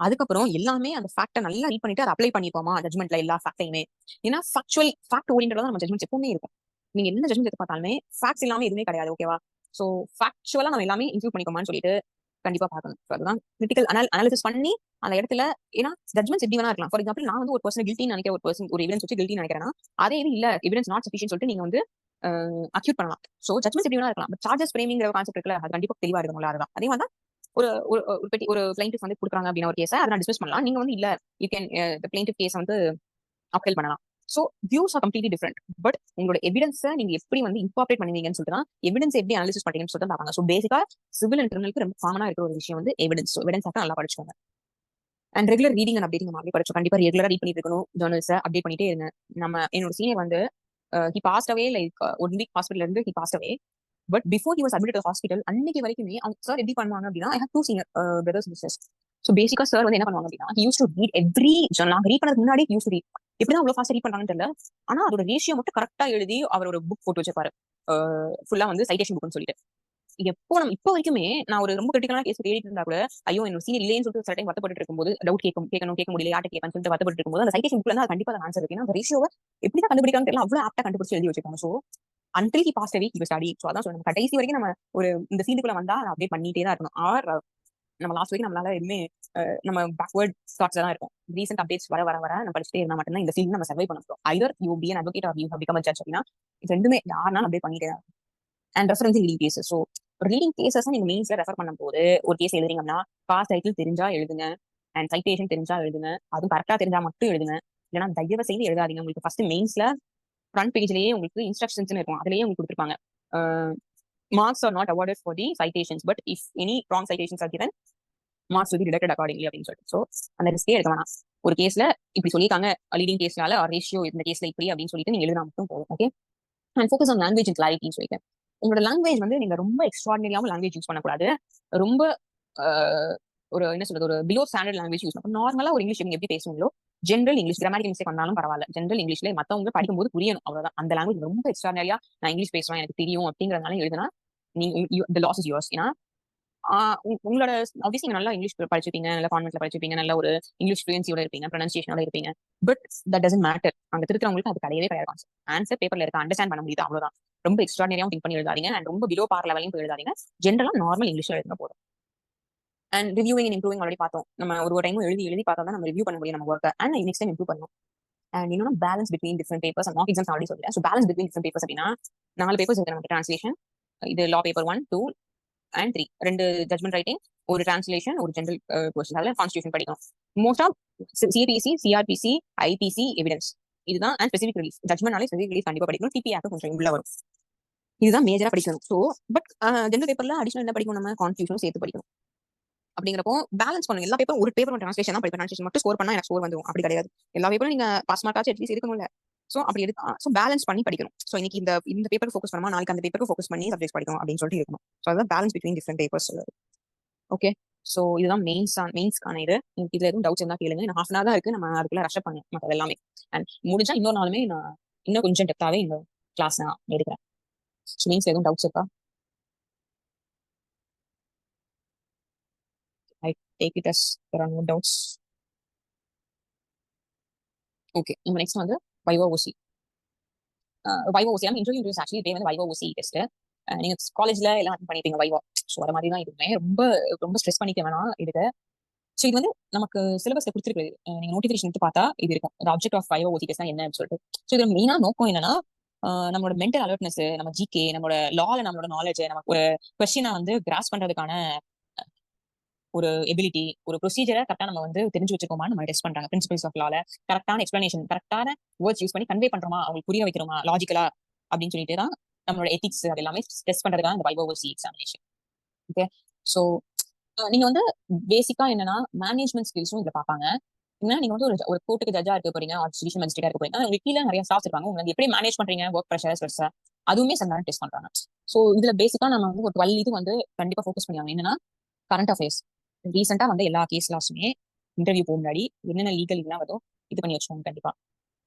அதுக்கப்புறம் எல்லாமே அந்த ஃபேக்டை நல்லா ரீட் பண்ணிட்டு அதை அப்ளை பண்ணிப்போமா ஜட்மெண்ட்ல எல்லா ஃபேக்டையுமே. ஏன்னா ஃபேக்ட் ஓரியன்டா தான் நம்ம ஜட்மெண்ட் எப்பவுமே இருக்கும். நீங்க என்ன ஜட்மெண்ட் எடுத்து பார்த்தாலுமே ஃபேக்ட்ஸ் எல்லாமே எதுவுமே கிடையாது. ஓகேவா? சோ ஃபேக்சுவலா நம்ம எல்லாமே இன்க்ளூட் பண்ணிக்கோமான்னு சொல்லிட்டு கண்டிப்பா பார்க்கணும். So அதுதான் கிரிட்டிக்கல் அனாலிசிஸ் பண்ணி அந்த இடத்துல, ஏன்னா ஜட்மெண்ட்ஸ் எப்படி வேணா இருக்கலாம். ஃபார் எக்ஸாம்பிள், நான் வந்து ஒரு பர்சன் கில்ட்டின்னு நினைக்கிற ஒரு பர்சன் ஒரு எவிடன்ஸ் வச்சு கில்ட்டி நினைக்கிறேன்னா, அதே இது இல்ல எவிடன்ஸ் நாட் சஃபிஷியன்ட் சொல்லிட்டு நீங்க வந்து அக்யூட் பண்ணலாம். சோ ஜட்மெண்ட்ஸ் எப்படி வேணா இருக்கலாம். பட் சார்ஜஸ் ஃப்ரேமிங்கிற கான்செப்ட் இருக்குல்ல, அது கண்டிப்பா தெளிவா இருக்கணும்ல. அதுதான் அதே மாதிரி தான் ஒரு ஒரு ஒரு பெட்டி ஒரு பிளைண்டிஃப் வந்து கொடுக்குறாங்க அப்படின்னா ஒரு கேஸை அதை நான் டிஸ்மிஸ் பண்ணலாம். நீங்க வந்து இல்ல யூ கேன் பிளைண்டிஃப் கேஸ் வந்து அப்பீல் பண்ணலாம். So views are completely different. But உங்களோட எவிடன்ஸை நீங்க எப்படி வந்து இன்கார்பரேட் பண்ணுவீங்கன்னு சொல்லிட்டு தான் எவிடன்ஸ் எப்படி அனாலிசிஸ் பண்றீங்கன்னு சொல்லிட்டு பார்ப்பாங்க. சோ பேசிக்கா சிவில் அண்ட் கிரிமினலுக்கு ரொம்ப காமனா இருக்கிற ஒரு விஷயம் வந்து எவிடன்ஸ். எவிடன்ஸ் நல்லா படிச்சுக்கோங்க. And regular reading and updating மாதிரி படிச்சோம். கண்டிப்பா ரெகுலரா ரீட் பண்ணிட்டு இருக்கணும். ஜேர்னல்ஸ் அப்டேட் பண்ணிட்டே இருங்க. நம்ம என்னோட சீனியர் வந்து he passed away like 1 week hospital இருந்து he passed away. But before he was admitted hospital அன்னைக்கு வரைக்குமே அவங்க சார் எப்படி பண்ணுவாங்க அப்படின்னா, I have 2 senior brothers sisters. So பேசிக்கா சார் வந்து என்ன பண்ணுவாங்க அப்படின்னா, he use to read every journal. Read பண்ணதுக்கு முன்னாடி யூஸ் டு ரீட். எப்படிதான் அவ்வளவு ஃபாஸ்ட் ரீட் பண்றாங்கன்னு தெரியல. ஆனா அதோட ரேஷியோ மட்டும் கரெக்டா எழுதி அவர் ஒரு புக் போட்டு வச்சிருப்பாரு. ஃபுல்லா வந்து சைட்டேஷன் புக்னு சொல்லிட்டு. எப்போ நம்ம இப்போ வரைக்குமே நான் ஒரு ரொம்ப கிரிட்டிக்கலான கேஸ் தேடிட்டு இருந்தா கூட, ஐயோ என்னோட சீனியர் இல்லைன்னு சொல்லிட்டு சில டைம் வருத்தப்பட்டு இருக்கும்போது, டவுட் கேட்க முடியல, யார்ட்ட கேட்கணும்னு சொல்லிட்டு வருத்தப்பட்டு இருக்கும்போது, அந்த சைட்டேஷன் புக்ல இருந்து கண்டிப்பா ஆன்சர் இருக்கு. அந்த ரேஷியோவை எப்படிதான் கண்டுபிடிக்கான்னு தெரியல, அவ்வளவு ஆப்டா கண்டுபிடிச்சு எழுதி வச்சிருக்காங்க. So until he passed away he was study. So அதான் சொல்றேன், கடைசி வரைக்கும் நம்ம ஒரு இந்த ஃபீல்டுக்குள்ள வந்தா அப்படியே பண்ணிட்டே தான் இருக்கணும். ஆர் நம்ம லாஸ்ட் வரைக்கும் நம்மளால எதுவுமே நம்ம பேக்வர்ட் தாட்ஸ் தான் இருக்கும். ரீசென்ட் அப்டேட்ஸ் வர வர வர நம்ம படிச்சுட்டே இருந்தா மட்டும்தான் இந்த ஃபீல்ட் நம்ம சர்வை பண்ண முடியும். Hyder you be an advocate are you have become a judge அப்படின்னா இது ரெண்டுமே யாருனாலும் அப்படியே பண்ணிட்டே தான். And reference reading cases. So reading cases நீங்க மெயின்ஸ்ல ரெஃபர் பண்ணும்போது ஒரு கேஸ் எழுதுறீங்கன்னா பாஸ் டைட்டில் தெரிஞ்சா எழுதுங்க, அண்ட் சைட்டேஷன் தெரிஞ்சா எழுதுங்க. அதுவும் கரெக்டா தெரிஞ்சா மட்டும் எழுதுங்க. இல்லைன்னா தயவு செய்து எழுதாதீங்க. உங்களுக்கு ஃபர்ஸ்ட் மெயின்ஸ்ல ஃப்ரண்ட் பேஜ்லயே உங்களுக்கு இன்ஸ்ட்ரக்ஷன்ஸ் இருக்கும், அதுலயே உங்களுக்கு கொடுத்துருப்பாங்க. Marks are not awarded for the citations, but if any wrong citations are given, marks will be deducted accordingly அப்படின்னு சொல்லிட்டு. ஸோ அந்த ரிஸ்கே எடுக்க வேணாம். ஒரு கேஸ்ல இப்படி சொல்லியிருக்காங்க லீடிங் கேஸ்னால ரேஷியோ இந்த கேஸ்ல இப்படி அப்படின்னு சொல்லிட்டு நீங்க எழுதினா மட்டும் போதும். Okay. And focus on language and கிளாரிட்டின்னு சொல்லிட்டு, உங்களோட லாங்குவேஜ் வந்து நீங்க ரொம்ப எக்ஸ்ட்ராடினரியாவும் லாங்குவேஜ் யூஸ் பண்ணக்கூடாது. ரொம்ப ஒரு என்ன சொல்றது, ஒரு பிலோ ஸ்டாண்டர்ட் லாங்குவேஜ் யூஸ் பண்ணணும். நார்மலா ஒரு இங்கிலீஷ் நீங்க எப்படி பேசுவீங்களோ, ஜென்ரல் இங்கிலீஷ், கிராமட்டிக் மிஸ்டேக் பண்ணாலும் பரவாயில்ல, ஜென்ரல் இங்கிலீஷ்ல மத்தவங்க படிக்கும்போது புரியணும், அவ்வளவுதான். அந்த லாங்குவேஜ் ரொம்ப எக்ஸ்ட்ராடினரியா நான் இங்கிலீஷ் பேசுவேன் எனக்கு தெரியும் அப்படிங்கறதுனால எழுதுனா நீங்க தி லாஸ் இஸ் யுவர்ஸ். ஏன்னா உங்களோட ஆப்வியஸ்லி நல்லா இங்கிலீஷ் படிச்சிருப்பீங்க, நல்ல கான்வென்ட்ல படிச்சிருப்பீங்க, நல்ல ஒரு இங்கிலீஷ் ஃப்ளூயன்சியோட இருப்பீங்க, ப்ரொனன்சியேஷனோட இருப்பீங்க. But that doesn't matter. அங்க திருக்கிறவங்களுக்கு அது கிடையவே கிடையாது. ஆன்சர் பேப்பர்ல இருக்க அண்டர்ஸ்டாண்ட் பண்ண முடியுது, அவ்வளவுதான். ரொம்ப எக்ஸ்ட்ராடினரியாவும் திங்க் பண்ணி எழுதாதீங்க, அண்ட் ரொம்ப பிலோ பார் லெவலையும் போய் எழுதாதீங்க. ஜென்ரலா நார்மல் இங்கிலீஷ்ல எழுதுனா போதும். And reviewing and improving already பார்த்தோம். நம்ம ஒரு டைம் எழுதி பார்த்தா தான் நம்ம ரிவ்யூ பண்ண முடியும் நம்ம ஒர்க்கை. அண்ட் நெக்ஸ்ட் டைம் இம்ப்ரூவ் பண்ணணும். அண்ட் இன்னொன்று balance between different papers. Mark exams already சொல்லிட்டேன். So balance between different papers அப்படின்னா 4 பேப்பர்ஸ் இருக்கு நமக்கு. டிரான்ஸ்லேஷன், இது law paper 1, 2 and 3, 2 judgment writing, ஒரு டிரான்ஸ்லேஷன், ஒரு ஜெனரல் கொஸ்டின். அதில் கான்ஸ்டியூஷன் படிக்கணும். Most of CPC, CrPC, IPC, evidence இதுதான். அண்ட் ஸ்பெசிபிக் ரிலீஃப், ஜட்மெண்ட்னாலே ஸ்பெசிபிக் ரிலீஃப் கண்டிப்பா படிக்கணும். டிபி ஆக்ட் கொஞ்சம் உள்ள வரும். இதுதான் மேஜரா படிக்கணும். ஸோ பட் ஜெனரல் பேப்பர்ல அடிஷனல் என்ன படிக்கணும், நம்ம கான்ஸ்டியூஷன் சேர்த்து படிக்கணும். அப்படிங்கிறப்போ பேலன்ஸ் பண்ணுங்க. எல்லா பேப்பரும் ஒரு பேப்பர் டிரான்ஸ்லேஷன் தான் படிப்பேன். டிரான்ஸ்லேஷன் மட்டும் ஸ்கோர் பண்ணா எனக்கு ஸ்கோர் வந்துடும் அப்படி கிடையாது. எல்லா பேப்பரும் நீங்க பாஸ் மார்க்காச்சும் அட்லீஸ்ட் இருக்கணும்ல. ஸோ அப்படி எடுத்து ஸோ பேலன்ஸ் பண்ணி படிக்கணும். ஸோ இன்னைக்கு இந்த பேப்பர் ஃபோக்கஸ் பண்ணுமா, நாளைக்கு அந்த பேப்பருக்கு ஃபோக்கஸ் பண்ணி சப்ஜெக்ட் படிக்கணும் அப்படின்னு சொல்லிட்டு இருக்கணும். ஸோ அதான் balance between different papers. Okay. So இதுதான் மெயின்ஸ்க்கான இது. இதுல எதுவும் டவுட்ஸ் இருந்தா கேளுங்க. நான் ஹாஃப் அன் ஹவர் தான் இருக்கு, நம்ம அதுக்குள்ள ரஷ் பண்ணேன் மற்ற எல்லாமே. அண்ட் முடிஞ்சா இன்னொரு நாளுமே நான் இன்னும் கொஞ்சம் டெப்தாவே இந்த கிளாஸ் நான் எடுக்கிறேன். ஸோ மெயின்ஸ் எதுவும் டவுட்ஸ் இருக்கா? I take it as there are no doubts. Okay. நம்ம நெக்ஸ்ட் வந்து வைவா ஓசி. வைவா ஓசி இன்டர்வியூ ஆக்சுவலி இதே வந்து வைவா ஓசி டெஸ்ட். நீங்க காலேஜ்ல எல்லாம் அட்டன் பண்ணிருப்பீங்க வைவா. ஸோ அது மாதிரி தான் இதுவுமே. ரொம்ப ரொம்ப ஸ்ட்ரெஸ் பண்ணிக்க வேணாம் இதுக்கு. ஸோ இது வந்து நமக்கு சிலபஸ்ல கொடுத்துருக்கு. நீங்க நோட்டிஃபிகேஷன் எடுத்து பார்த்தா இது இருக்கும். Object of viva voce test என்னன்னு சொல்லிட்டு. ஸோ இதுல மெயினா நோக்கம் என்னன்னா, நம்மளோட மென்டல் அலர்ட்னஸ், நம்ம ஜிகே, நம்மளோட லால நம்மளோட நாலேஜ், நமக்கு ஒரு கொஸ்டினை வந்து கிராஸ் பண்றதுக்கான ஒரு எபிலிட்டி, ஒரு ப்ரொசீஜரை கரெக்டா நம்ம வந்து தெரிஞ்சு வச்சுக்கோமா நம்ம டெஸ்ட் பண்றாங்க. பிரின்சிபல்ஸ் ஆஃப் லால கரெக்டான எக்ஸ்பிளனேஷன், கரெக்டான வேர்ட்ஸ் யூஸ் பண்ணி கன்வே பண்றோமா, அவங்களுக்கு புரிய வைக்கிறோமா லாஜிக்கலா அப்படின்னு சொல்லிட்டு தான் நம்மளோட எத்திக்ஸ் அது எல்லாமே டெஸ்ட் பண்றதுக்கான இந்த வைவா ஓசி எக்ஸாமினேஷன். ஓகே. ஸோ நீங்க வந்து பேசிக்கா என்னன்னா மேனேஜ்மெண்ட் ஸ்கில்ஸும் இதுல பார்ப்பாங்க. ஏன்னா நீங்க வந்து ஒரு கோர்ட்டுக்கு ஜட்ஜா இருக்க போறீங்க, ஜுடிஷியல் மேஜிஸ்ட்ரேட்டா இருக்க போறீங்க, உங்களுக்கு கீழே நிறைய ஸ்டாஃப்ஸ் இருப்பாங்க. உங்களுக்கு எப்படி மேனேஜ் பண்றீங்க ஒர்க் ப்ரெஷர், ஸ்ட்ரெஸ், அதுவுமே சந்தான டெஸ்ட் பண்றாங்க. ஸோ இதுல பேசிக்கா நம்ம வந்து ஒரு 12 இது வந்து கண்டிப்பா ஃபோக்கஸ் பண்ணுவாங்க. என்னன்னா கரண்ட் அஃபேர்ஸ், ரீசெண்டா வந்து எல்லா கேஸ் லாஸுமே இன்டர்வியூ போக முன்னாடி என்னென்ன லீகல் இதெல்லாம் வரும் இது பண்ணி வச்சுக்கோங்க. கண்டிப்பா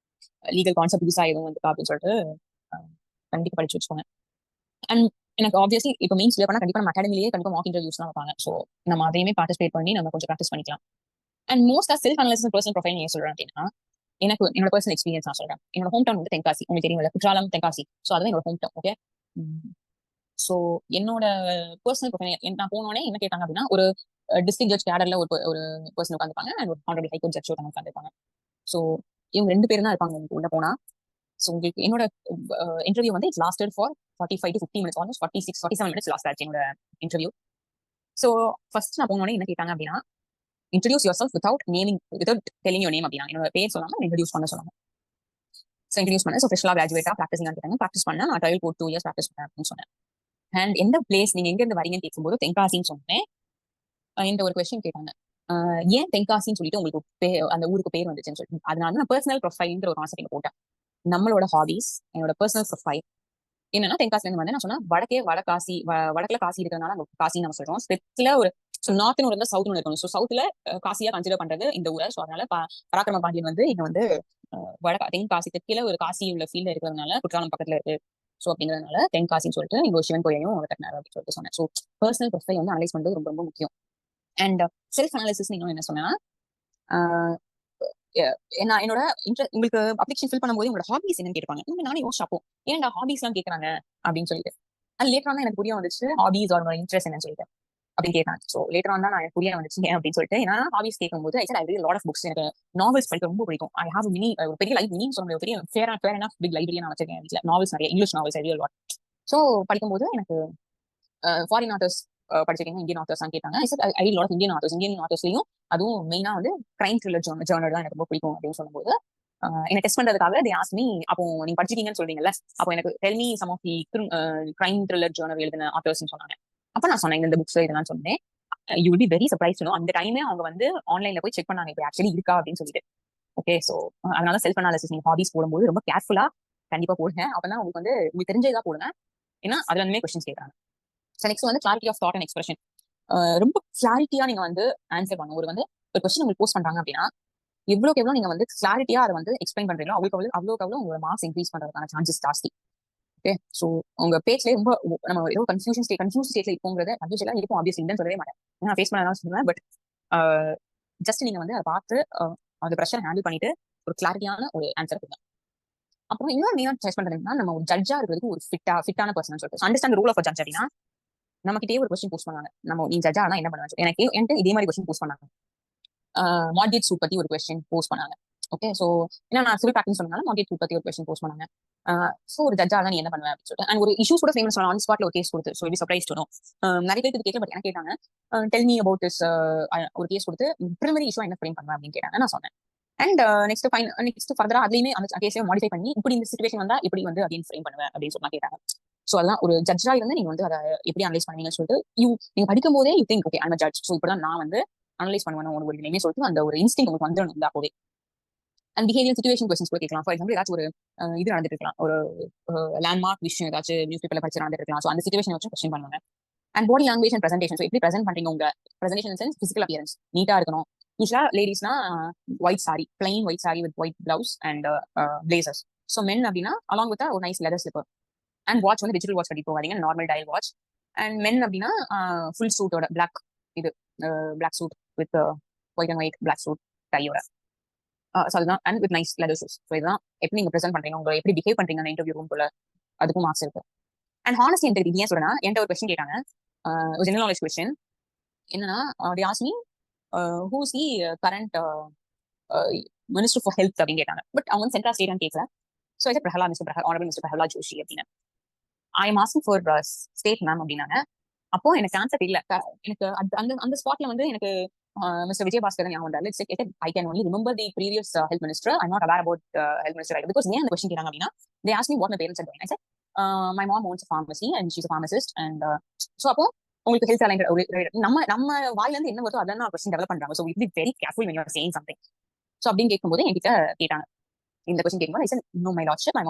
லீகல் கான்செப்ட் புதுசா எதுவும் வந்து அப்படின்னு சொல்லிட்டு கண்டிப்பா படிச்சு வச்சுக்கோங்க. அண்ட் எனக்கு ஆப்வியஸ்லி இப்போ மெயின்ஸ் பண்ணா கண்டிப்பா நம்ம அகாடமிலேயே கண்டிப்பா மார்க் இன்டர்வியூஸ் தான் வைப்பாங்க. ஸோ நம்ம அதையுமே பார்ட்டிசிபேட் பண்ணி நம்ம கொஞ்சம் ப்ராக்டிஸ் பண்ணிக்கலாம். அண்ட் மோஸ்டா செல்ஃப் அனலைசிஸ் பர்சனல் ப்ரொஃபைல் ஏன் சொல்றேன் அப்படின்னா, எனக்கு என்னோட பர்சனல் எக்ஸ்பீரியன்ஸ் நான் சொல்றேன். என்னோட ஹோம் டவுன் வந்து தென்காசி, உங்களுக்கு தெரியும் குற்றாலம் தென்காசி. ஸோ அதுதான் என்னோட ஹோம் டவுன். ஓகே. ஸோ என்னோட பர்சனல் ப்ரொஃபைல் நான் போனோடனே என்ன கேட்டாங்க அப்படின்னா, ஒரு டிஸ்ட்ரிக்ட் ஜட்ஜ் கேடர்ல ஒரு பர்சன் உட்காந்துப்பாங்க அண்ட் ஒரு ஹானரபிள் ஹைகோர்ட் ஜட்ஜ் ஒருத்தவங்க உட்காந்துருப்பாங்க. ஸோ இவங்க 2 பேரும் தான் இருப்பாங்க உங்களுக்கு உள்ள போனா. ஸோ உங்களுக்கு என்னோட இன்டர்வியூ வந்து it's lasted for 45 to 50 minutes, almost 47 minutes last ஆச்சு என்னோட இன்டர்வியூ. ஸோ ஃபர்ஸ்ட் நான் போனோடனே என்ன கேட்டாங்க அப்படின்னா, introduce your self without telling your name அப்படின்னா, என்னோட பேர் சொல்லாம இன்ட்ரடியூஸ் பண்ண சொன்னாங்க. ஸோ இன்ட்ரடியூஸ் பண்ணேன். ஸோ ஃப்ரெஷ்ஷாக கிராஜுவேட்டா ப்ராக்டிஸ் கேட்டாங்க. ப்ராக்டிஸ் பண்ணேன். நான் ட்ரையல் போட்டு 2 years ப்ராக்டிஸ் பண்ணேன் அப்படின்னு சொன்னேன். அண்ட் எந்த பிளேஸ் நீங்க எங்க இருந்து வரீங்கன்னு கேட்கும்போது தென்காசின்னு சொன்னேன். என்கிட்ட ஒரு கொஸ்டின் கேட்டாங்க, ஏன் தென்காசின்னு சொல்லிட்டு உங்களுக்கு அந்த ஊருக்கு பேர் வந்துச்சுன்னு சொல்லிட்டு. அதனால நான் பர்சனல் ப்ரொஃபைல்ன்ற ஒரு கான்செப்ட் போட்டேன். நம்மளோட ஹாபிஸ், என்னோட பர்சனல் ப்ரொஃபைல் என்னன்னா தென்காசில இருந்து வந்து நான் சொன்னா வடகாசி வடக்குல காசி இருக்கிறதுனால அங்க காசி நம்ம சொல்றோம். ஸ்பெட்ல ஒரு நார்த்னு இருந்தா சவுத்னு இருக்கணும். ஸோ சவுத்ல காசியா கன்சிடர் பண்றது இந்த ஊரை. ஸோ அதனால பராக்கிரம பாண்டியன் வந்து இங்க வந்து தென்காசி தெற்கில ஒரு காசி உள்ள ஃபீல்ட்ல இருக்கிறதுனால குற்றாலம் பக்கத்துல இருக்கு. ஸோ அப்படிங்கிறதுனால தென்காசின்னு சொல்லிட்டு இங்க ஒரு சிவன் கோயிலையும் கட்டினார் அப்படின்னு சொல்லிட்டு சொன்னேன். ஸோ பர்சனல் ப்ரொஃபைல் வந்து அனலைஸ் பண்றது ரொம்ப ரொம்ப முக்கியம். அண்ட் செல்ஃப் அனாலிசிஸ் இன்னும் என்ன சொன்னா, நான் என்னோட உங்களுக்கு அப்ளிகேஷன் ஃபில் பண்ணும்போது உங்களோட ஹாபிஸ் என்னன்னு கேட்பாங்க. நானே யோசிச்சு அப்போ ஏன்டா ஹாபிஸ் எல்லாம் கேட்கறாங்க அப்படின்னு சொல்லிட்டு. அது லேட்டர் தான் எனக்கு புரிய வந்துச்சு, ஹாபிஸ் ஆர் இன்ட்ரெஸ்ட் என்னன்னு சொல்லிட்டு அப்படின்னு கேட்டாங்க. ஸோ லேட்டர் தான் நான் எனக்கு புரிய வந்துச்சு அப்படின்னு சொல்லிட்டு. ஏன்னா ஹாபிஸ் கேட்கும்போது I read lot of books. எனக்கு நாவல்ஸ் படிக்க ரொம்ப பிடிக்கும். ஐ ஹாவ் மினி ஒரு பெரிய லைஃப் மினின்னு சொல்ல முடியாது, பெரிய ஃபேர் அண்ட் பிக் லைப்ரரியா நான் வச்சிருக்கேன் வீட்டில். நாவல்ஸ் நிறைய English novels I read lot. So படிக்கும்போது எனக்கு ஃபாரின் ஆத்தர்ஸ் படிச்சிருக்கீங்க, இந்தியன் ஆத்தர்ஸ் தான் கேட்டாங்க. I read lot of Indian ஆத்தர்ஸ்லயும் அதுவும் மெயினா வந்து கிரைம் த்ரில்லர் ஜர்னல் தான் எனக்கு ரொம்ப பிடிக்கும் அப்படின்னு சொல்லும்போது என்ன டெஸ்ட் பண்றதுக்காக they asked me, அப்போ நீங்க படிச்சிருக்கீங்கன்னு சொல்றீங்கல்ல, அப்போ எனக்கு tell me some of the crime thriller genre எழுதின ஆத்தர்ஸ்னு சொன்னாங்க. அப்ப நான் சொன்னேன் இந்த புக்ஸ் இதெல்லாம் சொன்னேன். You will be very surprise. அந்த டைமே அவங்க வந்து ஆன்லைன்ல போய் செக் பண்ணாங்க இப்போ ஆக்சுவலி இருக்கா அப்படின்னு சொல்லிட்டு. ஓகே, ஸோ அதனால செல்ஃப் அனாலிசிஸ் நீங்க ஹாபிஸ் போடும்போது ரொம்ப கேர்ஃபுல்லா கண்டிப்பா போடுங்க. அப்பதான் உங்களுக்கு வந்து உங்களுக்கு தெரிஞ்சதா போடுங்க. ஏன்னா அதுல இனிமே கொஸ்டின்ஸ் கேட்கறாங்க. நெக்ஸ்ட் வந்து clarity of thought and expression. ரொம்ப கிளாரிட்டியா நீங்க வந்து ஆன்சர் பண்ணுங்க. ஒரு கொஸ்டின் உங்களுக்கு போஸ்ட் பண்றாங்க அப்படின்னா எவ்வளோக்கு எவ்வளோ நீங்க வந்து கிளாரிட்டியா அதை வந்து எக்ஸ்பிளைன் பண்றீங்களோ அவ்வளோக்கு அவ்வளோ உங்களோட மார்க்ஸ் இன்க்ரீஸ் பண்றதுக்கான சான்சஸ் ஜாஸ்தி. ஓகே, ஸோ உங்க பேஜ்லேயே ரொம்ப நம்ம ஏதோ கன்ஃபியூஸ் ஸ்டேட்ல இருக்கோங்கிறத கன்ஃபியூஸ் எல்லாம் இருக்கும் ஆப்வியஸ்லி இல்லைன்னு சொல்லவே மாட்டேன். நான் ஃபேஸ் பண்ணதான் சொல்லுவேன். பட் ஜஸ்ட் நீங்க வந்து அதை பார்த்து அந்த ப்ரெஷர் ஹேண்டில் பண்ணிட்டு ஒரு கிளாரிட்டியான ஒரு ஆன்சர் கொடுங்க. அப்புறம் இன்னொரு மெயினாக சாய்ஸ் பண்றதுன்னா நம்ம ஒரு ஜட்ஜா இருக்கிறதுக்கு ஒரு ஃபிட்டான பர்சன் சொல்லிட்டு அண்டர்ஸ்டாண்ட் ரூல் ஆஃப் ஜட்ஜ் அப்படின்னா நம்ம கிட்டே ஒரு கொஸ்டின் போஸ்ட் பண்ணாங்க. நம்ம நீ ஜட்ஜா ஆனா என்ன பண்ணுவேன் எனக்கு இதே மாதிரி கொஸ்டின் போஸ்ட் பண்ணாங்க. மார்கேட் சூட் பத்தி ஒரு கொஸ்டின் போஸ்ட் பண்ணாங்க. ஓகே, ஸோ ஏன்னா நான் சிவில் ப்ராக்டிஸ் சொன்னால மார்கேட் சூட் பத்தி ஒரு கொஸ்டின் போஸ்ட் பண்ணாங்க. ஸோ ஒரு ஜட்ஜா நீ என்ன பண்ணுவேன் அப்படின்னு சொல்லிட்டு அண்ட் ஒரு இஷ்யூஸ் கூட ஃபேமஸ் ஆன் ஸ்பாட்ல ஒரு கேஸ் கொடுத்து ஸோ இது சர்ப்ரைஸ் பண்ணணும். நிறைய பேருக்கு கேட்கல, பட் என்ன கேட்டாங்க, டெல் மீ அபவுட் திஸ் ஒரு கேஸ் கொடுத்து பிரிமரி இஷ்யூ என்ன ஃப்ரேம் பண்ணுவேன் அப்படின்னு கேட்டாங்க. நான் சொன்னேன். அண்ட் நெக்ஸ்ட் ஃபர்தரா அதுலயுமே அந்த கேஸை மாடிஃபை பண்ணி இப்படி இந்த சிச்சுவேஷன் வந்தா இப்படி வந்து அப்படின்னு ஃப்ரேம் பண்ணுவேன் அப்படின்னு சொன்னா கேட்டாங்க. ஸோ அதான் ஒரு ஜட்ஜா இருந்து நீங்க வந்து அதை எப்படி அனலைஸ் பண்ணுவீங்கன்னு சொல்லிட்டு நீங்க படிக்கும் போதே you think okay I'm judge. So இப்படிதான் நான் வந்து அனலைஸ் பண்ணுவேன் ஒரு இனிமே சொல்லிட்டு அந்த ஒரு இன்ஸ்டிங் உங்களுக்கு வந்துடும் அப்போவே. அண்ட் பிஹேவியர் சிச்சுவேஷன் கொஸ்டின்ஸ் கூட கேட்கலாம். ஃபார் எக்ஸாம்பிள் ஏதாச்சும் ஒரு இது நடந்துட்டு இருக்கலாம், ஒரு லேண்ட்மார்க் விஷயம் ஏதாச்சும் நியூஸ் பேப்பர்ல படிச்சு நடந்துட்டு இருக்கலாம். ஸோ அந்த சிச்சுவேஷன் வச்சு கொஸ்டின் பண்ணுவாங்க. And body language and presentation. So எப்படி பிரசென்ட் பண்றீங்க உங்க பிரசன்டேஷன் சென்ஸ் பிசிக்கல் அப்பியரன்ஸ் நீட்டா இருக்கணும். யூஸ்வலா லேடிஸ்னா white sari, plain white sari with white blouse and blazers. So men அப்படின்னா அலாங் வித் ஒரு nice leather slipper. And watch வந்து டிஜிட்டல் வாட்ச் கட்டி போகாதீங்க, normal dial watch. And men அப்படின்னா ஃபுல் சூட்டோட black suit with white and white black suit டையோட. So அதுதான் and with nice leather shoes. So இதுதான் எப்படி நீங்க ப்ரெசென்ட் பண்றீங்க, உங்களை எப்படி பிஹேவ் பண்றீங்க அந்த இன்டர்வியூ ரூம் போல, அதுக்கும் மார்க்ஸ் இருக்கு. அண்ட் ஹானஸ்டி இன்டர்வியூ ஏன் சொல்றேன்னா என்கிட்ட ஒரு கொஸ்டின் கேட்டாங்க, ஒரு ஜெனரல் நாலேஜ் கொஸ்டின். என்னன்னா they asked me who is the current minister for health அப்படின்னு கேட்டாங்க. பட் அவங்க வந்து சென்ட்ரல் ஸ்டேட் கேட்கல. ஸோ இது ஆனரபிள் மிஸ்டர் பிரஹலாத் ஜோஷி அப்படின்னு. I am asking for state ma'am அப்படின்னாங்க. அப்போ எனக்கு ஆன்சர் தெரியல. எனக்கு அந்த ஸ்பாட்ல வந்து எனக்கு மிஸ்டர் விஜயபாஸ்கர் ஞாபகம் வந்தாரு. I can only remember the previous health minister. I not aware about health minister because ஏன் அந்த கொஸ்டின் கேட்டாங்க அப்படின்னா they asked me what my parents are doing. I said my mom owns a pharmacy and she's a pharmacist and so அப்போ உங்களுக்கு health align நம்ம வாயில இருந்து என்ன வருதோ அதான் கொஸ்டின் டெவலப் பண்றாங்க. So will be very careful when you are saying something. So அப்படின்னு கேட்கும்போது என்கிட்ட கேட்டாங்க இந்த கொஸ்டின் கேட்கும்போது I said no my lordship, I'm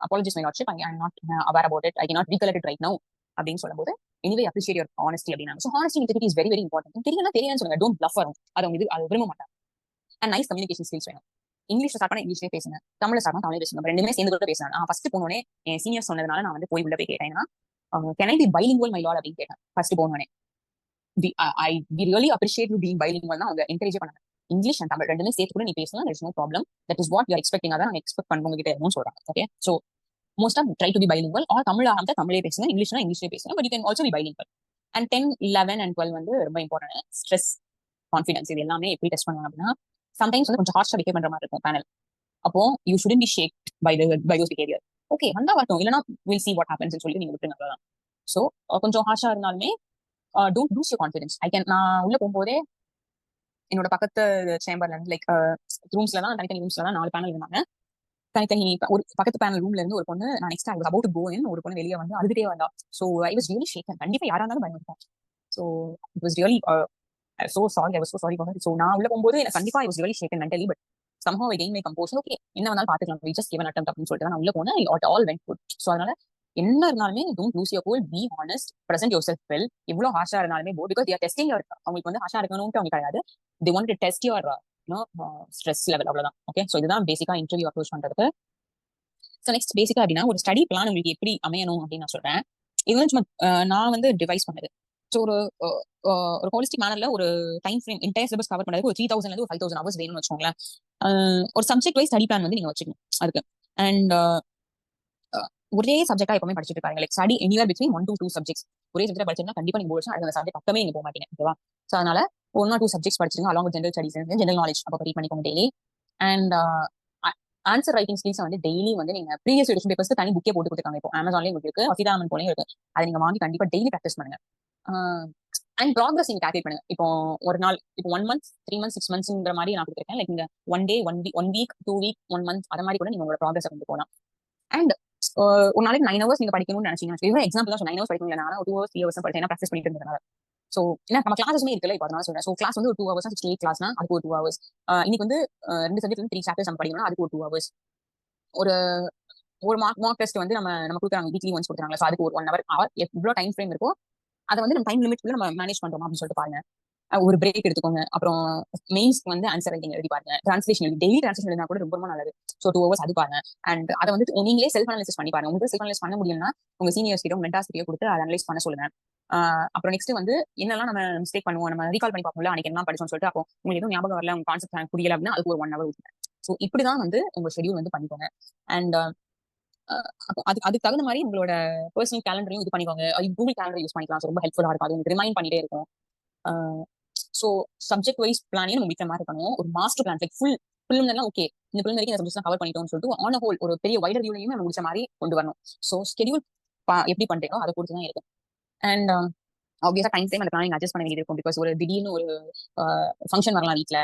apologies my lordship, I am not aware about it, I cannot recollect it right now அப்படின்னு சொல்லும்போது anyway appreciate your honesty அப்படின்னாங்க. So honesty integrity is very very important. தெரியலன்னு சொல்லுங்க, don't bluff வரும், அது விரும்ப மாட்டாங்க. And nice communication skills வேணும். இங்கிலீஷ் ஸ்டார்ட் பண்ண இங்கிலீஷ்லேயே பேசுங்க, தமிழ் ஸ்டார்ட் பண்ண தமிழ் பேசுங்க, ரெண்டுமே சேர்ந்து கூட பேசுறேன். நான் ஃபர்ஸ்ட் போனோடனே என் சீனியர் சொன்னதுனால நான் வந்து போய் உள்ள போய் கேட்டேன், can I be bilingual my lord அப்படின்னு கேட்டேன். ஃபர்ஸ்ட் போனோடனே we really appreciate you being bilingual னா அவங்க என்கரேஜ் பண்ணாங்க. இங்கிலீஷ் அண்ட் தமிழ் ரெண்டுமே சேர்த்து கூட நீ பேசலாம், there is no problem, that is what you are expecting. அதான் நாங்க எக்ஸ்பெக்ட் பண்ணுவோம் கிட்ட சொல்றாங்க. ஓகே, ஸோ மோஸ்டா try to be bilingual or Tamil ஆரம்பிச்சா தமிழே பேசுங்க, இங்கிலீஷ்னா இங்கிலீஷ்லேயே பேசுங்க, but you can also be bilingual. And 10, 11 and 12 வந்து ரொம்ப இம்பார்ட்டன்ட். ஸ்ட்ரெஸ், கான்ஃபிடன்ஸ் இது எல்லாமே எப்படி டெஸ்ட் பண்ணுவாங்க அப்படின்னா, சம்டைம்ஸ் வந்து கொஞ்சம் ஹார்ஷா பிஹேவ் பண்ற மாதிரி இருக்கும் பேனல். அப்போ you shouldn't be shake by those behaviour. Okay வந்தா வரட்டும், இல்லைனா வில் சி வாட் ஹேப்பன்ஸ் சொல்லி நீங்க விட்டுருங்க அவ்வளவுதான். ஸோ கொஞ்சம் ஹார்ஷா இருந்தாலுமே டோன்ட் லூஸ் யூர் கான்ஃபிடன்ஸ். நான் உள்ள போகும்போதே என்னோட பக்கத்து சேம்பர்ல இருந்து லைக் ரூம்ஸ்ல தான், தனித்தனி ரூம்ஸ்ல தான் 4 பேனல் இருந்தாங்க. தனித்தனி ஒரு பக்கத்து பேனல் ரூம்ல இருந்து ஒரு பொண்ணு, நான் next I was about to go in, ஒரு பொண்ணு வெளியே வந்து அழுதுட்டே வந்தா. So I was really shaken. கண்டிப்பா யாரா இருந்தாலும் பயம் இருக்கும். So it was really so sorry, I was so sorry for her. So நான் உள்ள போகும்போது எனக்கு கண்டிப்பா I was really shaken mentally, but somehow I gained my composure. Okay, என்ன வேணாலும் பாத்துக்கலாம், we just give an attempt அப்படின்னு சொல்லிட்டு நான் உள்ள போனேன். It all went good. So அதனால என்ன இருந்தாலுமே don't lose your cool, be honest, present yourself well. எவ்வளவு ஹார்ஷா இருந்தாலுமே போது, because they are testing your, அவங்களுக்கு வந்து ஹார்ஷா இருக்கணும்னு அவங்க கிடையாது, they want to test your stress level, அவ்வளவுதான். ஓகே, ஸோ இதுதான் பேசிக்கா இன்டர்வியூ அப்ரோச் பண்றதுக்கு. ஸோ நெக்ஸ்ட் பேசிக்கா அப்படின்னா ஒரு ஸ்டடி பிளான் உங்களுக்கு எப்படி அமையணும் அப்படின்னு நான் சொல்றேன். இது வந்து சும்மா நான் வந்து டிவைஸ் பண்ணது. ஸோ ஒரு ஹோலிஸ்டிக் மேனர்ல ஒரு time frame entire syllabus cover பண்ணதுக்கு ஒரு 3000 இருந்து ஒரு 5000 ஹவர்ஸ் வேணும்னு வச்சுக்கோங்களேன். ஒரு சப்ஜெக்ட் வைஸ் ஸ்டடி பிளான் வந்து நீங்க வச்சுக்கணும் அதுக்கு. அண்ட் ஒரே சப்ஜெக்டா எப்பவுமே படிச்சுட்டு இருக்காங்க. Like study anywhere between 1 to 2 subjects. ஒரே சப்ஜெக்ட் படிச்சிருந்தா கண்டிப்பா நீங்க போச்சு அந்த சப்ஜெக்ட் பக்கமே நீங்க போக மாட்டீங்க. ஓகேவா? ஸோ அதனால 1 or 2 சப்ஜெக்ட்ஸ் படிச்சிருங்க, along with general studies, general knowledge அப்போ ரீட் பண்ணிக்கோங்க daily. And answer writing skills வந்து டெய்லி வந்து நீங்க ப்ரீவியஸ் எடிஷன் பேப்பர்ஸ் தனி புக்கே போட்டு கொடுத்துருக்காங்க. இப்போ அமேசான்லயும் இருக்கு, சீதாராமன் போலயும் இருக்கு. அதை நீங்க வாங்கி கண்டிப்பா டெய்லி ப்ராக்டிஸ் பண்ணுங்க. அண்ட் ப்ராக்ரஸ் நீங்க கால்குலேட் பண்ணுங்க. இப்போ ஒரு நாள், இப்போ 1 month, 3 months, 6 monthsங்கிற மாதிரி நான் கொடுத்துருக்கேன். லைக் நீங்க 1 day, 1 week, 2 week, 1 month அத மாதிரி கூட நீங்க உங்களோட ப்ராக்ரஸ் கொண்டு போகலாம். அண்ட் ஒரு நாளைக்கு 9 hours நீங்க படிக்கணும்னு நினைச்சீங்கன்னா, எக்ஸாம்பிள் தான் 9 hours படிக்கணும் இல்லை, நான் 2 hours 3 hours படிச்சேன், ப்ராக்டிஸ் பண்ணிட்டு இருந்ததுனால. ஸோ ஏன்னா நம்ம கிளாஸஸ்மே இருக்குல்ல, இப்போ அதனால சொல்றேன். ஸோ கிளாஸ் வந்து ஒரு 2 hours 6 to 8 கிளாஸ்னா அதுக்கு ஒரு 2 hours. இன்னைக்கு வந்து 2 சப்ஜெக்ட் வந்து 3 சாப்டர்ஸ் நம்ம படிக்கணும்னா அதுக்கு ஒரு 2 hours. ஒரு மார்க் டெஸ்ட் வந்து நம்ம கொடுக்குறாங்க, வீக்லி ஒன்ஸ் கொடுக்குறாங்க. ஸோ அதுக்கு ஒரு 1 hour எவ்வளோ டைம் ஃப்ரேம் இருக்கோ அதை வந்து நம்ம டைம் லிமிட்ல நம்ம மேனேஜ் பண்றோம் அப்படின்னு சொல்லிட்டு பாருங்க. ஒரு பிரேக் எடுத்துக்கோங்க. அப்புறம் மெயின்ஸ்க்கு வந்து ஆன்சர் ரைட்டிங் எழுதி பாருங்க, டிரான்ஸ்லேஷன் டெய்லி டிரான்ஸ்லேஷன் எழுதினா கூட ரொம்ப நல்லது. ஸோ 2 hours அது பாருங்க. அண்ட் அதை வந்து நீங்களே செல்ஃப் அனலைசிஸ் பண்ணி பாருங்க. உங்களுக்கு செல்ஃப் அனலைஸ் பண்ண முடியும்னா உங்க சீனியர்ஸ் கிட்ட, மென்டார்ஸ் கிட்ட கொடுத்து அதை அனலைஸ் பண்ண சொல்லுங்க. அப்புறம் நெக்ஸ்ட் வந்து என்னெல்லாம் நம்ம மிஸ்டேக் பண்ணுவோம், நம்ம ரீகால் பண்ணி பார்ப்போம்ல, அன்னைக்கு என்ன படிச்சோம்னு சொல்லிட்டு. அப்போ உங்களுக்கு எதுவும் ஞாபகம் வரல, உங்க கான்செப்ட் புரியல அப்படின்னா அதுக்கு ஒரு 1 hour ஊற்றுங்க. ஸோ இப்படிதான் வந்து உங்க ஷெடியூல் வந்து பண்ணிக்கோங்க. அண்ட் அதுக்கு தகுந்த மாதிரி உங்களோட பர்சனல் கேலண்டரையும் இது பண்ணிக்கோங்க. கூகுள் கேலண்டர் யூஸ் பண்ணிக்கலாம், ரொம்ப ஹெல்ப்ஃபுல்லா இருக்கும். அது உங்களுக்கு ரிமைண்ட் பண்ணிட்டே இருக்கும். ஸோ சப்ஜெக்ட் வைஸ் பிளானே முடிக்கிற மாதிரி இருக்கணும். ஒரு master plan, like full okay, இந்த பிள்ளை வரைக்கும் இந்த சப்ஜெக்ட் கவர் பண்ணிட்டோம்னு சொல்லிட்டு ஆன் ஹோல் ஒரு பெரிய வைடர் வியூலையுமே நம்ம முடிச்ச மாதிரி கொண்டு வரணும். ஸோ ஸ்கெடியூல் எப்படி பண்றீங்களோ அதை பொறுத்து தான் இருக்கும். அண்ட் ஆப்வியஸா டைம் அந்த பிளானிங் அட்ஜஸ்ட் பண்ண வேண்டியது இருக்கும். பிகாஸ் ஒரு திடீர்னு ஒரு ஃபங்க்ஷன் வரலாம் வீட்டில்,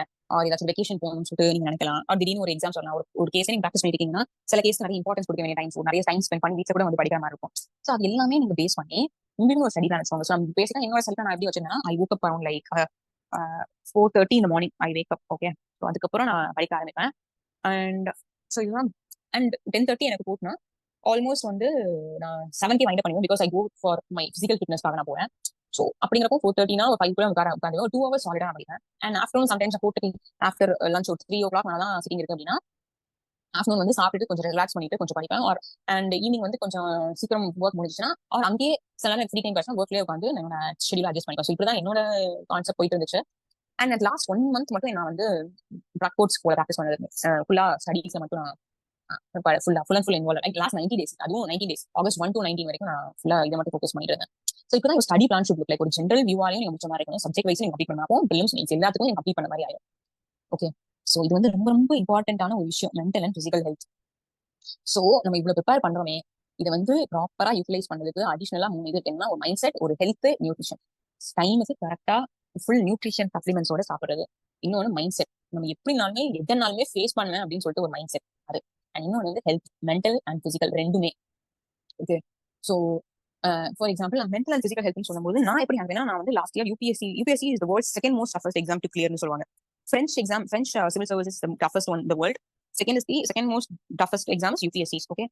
ஏதாச்சும் வெக்கேஷன் போகணும்னு சொல்லிட்டு நீங்க நினைக்கலாம். திடீர்னு ஒரு எக்ஸாம்ஸ் வரலாம். ஒரு கேஸ் நீங்க ப்ராக்டிஸ் பண்ணிருக்கீங்கன்னா சில கேஸ் நிறைய இம்பார்ட்டன்ஸ் கொடுக்க வேண்டிய டைம், நிறைய டைம் ஸ்பெண்ட் பண்ணி வீட்டில் கூட வந்து படிக்கிற மாதிரி இருக்கும். ஸோ அது எல்லாமே நீங்க பேஸ் பண்ணி உங்களுக்கு ஒரு ஸ்டடி பிளான் வச்சுக்கோங்க. ஸோ பேசிக்கா என்னோட ஸ்டடி பிளான் எப்படி வச்சிருந்தேன்னா, ஐ woke up around like 4:30 in the morning I wake up. Okay, so அதுக்கப்புறம் நான் படிக்க ஆரம்பிப்பேன். அண்ட் ஸோ இதுதான். அண்ட் 10:30 எனக்கு போட்டுனா ஆல்மோஸ்ட் வந்து நான் 7K மைண்ட் பண்ணுவேன். Because I go for my physical ஃபிட்னஸ்க்காக நான் போவேன். ஸோ அப்படிங்கிறப்போ 4:30 ஒரு 5 உட்காந்து 2 hours சாலிடா நான் படிப்பேன். And afternoon sometimes 4:30 after lunch ஒரு 3 o'clock நான் தான் சிட்டிங் இருக்கு அப்படின்னா ஆஃப்டர்நூன் வந்து சாப்பிட்டு கொஞ்சம் ரிலாக்ஸ் பண்ணிட்டு கொஞ்சம் படிப்பேன். அண்ட் ஈவினிங் வந்து கொஞ்சம் சீக்கிரம் ஒர்க் முடிஞ்சுச்சுன்னா அங்கேயே சில நேரம் ஃப்ரீ டைம் பேசினா ஒர்க்லேயே உட்காந்து என்னோட ஷெடியூல் அட்ஜஸ்ட் பண்ணிப்பேன். ஸோ இப்படிதான் என்னோட கான்செப்ட் போயிட்டு இருந்துச்சு. அண்ட் அட் லாஸ்ட் 1 month மட்டும் நான் வந்து பிளாக் கோட்ஸ் போல ப்ராக்டிஸ் பண்ணது, ஃபுல்லா ஸ்டடீஸ்ல மட்டும் நான் full involve. Like last 90 days, அதுவும் 90 days ஆகஸ்ட் 1 to 19 வரைக்கும் நான் ஃபுல்லா இதை மட்டும் ஃபோக்கஸ் பண்ணிட்டு இருந்தேன். ஸோ இப்பதான் ஒரு study plan should look like. ஒரு ஜென்ரல் வியூவாலையும் நீங்க முடிச்ச மாதிரி இருக்கணும், சப்ஜெக்ட் வைஸ் நீங்க கம்ப்ளீட் பண்ணாலும் பிலிம்ஸ் மீன்ஸ் எல்லாத்துக்கும் நீங்க கம்ப்ளீட் பண்ண மாதிரி ஆயிடும். ஓகே, ஸோ இது வந்து ரொம்ப ரொம்ப இம்பார்ட்டன்டான ஒரு விஷயம், mental and physical health. So நம்ம இவ்வளவு ப்ரிப்பேர் பண்றோமே, இதை வந்து ப்ராப்பரா யூட்டிலைஸ் பண்றதுக்கு அடிஷனலா 3 இது என்னன்னா, ஒரு மைண்ட் செட், ஒரு ஹெல்த், நியூட்ரிஷன். டைமுக்கு கரெக்டா ஃபுல் நியூட்ரிஷன் சப்ளிமெண்ட்ஸோட சாப்பிடுறது. இன்னொன்னு மைண்ட் செட், நம்ம எப்படினாலுமே எதனாலுமே ஃபேஸ் பண்ணுவேன் அப்படின்னு சொல்லிட்டு ஒரு மைண்ட் செட் அது. அண்ட் இன்னொன்று வந்து ஹெல்த், மென்டல் அண்ட் பிசிக்கல் ரெண்டுமே. ஓகே, ஸோ ஃபார் எக்ஸாம்பிள் நான் மென்டல் அண்ட் பிசிக்கல் ஹெல்த்னு சொல்லும்போது நான் எப்படி ஆகுதுன்னா, நான் வந்து last year UPSC is the world's second most toughest exam to கிளியர்னு சொல்லுவாங்க. French civil service is the toughest one in the world. Second most toughest exam is UPSC. Okay,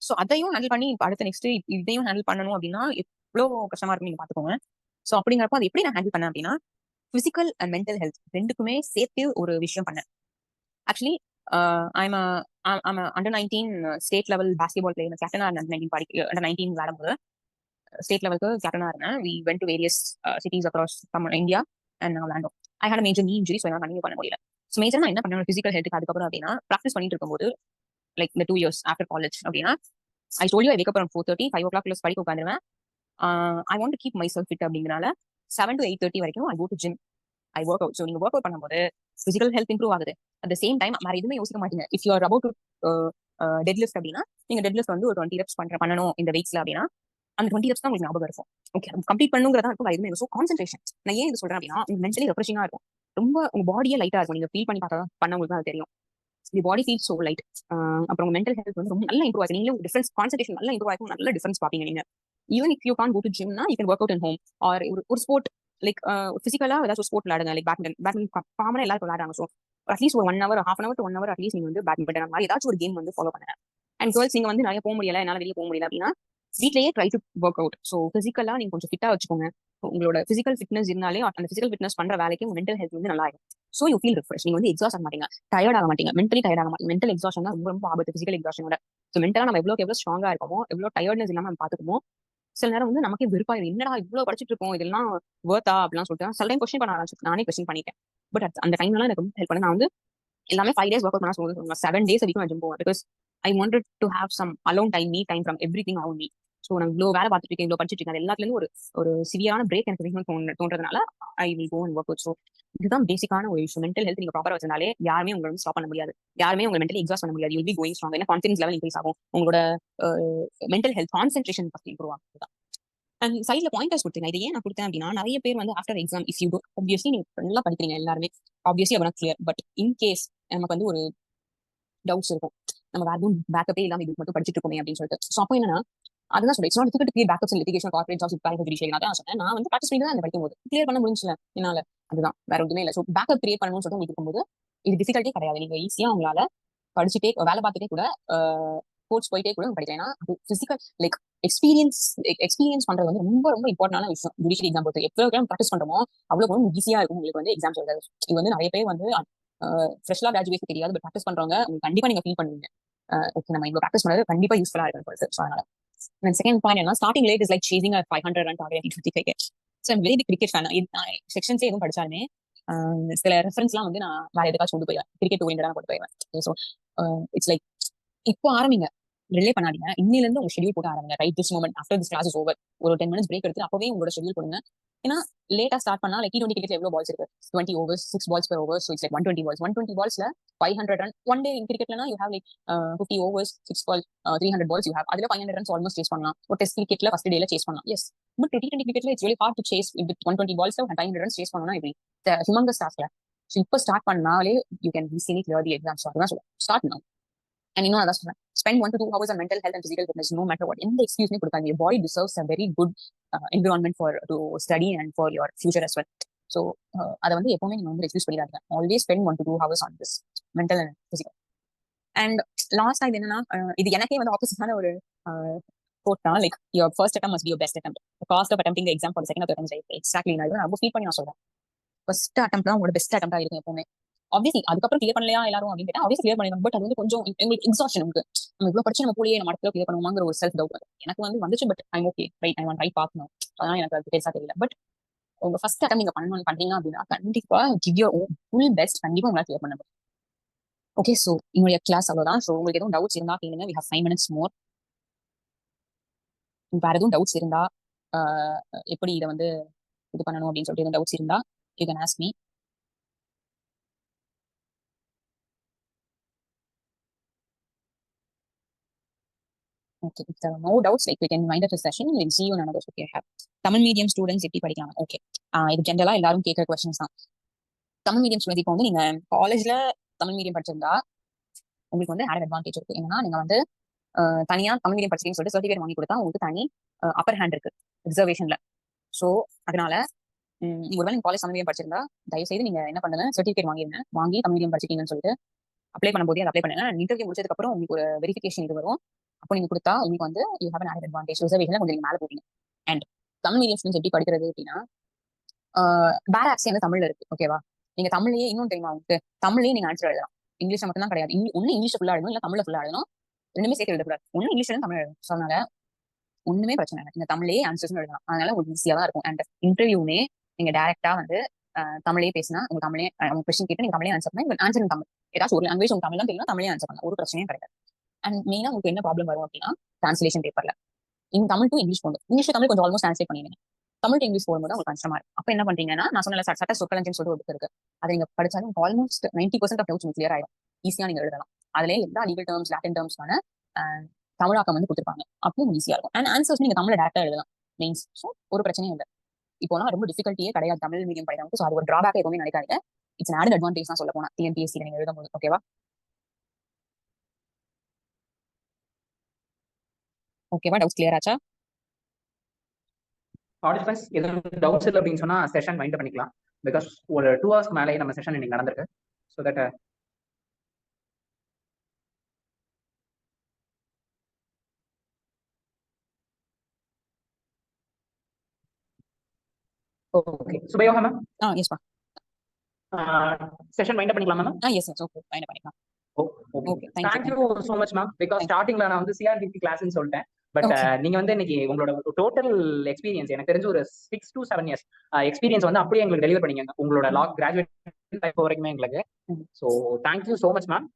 so அதையும் ஹேண்டில் பண்ணி அடுத்த நெக்ஸ்ட் இதையும் handle பண்ணணும் அப்படின்னா எவ்வளோ கஷ்டமா இருக்கும் நீங்க பாத்துக்கோங்க. ஸோ அப்படிங்கிறப்ப அது எப்படி நான் ஹேண்டில் பண்ணேன் அப்படின்னா, பிசிக்கல் அண்ட் மென்டல் ஹெல்த் ரெண்டுக்குமே சேர்த்து ஒரு விஷயம் பண்ணேன். Actually I'm under 19 state level basketball player, கேப்டனா under 19 விளையாடும்போது ஸ்டேட் லெவலுக்கு கேப்டனா இருந்தேன். We went to various cities across India and நான் விளையாண்டோம். I had a major knee injury, so என்னால் கண்டினியூ பண்ண முடியல. ஸோ மேஜர் நான் என்ன பண்ணேன் பிசிக்கல் ஹெல்த்துக்கு அதுக்கப்புறம் அப்படின்னா, ப்ராக்டிஸ் பண்ணிட்டு இருக்கும்போது லைக் இந்த 2 years ஆஃப்டர் காலேஜ் அப்படின்னா I told you I wake up around 4:30 5 o'clock plus படிக்க உட்காந்துருவேன். I want to keep myself fit அப்படிங்கறனால 7 to 8:30 வரைக்கும் I go to gym, I work out. So நீங்க ஒர்க் அவுட் பண்ணும்போது physical health improve ஆகுது. At the same time வேற எதுவுமே யோசிக்க மாட்டீங்க. If you are about to deadlift அப்படின்னா நீங்க டெட் லிஃப்ட் வந்து ஒரு 20 reps பண்ணணும் இந்த வெயிட்ஸ்ல அப்படின்னா அந்த 20 reps தான் உங்களுக்கு ஞாபகம் இருக்கும். ஓகே, கம்ப்ளீட் பண்ணுங்கிறதா இருக்கும். எதுவுமே ஸோ கான்சென்ட்ரேஷன். நான் ஏன் இது சொல்றேன் அப்படின்னா உங்களுக்கு மென்டலி ரெஃப்ரெஷிங்கா இருக்கும். ரொம்ப உங்க பாடியே லைட்டா இருக்கும். நீங்க ஃபீல் பண்ணி பார்த்தா பண்ணவங்களுக்கு தான் அது தெரியும். தி பாடி ஃபீல் சோ லைட். அப்புறம் மென்டல் ஹெல்த் வந்து ரொம்ப நல்லா இம்ப்ரூவ் ஆகும். நீங்களும் டிஃபரன்ஸ் கான்சென்ட்ரேஷன் நல்லா இம்ப்ரூவ் ஆகும். நல்ல டிஃபரன்ஸ் பாப்பீங்க நீங்க. Even if you can't go to ஜிம்னா you can work out in home or ஒரு ஸ்போர்ட் லைக் பிசிக்கலா ஏதாச்சும் ஒரு ஸ்போர்ட் விளையாடுங்க. லைக் பேட்மிண்டன் காமனா எல்லாரும் விளையாடுறாங்க. ஸோ அட்லீஸ்ட் ஒரு 1 hour, half an hour to 1 hour at least நீங்க வந்து பேட்மிண்டன் அந்த மாதிரி ஏதாச்சும் ஒரு கேம் வந்து ஃபாலோ பண்ணுங்க. அண்ட் கேர்ள்ஸ் நீங்க வந்து நிறைய போக முடியல, என்னால வெளியே போக முடியல அப்படின்னா வீட்லயே try to work out. So பிசிக்கலா நீங்க கொஞ்சம் ஃபிட்டா வச்சுக்கோங்க. உங்களோட பிசிக்கல் ஃபிட்னஸ் இருந்தாலே அந்த பிசிக்கல் ஃபிட்னஸ் பண்ற வேலைக்கு உங்க மென்டல் ஹெல்த் வந்து நல்லா இருக்கும். So you feel refresh. நீங்க வந்து எக்ஸாஸ்ட் ஆக மாட்டீங்க, டயர்ட் ஆக மாட்டீங்க, மென்டலி டயர்ட் ஆக மாட்டீங்க. மென்டல் எக்ஸாஷன் தான் ரொம்ப ரொம்ப ஆபத்து பிசிக்கல் எக்ஸாஷனோட. ஸோ மென்டலா நம்ம எவ்வளோ ஸ்ட்ராங்கா இருக்கோமோ, எவ்வளோ டயர்ட்னஸ் இல்லாம நம்ம பாத்துக்கோமோ, சில நேரம் வந்து நமக்கே வெறுப்பாயிடும். என்னடா இவ்வளவு படிச்சுட்டு இருக்கோம், இதெல்லாம் வர்த்தா அப்படிலாம் சொல்லிட்டு சில டைம் கொஸ்டின் பண்ண ஆரம்பிச்சு நானே கொஸ்டின் பண்ணிட்டேன். பட் அந்த டைம்லாம் எனக்கு ரொம்ப ஹெல்ப் பண்ண. நான் வந்து எல்லாமே 5 days ஒர்க் அவுட் பண்ண சொல்லுவேன். 7 days வரைக்கும் நான் ஜிம் போவேன். Because I wanted to have some alone time, me time from everything around me. So நான் இவ்வளோ வேலை பார்த்துட்டு இருக்கேன், இவ்வளோ படிச்சுட்டு இருக்கேன், எல்லாத்துலேருந்து ஒரு சிவியரான பிரேக் எனக்கு வேணும்னு தோன்றதுனால I will go and work out. So இதுதான் பேசிக்கான ஒரு விஷயம். மென்டல் ஹெல்த் நீங்க ப்ராப்பரா வச்சிருந்தாலே யாருமே உங்களை வந்து ஸ்டாப் பண்ண முடியாது. யாருமே உங்களை மென்டலி எக்ஸாஸ்ட் பண்ண முடியாது. You will be going strong. ஏன்னா கான்ஃபிடன்ஸ் லெவல் இன்க்ரீஸ் ஆகும். உங்களோட மென்டல் ஹெல்த் கான்சென்ட்ரேஷன் பத்தி இம்ப்ரூவ் ஆகும். அண்ட் சைட்ல பாயிண்டர்ஸ் கொடுத்தேன். இது ஏன் நான் கொடுத்தேன் அப்படின்னா நிறைய பேர் வந்து after exam if you obviously நீங்க நல்லா படிக்கிறீங்க எல்லாருமே, ஆப்வியஸ்லி அவனா கிளியர். பட் இன் கேஸ் நமக்கு வந்து ஒரு டவுட்ஸ் இருக்கும், நம்ம வேற எதுவும் பேக்கப்பே இல்லாம இதுக்கு மட்டும் படிச்சுட்டு இருக்கோமே அப்படின்னு சொல்லிட்டு. ஸோ அப்போ என்னன்னா அதுதான் சொல்றேன். It's not difficult to clear backups in litigation, corporate jobs, bank judicial. அதான் சொன்னேன். நான் வந்து ப்ராக்டிஸ் பண்ணி தான் படிக்கும் போது கிளியர் பண்ண முடிஞ்சுல என்னால. அதுதான் வேற ஒன்றுமே இல்லை. ஸோ பேக்கப் கிரியேட் பண்ணணும்னு சொல்லிட்டு உங்களுக்கு இருக்கும்போது இது டிஃபிகல்ட்டே கிடையாது. நீங்க ஈஸியா உங்களால படிச்சுட்டே வேலை பார்த்துட்டே கூட கோர்ஸ் போயிட்டே கூட படிக்கலாம். ஏன்னா அது பிசிக்கல் லைக் எக்ஸ்பீரியன்ஸ் பண்றது வந்து ரொம்ப ரொம்ப இம்பார்ட்டன்டான விஷயம். ஜுடிஷியல் எக்ஸாம் பொறுத்து எவ்வளவு ப்ராக்டிஸ் பண்றோமோ அவ்வளவு ஈஸியா இருக்கும் உங்களுக்கு வந்து எக்ஸாம்ஸ் எழுதுறது. இது வந்து நிறைய பேர் வந்து ஃப்ரெஷ்லா கிராஜுவேட் தெரியாது, பட் ப்ராக்டிஸ் பண்றவங்க கண்டிப்பா நீங்க ஃபீல் பண்ணுவீங்க. ஓகே, நம்ம இவ்வளவு ப்ராக்டிஸ் பண்ணது கண்டிப்பா யூஸ்ஃபுல்லா இருக்கும். ஸோ அதனால செகண்ட் பாயிண்ட் என்ன, starting late is like chasing 500 run target in 25K. So very big cricket fan. செக்ஷன்ஸே எதுவும் படிச்சாலுமே சில ரெஃபரன்ஸ்லாம் வந்து நான் வேற எதுக்காச்சும் கொண்டு போயிடுவேன். கிரிக்கெட் ஓரியன்டா கொண்டு போயிடுவேன். ஸோ இட்ஸ் லைக் இப்போ ஆரம்பிங்க, ரிலே பண்ணாதீங்க. இன்னில இருந்து உங்க ஷெடியூல் போட்டு ஆரம்பிங்க. Right this moment after this class is over. ஒரு 10 minutes பிரேக் எடுத்து அப்பவே உங்களோட ஷெடியூல் போடுங்க. ஏன்னா லேட்டா ஸ்டார்ட் பண்ணா லைக் T20 கிரிக்கெட்ல எவ்வளவு பால்ஸ் இருக்கு, 20 overs, 6 balls per over. So it's like 120 balls. 120 ballsல 500 run. One day in cricketலனா you have like 50 overs, 6 balls, 300 balls you have. அதுல 500 runs almost chase பண்ணலாம். ஒரு டெஸ்ட் கிரிக்கெட்ல ஃபர்ஸ்ட் டேல சேஸ் பண்ணலாம். எஸ், பட் T20 கிரிக்கெட்ல it's really hard to chase with 120 balls 500 runs chase பண்ணனும்னா எப்படி humongous டாஸ்க்ல. So இப்போ ஸ்டார்ட் பண்ணாலே you can easily clear the exams. அதான் சொல்றேன், ஸ்டார்ட் now. And இன்னும் அதான் சொல்றேன், spend 1 to 2 hours on mental health and physical fitness no matter what. எந்த எக்ஸ்கியூஸ்மே கொடுக்காங்க. Your body deserves a very good environment to study and for your future as well. So அதை வந்து எப்பவுமே நீங்க வந்து எக்ஸ்கியூஸ் பண்ணிடாதீங்க. Always spend 1 to 2 hours on this mental and physical. And last இது என்னன்னா, இது எனக்கே வந்து ஆப்போசிட்டான ஒரு கோட் தான். Like your first attempt must be your best attempt. The cost of attempting the exam for the second or third attempt is exactly. நான் ரொம்ப feel பண்ணி நான் சொல்றேன், ஃபர்ஸ்ட் அட்டெம்ப்ட் தான் உங்களோட பெஸ்ட் அட்டெம்ப்டா இருக்கும் எப்பவுமே. ஆப்வியஸ்லி அதுக்கப்புறம் கிளியர் பண்ணலையா எல்லாரும் அப்படின்னு கேட்டா ஆப்வியஸ்லி கிளியர் பண்ணிடுவாங்க. பட் அது வந்து கொஞ்சம் உங்களுக்கு எக்ஸாஷன் இருக்கு. நம்ம இவ்வளவு படிச்சு நம்ம போலியே நம்ம அடுத்த கிளியர் பண்ணுவாங்கிற ஒரு செல்ஃப் டவுட் எனக்கு வந்து வந்துச்சு. But I'm okay, right, I want right பார்க்கணும். அதான் எனக்கு அது பெருசா தெரியல. பட் உங்க ஃபர்ஸ்ட் அட்டம் நீங்க பண்றீங்க அப்படின்னா கண்டிப்பா கிவ் யோர் ஃபுல் பெஸ்ட். கண்டிப்பா உங்களால கிளியர் பண்ண முடியும். ஓகே, ஸோ என்னுடைய கிளாஸ் அவ்வளவுதான். ஸோ உங்களுக்கு எதுவும் டவுட்ஸ் இருந்தா கேளுங்க. we have 5 minutes more. வேற எதுவும் டவுட்ஸ் இருந்தா எப்படி இதை வந்து இது பண்ணணும் அப்படின்னு சொல்லிட்டு எதுவும் டவுட்ஸ் இருந்தா you can ask me. Okay, if there are no doubts, like we can wind up the session. We'll see you in another video. Have Tamil medium students எப்படி படிக்கலாம்? ஓகே, இது ஜென்ரலா எல்லாரும் கேட்கற கொஸ்டின்ஸ் தான். தமிழ் மீடியம் ஸ்டூடெண்ட்ஸ் இப்போ வந்து நீங்க காலேஜ்ல தமிழ் மீடியம் படிச்சிருந்தா உங்களுக்கு வந்து ஆட் அட்வான்டேஜ் இருக்கு. என்னன்னா நீங்க வந்து தனியா தமிழ் மீடியம் படிச்சிருக்கீங்கன்னு சொல்லிட்டு சர்டிஃபிகேட் வாங்கி கொடுத்தா உங்களுக்கு தனி அப்பர் ஹேண்ட் இருக்கு ரிசர்வேஷன்ல. ஸோ அதனால ஒருவேளை நீங்க காலேஜ் தமிழ் மீடியம் படிச்சிருந்தா தயவு செய்து நீங்க என்ன பண்ணுங்க, சர்டிஃபிகேட் வாங்கிருங்க. வாங்கி தமிழ் மீடியம் படிச்சிருக்கீங்கன்னு சொல்லிட்டு அப்ளை பண்ணும்போதே அதை அப்ளை பண்ணுங்க. இன்டர்வியூ முடிச்சதுக்கு அப்புறம் உங்களுக்கு ஒரு வெரிஃபிகேஷன் இது வரும். அப்போ நீங்க கொடுத்தா உங்களுக்கு வந்து you have an added advantage. ரிசர்வேஷன்ல கொஞ்சம் நீங்க மேல போவீங்க. அண்ட் தமிழ் மீடியம் ஸ்டூடெண்ட்ஸ் எப்படி படிக்கிறது அப்படின்னா பேர் ஆக்சி வந்து தமிழ்ல இருக்கு. ஓகேவா, நீங்க தமிழ்லயே இன்னும் தெரியுமா உங்களுக்கு, தமிழ்லயே நீங்க ஆன்சர் எழுதலாம். இங்கிலீஷ் மட்டும் தான் கிடையாது. ஒன்னு இங்கிலீஷ் ஃபுல்லா எழுதணும், இல்ல தமிழ்ல ஃபுல்லா எழுதணும். ரெண்டுமே சேர்த்து எழுதக்கூடாது. ஒன்னு இங்கிலீஷ்ல தமிழ் எழுதணும். ஸோ அதனால ஒண்ணுமே பிரச்சனை இல்லை, நீங்க தமிழ்லயே ஆன்சர்ஸ் எழுதலாம். அதனால உங்களுக்கு ஈஸியா தான் இருக்கும். அண்ட் இன்டர்வியூமே நீங்க டைரக்டா வந்து தமிழே பேசினா உங்க தமிழே கொஸ்டின் கேட்டு நீங்க தமிழே ஆன்சர் பண்ணா ஆன்சர் தமிழ். ஏதாச்சும் ஒரு லாங்குவேஜ் உங்க தமிழ் தான் தெரியும், தமிழே ஆன்சர் பண்ணலாம். ஒரு பிரச்சனையும் கிடையாது. அண்ட் மெயினா உங்களுக்கு என்ன ப்ராப்ளம் வரும் அப்படின்னா டிரான்ஸ்லேஷன் பேப்பர்ல தமிழ் டு இங்கிலீஷ் போகும். இங்கிலீஷ் தமிழ் கொஞ்சம் ஆல்மோஸ்ட் டிரான்ஸ்லேட் பண்ணிடுங்க. தமிழ் டு இங்கிலீஷ் போகும்போது உங்களுக்கு கஷ்டமா இருக்கும். அப்ப என்ன பண்றீங்கன்னா, நான் சொன்ன சட்ட சொற்களஞ்சியம் சொல்லிட்டு ஒரு book இருக்கு. அதை நீங்க படிச்சாலும் ஆல்மோஸ்ட் 90% ஆஃப் டவுட்ஸ் உங்களுக்கு கிளியர் ஆயிடும். ஈஸியா நீங்க எழுதலாம். அதுல எல்லா லீகல் டேர்ம்ஸ் லாட்டின் டேர்ம்ஸ்க்கான தமிழாக்கம் வந்து கொடுத்துருப்பாங்க. அப்பவும் ஈஸியா இருக்கும். அண்ட் ஆன்சர்ஸ் நீங்க தமிழ்ல டேரக்டா எழுதலாம் மெயின்ஸ். ஸோ ஒரு பிரச்சனையும் இல்லை. இப்போனா ரொம்ப டிஃபிகல்ட்டியே கிடையாது தமிழ் மீடியம் படிக்கிறவங்க. ஸோ அது ஒரு டிராபேக் எதுவுமே நினைக்காதீங்க. இட்ஸ் ஆடட் அட்வான்டேஜ் தான் சொல்ல போனா டிஎன்பிஎஸ்சி நீங்க எழுதும்போது. ஓகேவா? ஓகேவா? டவுட்ஸ் கிளியர் ஆச்சா? பார்ட்டிசிபென்ட்ஸ் எதுவும் டவுட்ஸ் இல்லை அப்படின்னு சொன்னா செஷன் வைண்ட் பண்ணிக்கலாம். பிகாஸ் ஒரு 2 hours மேலேயே நம்ம செஷன் இன்னைக்கு நடந்திருக்கு. So that okay. சுபயோகா மேம், எஸ் பா. செஷன் வைண்ட் பண்ணிக்கலாம் ma'am. Yes yes okay fine பண்ணிக்கலாம். Okay, thank you so much ma'am. Because ஸ்டார்டிங்ல நான் வந்து சிஆர்டிபி கிளாஸ்னு சொல்லிட்டேன். பட் நீங்க வந்து இன்னைக்கு உங்களோட டோட்டல் எக்ஸ்பீரியன்ஸ் எனக்கு தெரிஞ்சு ஒரு 6 to 7 years எக்ஸ்பீரியன்ஸ் வந்து அப்படியே எங்களுக்கு டெலிவர் பண்ணீங்க உங்களோட லாக் கிராஜுவேட் லைஃப் வரைக்குமே எங்களுக்கு. So thank you so much ma'am.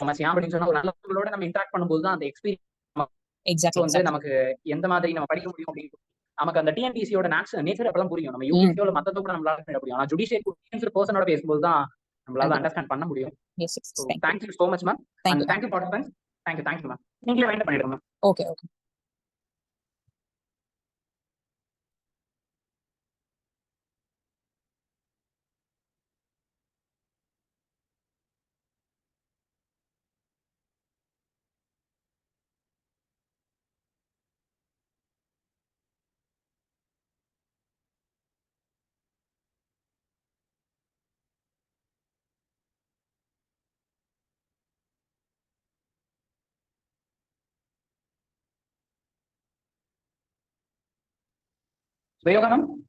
So much. ஏன் அப்படின்னு சொன்னா ஒரு நல்லவங்களோட நம்ம இன்டராக்ட் பண்ணும்போது தான் அந்த எக்ஸ்பீரியன்ஸ் வந்து நமக்கு எந்த மாதிரி நம்ம படிக்க முடியும் அப்படின்னு நமக்கு அந்த டிஎன்பிசியோட நேச்சர் அப்பதான் புரியும். நம்ம யூபிசியோட மத்தத கூட நம்மளால பண்ண முடியும். ஆனா ஜுடிஷியல் பர்சனோட பேசும்போது தான் நம்மளால அண்டர்ஸ்டாண்ட் பண்ண முடியும். Thank you so much ma'am. And thank you participants. Thank you ma'am. நீங்களே வைண்ட் பண்ணிடுங்க மேம். ஓகே. சுபயோகா மேம்.